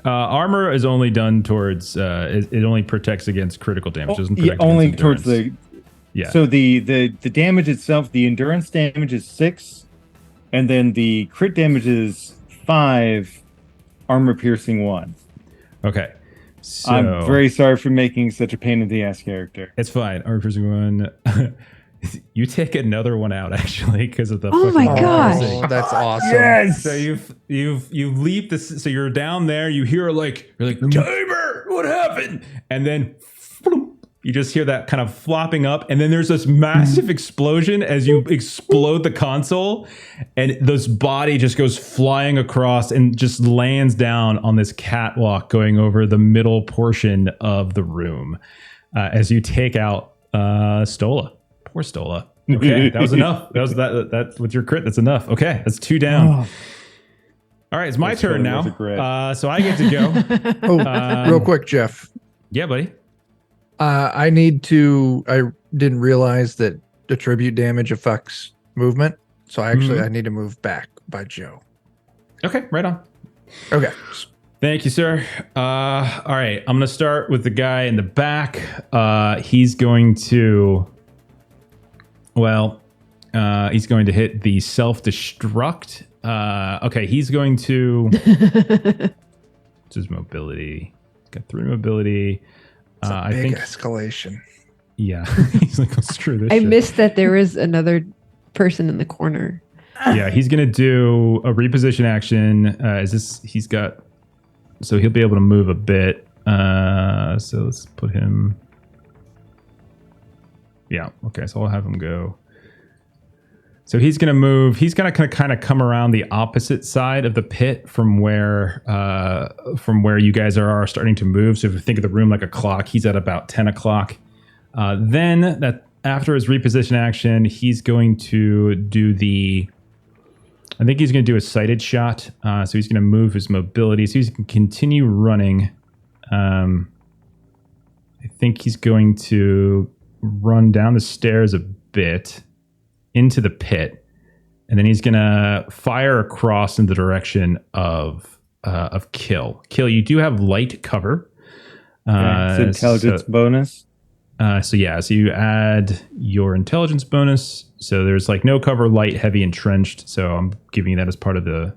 Armor is only done towards. It only protects against critical damage. It doesn't protect only against towards endurance. the. Yeah. So the damage itself, the endurance damage is 6, and then the crit damage is 5. Armor piercing 1. Okay. So I'm very sorry for making such a pain in the ass character. It's fine. Armor piercing 1. You take another one out actually because of the. Oh my fucking gosh. piercing. That's awesome. Yes. So you leap this. So you're down there. You hear you're like Timer. What happened? And then You just hear that kind of flopping up, and then there's this massive explosion as you explode the console, and this body just goes flying across and just lands down on this catwalk going over the middle portion of the room as you take out Stola. Poor Stola. Okay, that was enough. That's with your crit. That's enough. Okay, that's 2 down. Oh. All right, it's my turn now. So I get to go. Real quick, Jeff. Yeah, buddy. I didn't realize that attribute damage affects movement. So I need to move back by Joe. Okay, right on. Okay. Thank you, sir. All right, I'm going to start with the guy in the back. He's going to hit the self-destruct. Okay, he's going to... What's his mobility? Got 3 mobility. I think escalation. Yeah. He's like, oh, screw this I shit. missed that there was another person in the corner. Yeah, he's going to do a reposition action. So he'll be able to move a bit. So let's put him... Yeah, okay, so I'll have him go. So he's going to move. He's going to kind of come around the opposite side of the pit from where you guys are starting to move. So if you think of the room like a clock, he's at about 10 o'clock. Then that after his reposition action, he's going to do I think he's going to do a sighted shot. So he's going to move his mobility. So he can continue running. I think he's going to run down the stairs a bit into the pit, and then he's gonna fire across in the direction of Kill. Kill, you do have light cover. It's intelligence bonus. So you add your intelligence bonus. So there's like no cover, light, heavy, entrenched. So I'm giving you that as part of the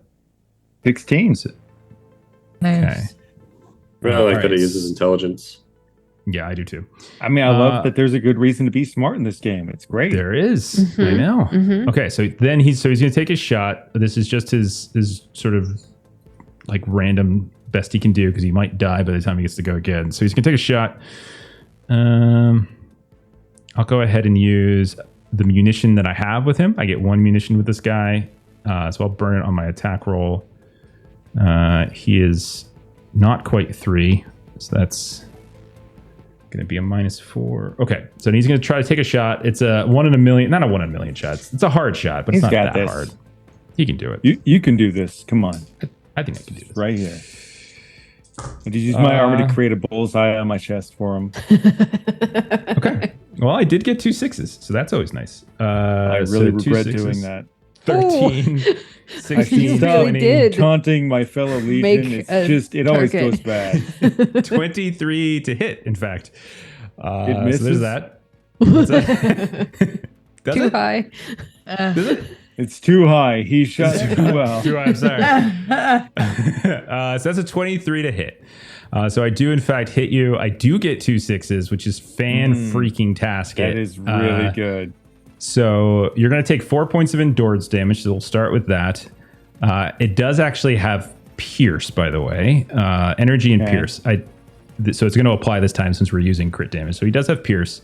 16. Nice. Okay. I like that he uses intelligence. Yeah, I do too. I mean, I love that there's a good reason to be smart in this game. It's great. There is. I know. Okay, so then he's going to take his shot. This is just his sort of like random best he can do because he might die by the time he gets to go again. So he's going to take a shot. I'll go ahead and use the munition that I have with him. I get 1 munition with this guy, so I'll burn it on my attack roll. He is not quite 3, so that's going to be a -4. Okay, so he's going to try to take a shot. It's a 1 in a million, not a 1 in a million shots. It's a hard shot, but it's not that hard. He can do it. You can do this. Come on. I think I can do this. Right here. I just use my armor to create a bullseye on my chest for him. Okay. Well, I did get 2 6s, so that's always nice. I really regret doing that. 13, 16, You really 20, did. Taunting my fellow legion, it always target. goes bad. 23 to hit, in fact. It misses. So there's that. What's that? Does Too it? high. Does it? It's too high. He shot too well. Too high, I'm sorry. So that's a 23 to hit. So I do, in fact, hit you. I do get 2 6s, which is fan-freaking-tastic. That is really good. So you're going to take 4 points of endurance damage. So we'll start with that. It does actually have Pierce, by the way. Energy and Pierce. So it's going to apply this time since we're using crit damage. So he does have Pierce.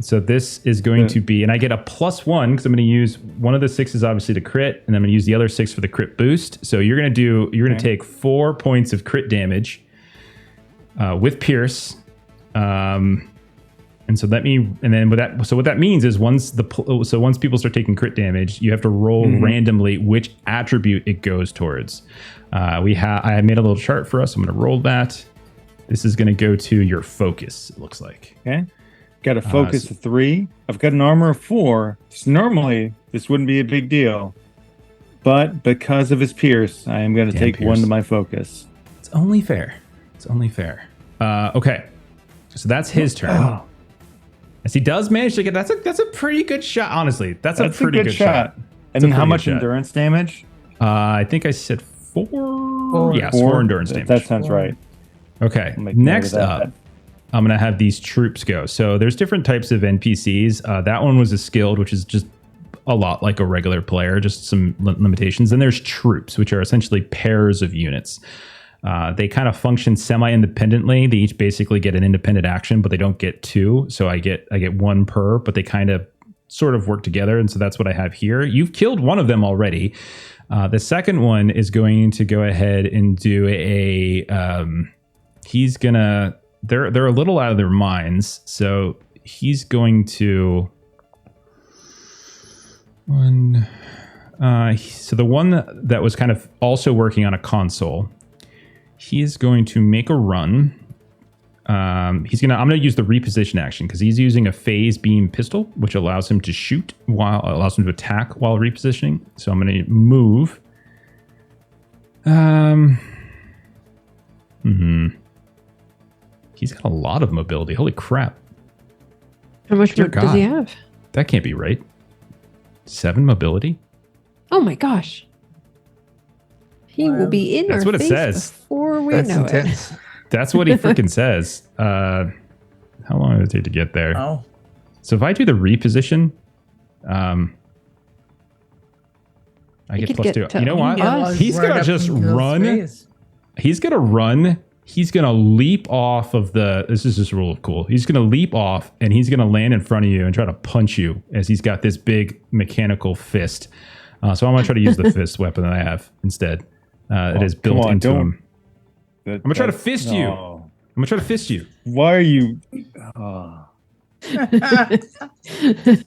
So this is going to be, and I get a +1 because I'm going to use one of the 6s obviously to crit, and I'm going to use the other 6 for the crit boost. So you're going to take 4 points of crit damage with Pierce. And so what that means is once people start taking crit damage, you have to roll randomly which attribute it goes towards. I made a little chart for us. I'm going to roll that. This is going to go to your focus, it looks like. Okay. Got a focus of 3. I've got an armor of 4. So normally, this wouldn't be a big deal. But because of his Pierce, I am going to take Pierce. 1 to my focus. It's only fair. Okay. So that's his turn. Oh. As he does manage to get... That's a pretty good shot, honestly. That's a pretty good shot. And then how much endurance damage? I think I said 4. Yes, 4 endurance damage. That sounds right. Okay. Next up, I'm going to have these troops go. So there's different types of NPCs. That one was a skilled, which is just a lot like a regular player, just some limitations. Then there's troops, which are essentially pairs of units. They kind of function semi-independently. They each basically get an independent action, but they don't get two. So I get one per, but they kind of sort of work together. And so that's what I have here. You've killed one of them already. The second one is going to go ahead and do a. He's gonna. They're a little out of their minds, so he's going to. So the one that was kind of also working on a console, he is going to make a run. I'm gonna use the reposition action because he's using a phase beam pistol, which allows him to allows him to attack while repositioning. So I'm gonna move. He's got a lot of mobility. Holy crap! How much Dear does he God. have? That can't be right. 7 mobility. Oh my gosh. He will be in That's our what it face says. before we That's know intense. That's what he freaking says. How long did it take to get there? Oh. So if I do the reposition, I You get could plus get 2. to You know what? us. He's gonna just run. He's going to run. He's going to leap off of this is just real cool. He's going to leap off and he's going to land in front of you and try to punch you as he's got this big mechanical fist. So I'm going to try to use the fist weapon that I have instead. It is built into him. I'm going to try to fist you. I'm going to try to fist you. Why are you?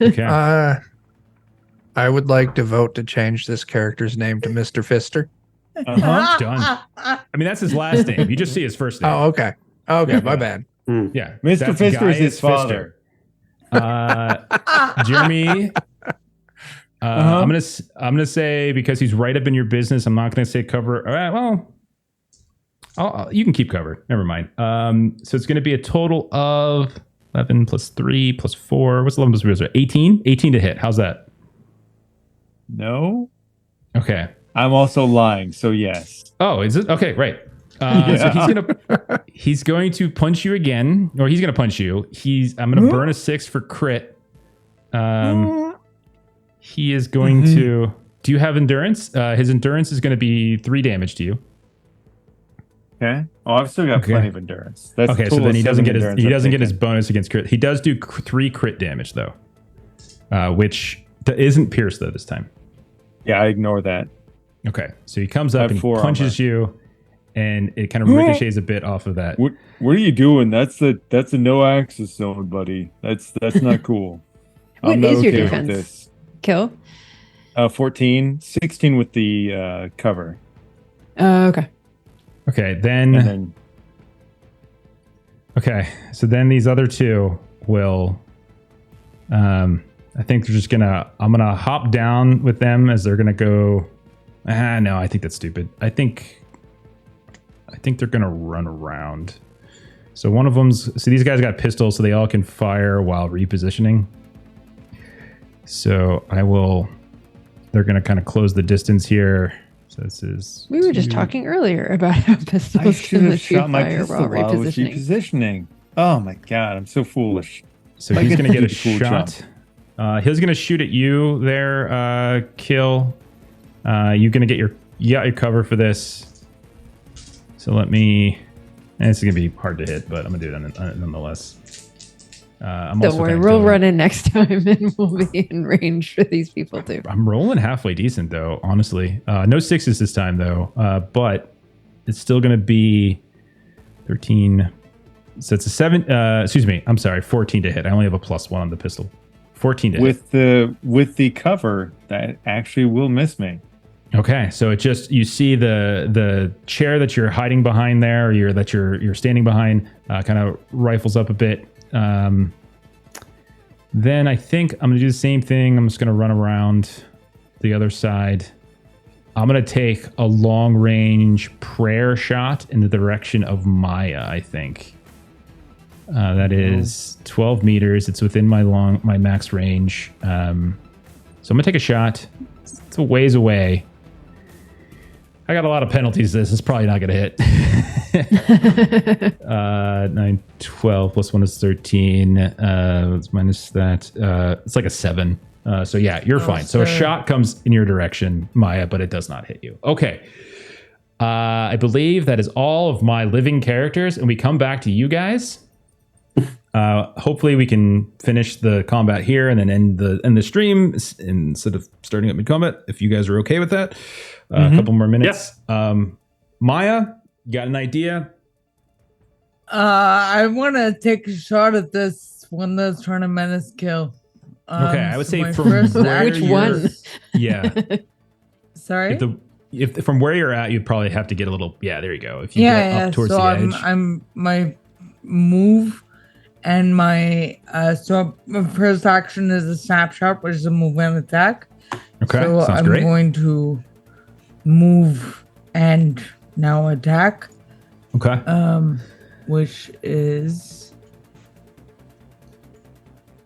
Okay. I would like to vote to change this character's name to Mr. Fister. Done. I mean, that's his last name. You just see his first name. Oh, okay. Okay, my bad. Yeah. Mr. That's Fister is Gaius his father. Jeremy, I'm gonna say because he's right up in your business. I'm not gonna say cover. All right, well, you can keep cover. Never mind. So it's gonna be a total of 11 plus 3 plus 4. What's 11 plus 3? 18. 18 to hit. How's that? No, Okay. I'm also lying. So yes. Oh, is it? Okay, right. So he's going to punch you again, or he's gonna punch you. I'm gonna burn a 6 for crit. He is going to. Do you have endurance? His endurance is going to be 3 damage to you. Okay. Oh, I've still got plenty of endurance. That's Okay, so then he doesn't get his bonus against crit. He does do 3 crit damage though, which isn't pierce though this time. Yeah, I ignore that. Okay, so he comes up and he 4 punches you, and it kind of ricochets a bit off of that. What are you doing? That's a no access zone, buddy. That's not cool. What I'm not is your okay with defense? this. Kill? 14, 16 with the cover. Okay. Okay, And then then okay, so then these other 2 will. I think they're just gonna. I'm gonna hop down with them as they're gonna go. No, I think that's stupid. I think they're gonna run around. So one of them's. So these guys got pistols, so they all can fire while repositioning. So I will. They're gonna kind of close the distance here. So this is. We were just talking earlier about how I pistols should can have let you shot my fire pistol while while I was repositioning. repositioning. Oh my god, I'm so foolish. So I he's get gonna to get a do the cool shot. He's gonna shoot at you there, Kill. You're gonna get you got your cover for this. So let me. And this is gonna be hard to hit, but I'm gonna do it nonetheless. I'm Don't also worry, kinda we'll going- run in next time and we'll be in range for these people too. I'm rolling halfway decent though, honestly. No 6s this time though, but it's still gonna be 13. So it's a 7. Excuse me. I'm sorry, 14 to hit. I only have a +1 on the pistol. 14 to hit. With the cover, that actually will miss me. Okay, so it just you see the chair that you're hiding behind there, or you're standing behind, kind of rifles up a bit. Then I think I'm gonna do the same thing. I'm just gonna run around the other side. I'm gonna take a long range prayer shot in the direction of Maya. I think that is 12 meters. It's within my max range. So I'm gonna take a shot. It's a ways away. I got a lot of penalties. This is probably not going to hit. 9, 12 plus 1 is 13. Let's minus that. It's like a 7. So yeah, you're fine. So a shot comes in your direction, Maya, but it does not hit you. Okay. I believe that is all of my living characters, and we come back to you guys. Hopefully we can finish the combat here and then end the stream instead of starting up mid-combat, if you guys are okay with that. A couple more minutes. Maya, you got an idea? I want to take a shot at this one that's trying to menace kill. Okay, I would say my from first where Which you're- one? Yeah. Sorry. If from where you're at, you'd probably have to get a little. Yeah, there you go. If you get up towards so the edge. I'm my move and my my first action is a snapshot, which is a move and attack. Okay, so sounds I'm great. going to move and now attack. Okay. Which is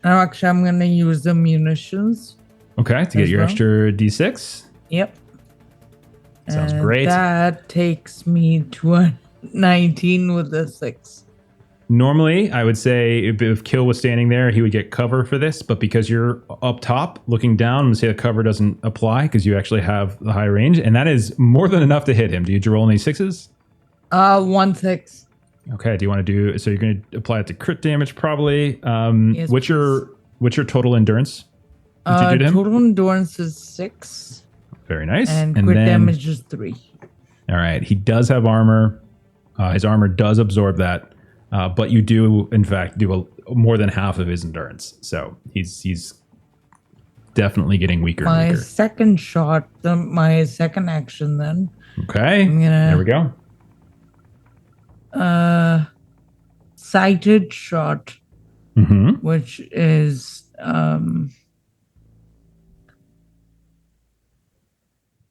actually I'm gonna use the munitions. Okay, to get as your well. extra D6. Yep. Sounds And great. That takes me to a 19 with a 6. Normally, I would say if Kill was standing there, he would get cover for this. But because you're up top looking down, I'm going to say the cover doesn't apply because you actually have the high range. And that is more than enough to hit him. Do you roll any 6s? 1 6. Okay. Do you want to do... So you're going to apply it to crit damage probably. Yes, what's your total endurance? Did you do to him? Total endurance is 6. Very nice. And crit damage is 3. All right. He does have armor. His armor does absorb that. But you do, in fact, do more than half of his endurance. So he's definitely getting weaker and My weaker. second shot, my second action then. Okay. I'm gonna- There we go. Sighted shot, Mm-hmm. which is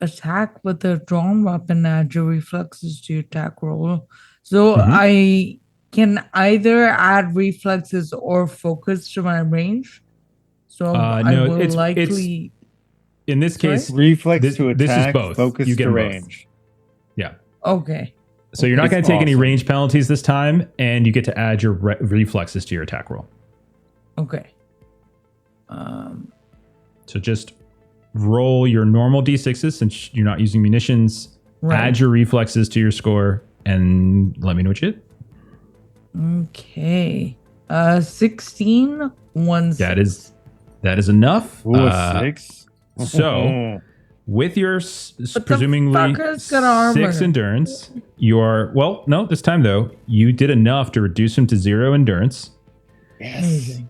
attack with a drawn weapon, add your reflexes to your attack roll. So Mhm. I can either add reflexes or focus to my range. So I no, will it's- likely. In this Sorry? case, Reflex This- to this is attack, both. focus You get to both. range. Okay. so you're not It's going to take any awesome. range penalties this time, and you get to add your reflexes to your attack roll. Okay. So just roll your normal d6s since you're not using munitions. Right. Add your reflexes to your score, and let me know what you hit. Okay. 16, 1 That is enough. Ooh, a 6. so- With your the presumably fucker's got armor? 6 endurance, you are no. This time though, you did enough to reduce him to 0 endurance, Amazing.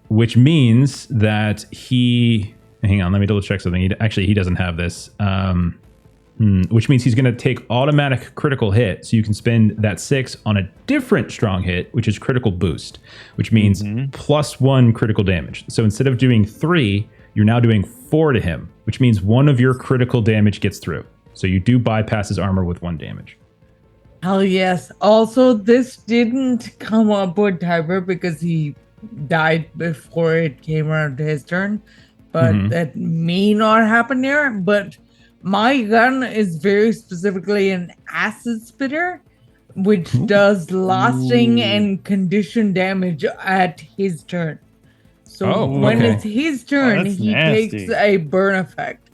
which means that he. Hang on, let me double check something. He doesn't have this. Which means he's going to take automatic critical hit, so you can spend that 6 on a different strong hit, which is critical boost, which means +1 critical damage. So instead of doing 3, you're now doing 4 to him, which means 1 of your critical damage gets through. So you do bypass his armor with 1 damage. Hell yes. Also, this didn't come up with Tiber because he died before it came around to his turn. But Mhm. that may not happen here. But my gun is very specifically an acid spitter, which does lasting Ooh. and condition damage at his turn. So Oh, when okay. it's his turn, that's he nasty. takes a burn effect.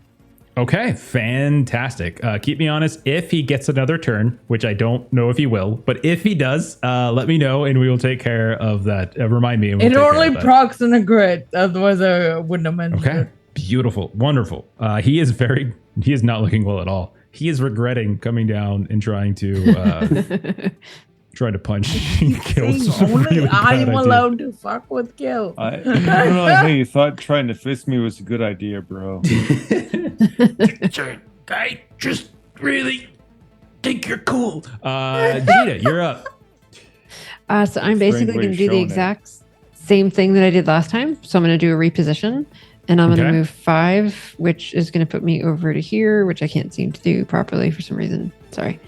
Okay, fantastic. Keep me honest. If he gets another turn, which I don't know if he will, but if he does, let me know and we will take care of that. Remind me. And we'll It take care only of that. procs in a grid. Otherwise, I wouldn't have mentioned Okay, it. beautiful, wonderful. He is not looking well at all. He is regretting coming down and trying to punch and kill. Saying It's a only really bad I'm idea. allowed to fuck with Kill. I don't know how you thought trying to fist me was a good idea, bro. I just really think you're cool. Gina, you're up. So I'm basically going to do the showing it. exact same thing that I did last time. So I'm going to do a reposition, and I'm going Okay. to move 5, which is going to put me over to here, which I can't seem to do properly for some reason. Sorry.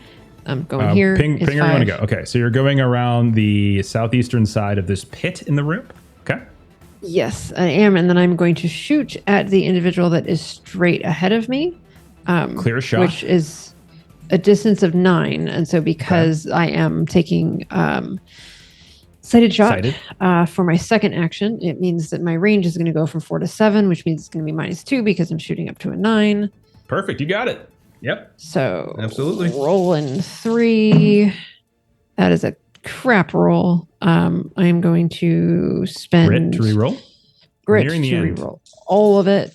I'm going here. Ping, is where you want to 5. go. Okay, so you're going around the southeastern side of this pit in the room. Okay. Yes, I am. And then I'm going to shoot at the individual that is straight ahead of me. Clear shot. Which is a distance of 9. And so because I am taking sighted shot Sighted. for my second action, it means that my range is going to go from 4 to 7, which means it's going to be -2 because I'm shooting up to a 9. Perfect. You got it. Yep. So Absolutely. rolling 3. That is a crap roll. I am going to spend Grit to reroll. grit nearing the to end. reroll all of it,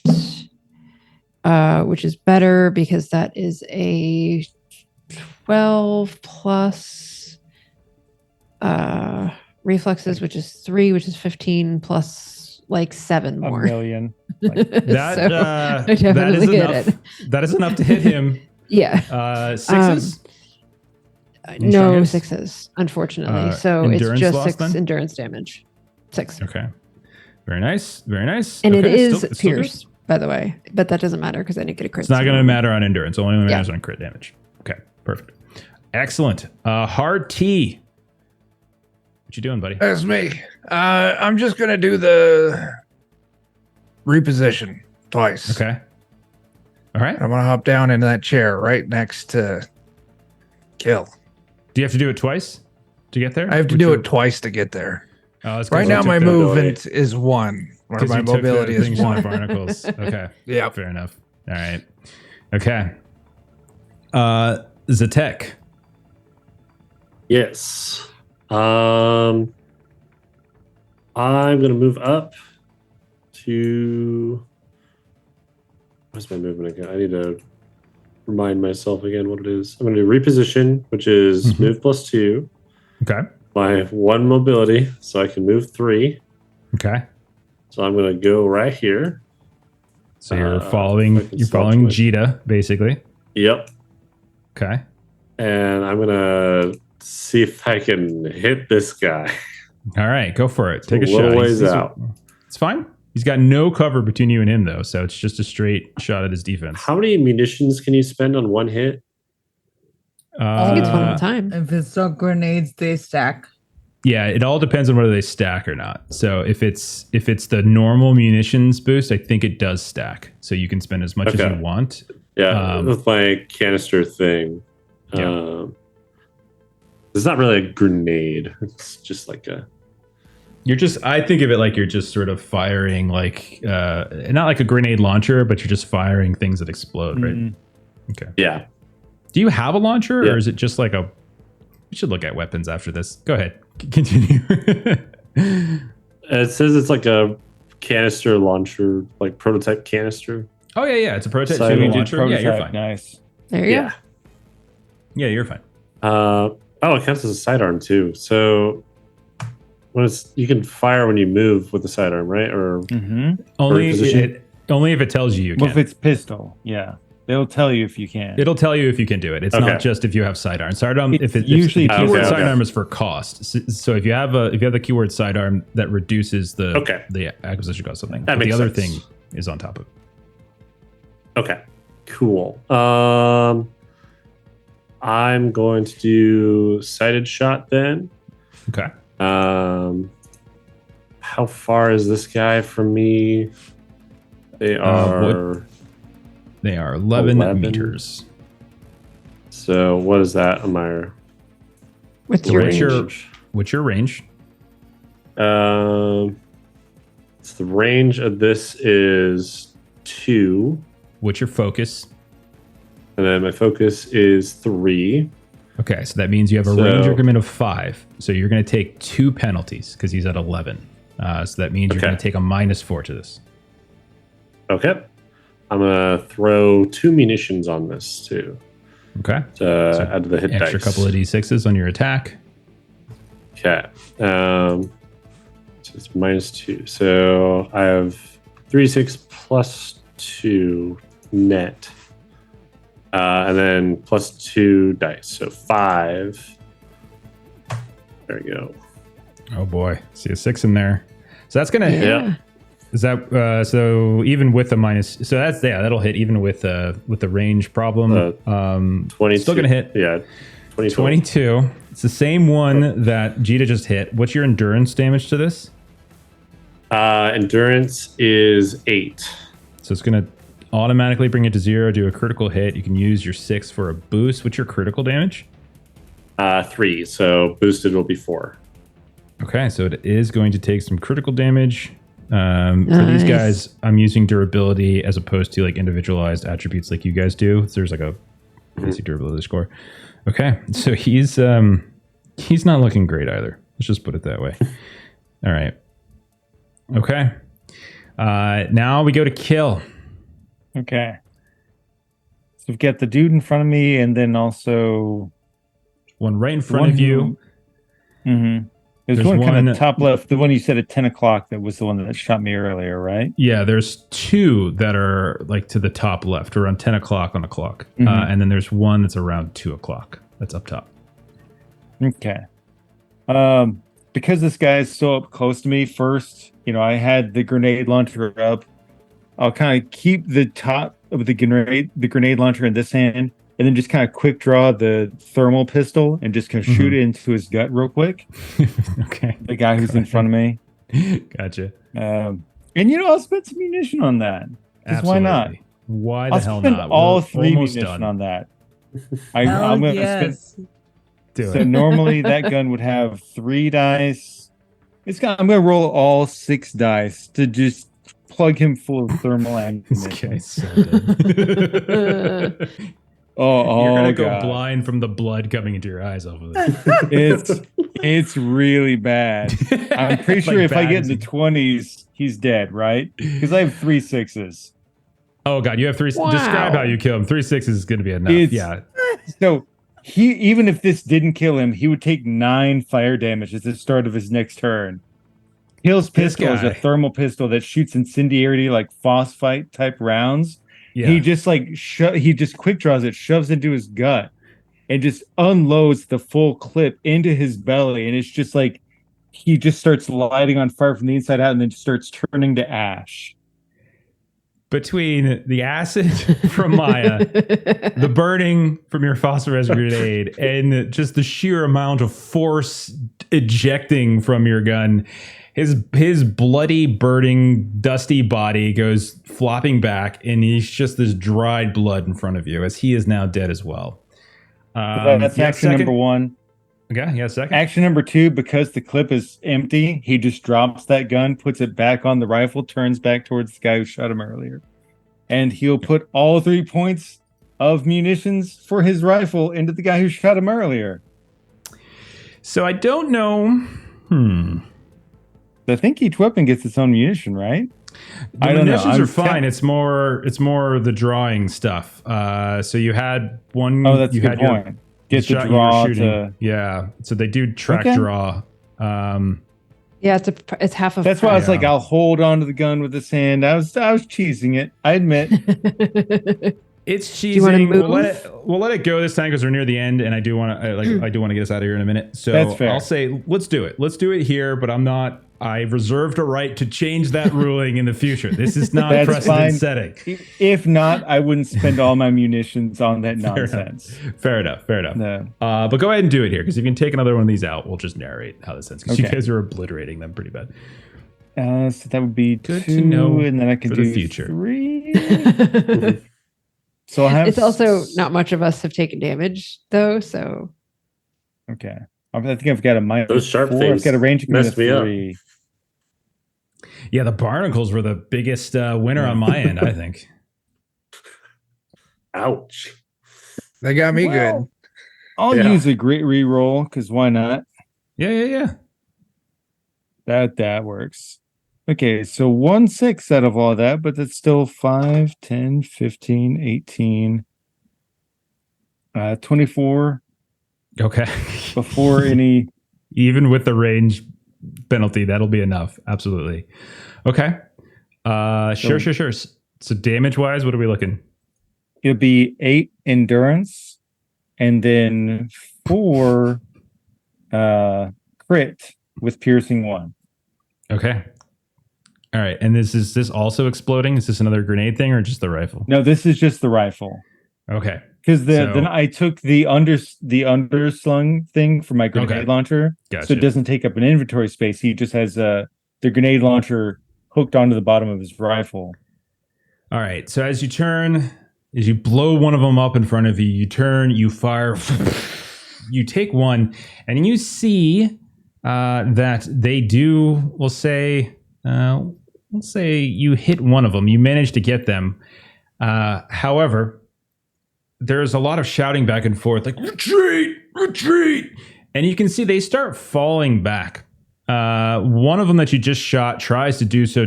which is better because that is a 12 plus reflexes, which is 3, which is 15 plus like 7 A more. million. That So, that I is definitely hit enough. it. That is enough to hit him. Yeah. 6s. Any No strong hits? 6s, unfortunately. So it's endurance just loss 6 then? endurance damage. 6. Okay. Very nice. Very nice. And okay. it is still good. pierce, by the way. But that doesn't matter because I didn't get a crit. It's not going to save. matter on endurance. Only Yeah. matters on crit damage. Okay. Perfect. Excellent. Hard T. What you doing, buddy? That's me. I'm just gonna do the reposition twice. Okay. All right. I'm gonna hop down into that chair right next to Kill. Do you have to do it twice to get there? I have to do it twice to get there. Oh, it's 'cause Right you now, took my the- movement is 1, or 'cause my you took the mobility is things from the 1. barnacles. Okay. Yeah. Fair enough. All right. Okay. Zatek. Yes. I'm gonna move up to. What's my movement again? I need to remind myself again what it is. I'm gonna do reposition, which is move +2. Okay. My 1 mobility, so I can move 3. Okay. So I'm gonna go right here. So you're if I following. can You're stop following my- Jita, basically. Yep. Okay. And I'm gonna see if I can hit this guy. All right. Go for it. Take a little shot. ways out. It's fine. He's got no cover between you and him, though, so it's just a straight shot at his defense. How many munitions can you spend on 1 hit? I think it's one at a time. If it's not grenades, they stack. Yeah, it all depends on whether they stack or not. So if it's the normal munitions boost, I think it does stack. So you can spend as much as Okay. you want. Yeah, with my canister thing. Yeah. It's not really a grenade. It's just like a. I think of it like you're just sort of firing like not like a grenade launcher, but you're just firing things that explode, right? Okay. Yeah. Do you have a launcher, Yeah. or is it just like a? We should look at weapons after this. Go ahead, continue. It says it's like a canister launcher, like prototype canister. Oh yeah, it's a prototype So shooting we did launcher. Yeah, you're fine. Nice. There you go. Yeah, you're fine. It counts as a sidearm too. So when you can fire when you move with the sidearm, right? Or Only position? only if it tells you Well, can. if it's pistol, yeah. It'll tell you if you can. It'll tell you if you can do it. It's Okay. not just if you have sidearm. Sidearm, It's if the usually- keyword Okay. sidearm is for cost. So if you have the keyword sidearm, that reduces the acquisition cost of something. That But the makes other sense. thing is on top of it. Okay, cool. I'm going to do sighted shot then. Okay. How far is this guy from me? They are. They are 11 11. meters. So what is that, Amira? What's your What's range? your what's your range? It's the range of this is 2, What's your focus? and then my focus is 3. Okay, so that means you have a So- range increment of 5. So you're going to take 2 penalties because he's at 11. So that means you're Okay. going to take a -4 to this. Okay. I'm gonna throw 2 munitions on this too Okay. to add to the hit Extra dice. couple of d6s on your attack. Okay. So it's -2. So I have 3d6 plus 2 net. And then plus 2 dice. So 5. There we go. Oh boy, see a 6 in there. So that's gonna hit. Yeah. Is that so? Even with the minus, so that's that'll hit even with the range problem. 22. Still gonna hit. Yeah. 22. 22. It's the same one that Jita just hit. What's your endurance damage to this? Endurance is 8. So it's gonna automatically bring it to 0. Do a critical hit. You can use your 6 for a boost. What's your critical damage? 3. So boosted will be 4. Okay, so it is going to take some critical damage. For these Nice. guys, I'm using durability as opposed to like individualized attributes like you guys do. So there's like a Basic durability score. Okay, so he's not looking great either. Let's just put it that way. All right. Okay. Now we go to kill. Okay. So we've got the dude in front of me, and then also One right in front of you. Mm-hmm. There's one kind of top left, the one you said at 10 o'clock that was the one that shot me earlier, right? Yeah, there's two that are like to the top left, around 10 o'clock on a clock. And then there's one that's around 2 o'clock. That's up top. Okay. Because this guy is so up close to me, first, I had the grenade launcher up. I'll kind of keep the top of the grenade launcher in this hand, and then just kind of quick draw the thermal pistol and just kind of shoot it into his gut real quick. Okay. The guy who's in front of me. Gotcha. And I'll spend some munition on that. Because why not? Why the hell spend not? all We're 3 almost munition done. on that. Hell I'm going to yes. spend. Do So it. normally that gun would have 3 dice. I'm going to roll all 6 dice to just plug him full of thermal This ammunition. guy's so dead. You're gonna go God. blind from the blood coming into your eyes off of this. It's really bad. I'm pretty sure Like if I bad get in as the 20s, he's dead, right? Because I have 3 6s. Oh god, you have 3. Wow. Describe how you kill him. 3 6s is going to be enough. Yeah. So even if this didn't kill him, he would take 9 fire damage at the start of his next turn. Hill's pistol is a guy. thermal pistol that shoots incendiarity like phosphite type rounds. Yeah. He just he just quick draws it, shoves into his gut, and just unloads the full clip into his belly, and it's just like he just starts lighting on fire from the inside out, and then just starts turning to ash. Between the acid from Maya, the burning from your phosphorus grenade, and just the sheer amount of force ejecting from your gun, his bloody, burning, dusty body goes flopping back, and he's just this dried blood in front of you as he is now dead as well. That's action number 1. Okay, yeah, second. Action number 2, because the clip is empty, he just drops that gun, puts it back on the rifle, turns back towards the guy who shot him earlier. And he'll put all 3 points of munitions for his rifle into the guy who shot him earlier. So I don't know. I think each weapon gets its own munition, right? The munitions are fine. It's more the drawing stuff. So you had one. Oh, that's a you good had point. Get the shot you were draw shooting. to. Yeah. So they do track Okay. draw. Yeah, it's half of. That's why I was Yeah. like, I'll hold on to the gun with this hand. I was cheesing it. I admit. It's you wanna cheesing. move? We'll let it go this time because we're near the end, and I do want to get us out of here in a minute. So That's fair. I'll say let's do it. Let's do it here, but I'm not. I reserved a right to change that ruling in the future. This is not That's precedent fine. setting. If not, I wouldn't spend all my munitions on that nonsense. Fair enough. No. But go ahead and do it here because if you can take another one of these out, we'll just narrate how this ends because you Okay. guys are obliterating them pretty bad. So that would be Good 2, to know and then I can for do the future. 3. So I have. It's also not much of us have taken damage though, so Okay. I think I've got a minus Those sharp 4. things I've got a range of messed me up. 3. Yeah, the barnacles were the biggest winner on my end, I think. Ouch. They got me Well, I'll Yeah. use a great reroll because why not? Yeah. That works. Okay, so 1 6 out of all that, but that's still 5, 10, 15, 18, 24 Okay. before any. Even with the range penalty, that'll be enough. Absolutely. Okay. Sure. So damage wise, what are we looking? It'll be 8 endurance and then 4 crit with piercing 1. Okay. All right. And is this also exploding? Is this another grenade thing or just the rifle? No, this is just the rifle. Okay. Because So- then I took the underslung thing for my grenade Okay. launcher, Gotcha. so it doesn't take up an inventory space. He just has the grenade launcher hooked onto the bottom of his rifle. All right. So as you blow one of them up in front of you, you turn, you fire, you take one, and you see that they do. We'll say you hit one of them. You manage to get them. However, there's a lot of shouting back and forth, like, retreat, retreat. And you can see they start falling back. One of them that you just shot tries to do so,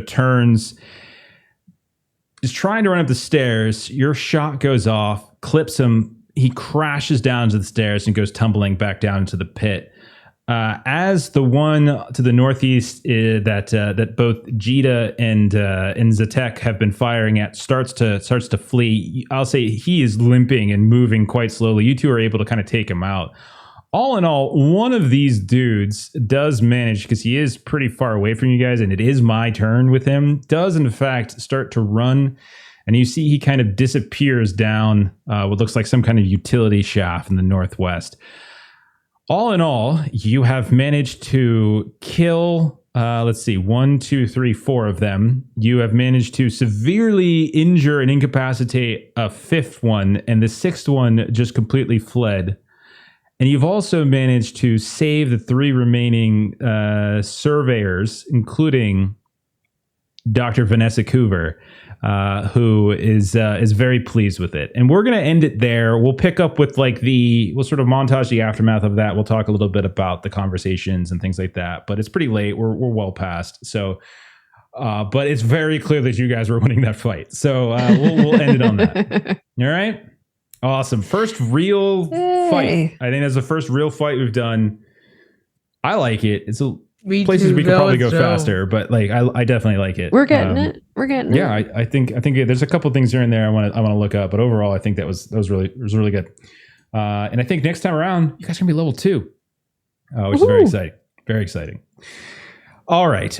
is trying to run up the stairs. Your shot goes off, clips him. He crashes down to the stairs and goes tumbling back down into the pit. As the one to the northeast that both Jita and Zatek have been firing at starts to flee, I'll say he is limping and moving quite slowly. You two are able to kind of take him out. All in all, one of these dudes does manage, because he is pretty far away from you guys, and it is my turn with him, does in fact start to run. And you see he kind of disappears down what looks like some kind of utility shaft in the northwest. All in all, you have managed to kill, 4 of them. You have managed to severely injure and incapacitate a 5th one, and the 6th one just completely fled. And you've also managed to save the 3 remaining surveyors, including Dr. Vanessa Coover, who is very pleased with it. And we're going to end it there. We'll pick up with we'll sort of montage the aftermath of that. We'll talk a little bit about the conversations and things like that. But it's pretty late. We're well past. So, but it's very clear that you guys were winning that fight. So we'll end it on that. All right. Awesome. First real fight. I think that's the first real fight we've done. I like it. It's places we could probably go faster, but I definitely like it. We're getting it. We're getting it. Yeah, I think there's a couple things here and there I want to look up, but overall I think that was really good. And I think next time around you guys are gonna be level 2, which is very exciting. Very exciting. All right.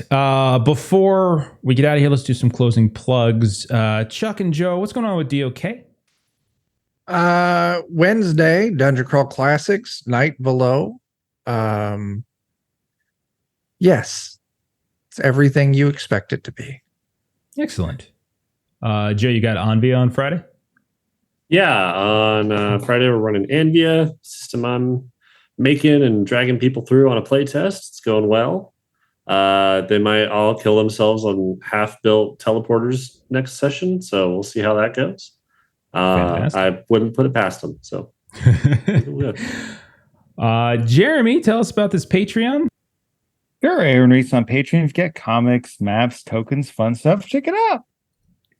Before we get out of here, let's do some closing plugs. Chuck and Joe, what's going on with DOK? Wednesday, Dungeon Crawl Classics, Night Below. Yes, it's everything you expect it to be. Excellent. Joe, you got Anvia on Friday? Yeah, on Friday we're running Anvia, system I'm making and dragging people through on a play test. It's going well. They might all kill themselves on half-built teleporters next session, so we'll see how that goes. I wouldn't put it past them. So, Jeremy, tell us about this Patreon. There are Aaron Reese on Patreon. Get comics, maps, tokens, fun stuff. Check it out.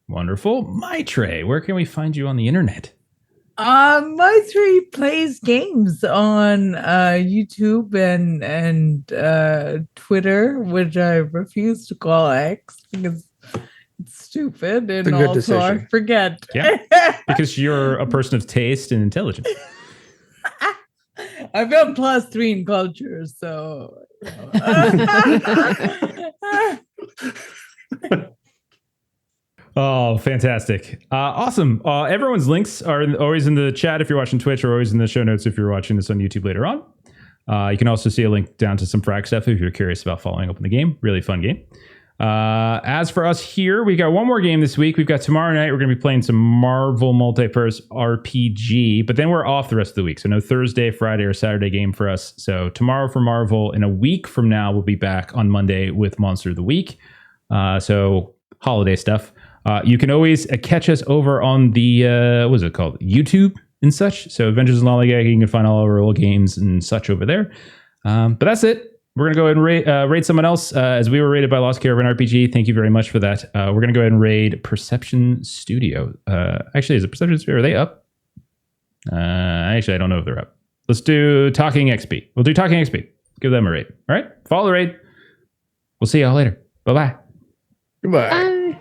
Wonderful. Maitre, where can we find you on the internet? Maitre plays games on YouTube and Twitter, which I refuse to call X because it's stupid and also decision. I forget. Yeah, because you're a person of taste and intelligence. I've got +3 in culture, so. Oh, fantastic. Awesome. Everyone's links are always in the chat if you're watching Twitch, or always in the show notes if you're watching this on YouTube later on. You can also see a link down to some Frag stuff if you're curious about following up on the game. Really fun game. As for us here, we got one more game this week. We've got tomorrow night. We're going to be playing some Marvel Multiverse RPG, but then we're off the rest of the week. So no Thursday, Friday, or Saturday game for us. So tomorrow for Marvel. In a week from now, we'll be back on Monday with Monster of the Week. So holiday stuff. You can always catch us over on the, what is it called? YouTube and such. So Adventures in Lollygagging, you can find all of our old games and such over there. But that's it. We're going to go ahead and rate someone else as we were rated by Lost Caravan RPG. Thank you very much for that. We're going to go ahead and raid Perception Studio. Actually, is it Perception Studio? Are they up? Actually, I don't know if they're up. Let's do Talking XP. We'll do Talking XP. Give them a raid. All right? Follow the raid. We'll see y'all later. Bye-bye. Goodbye. Bye.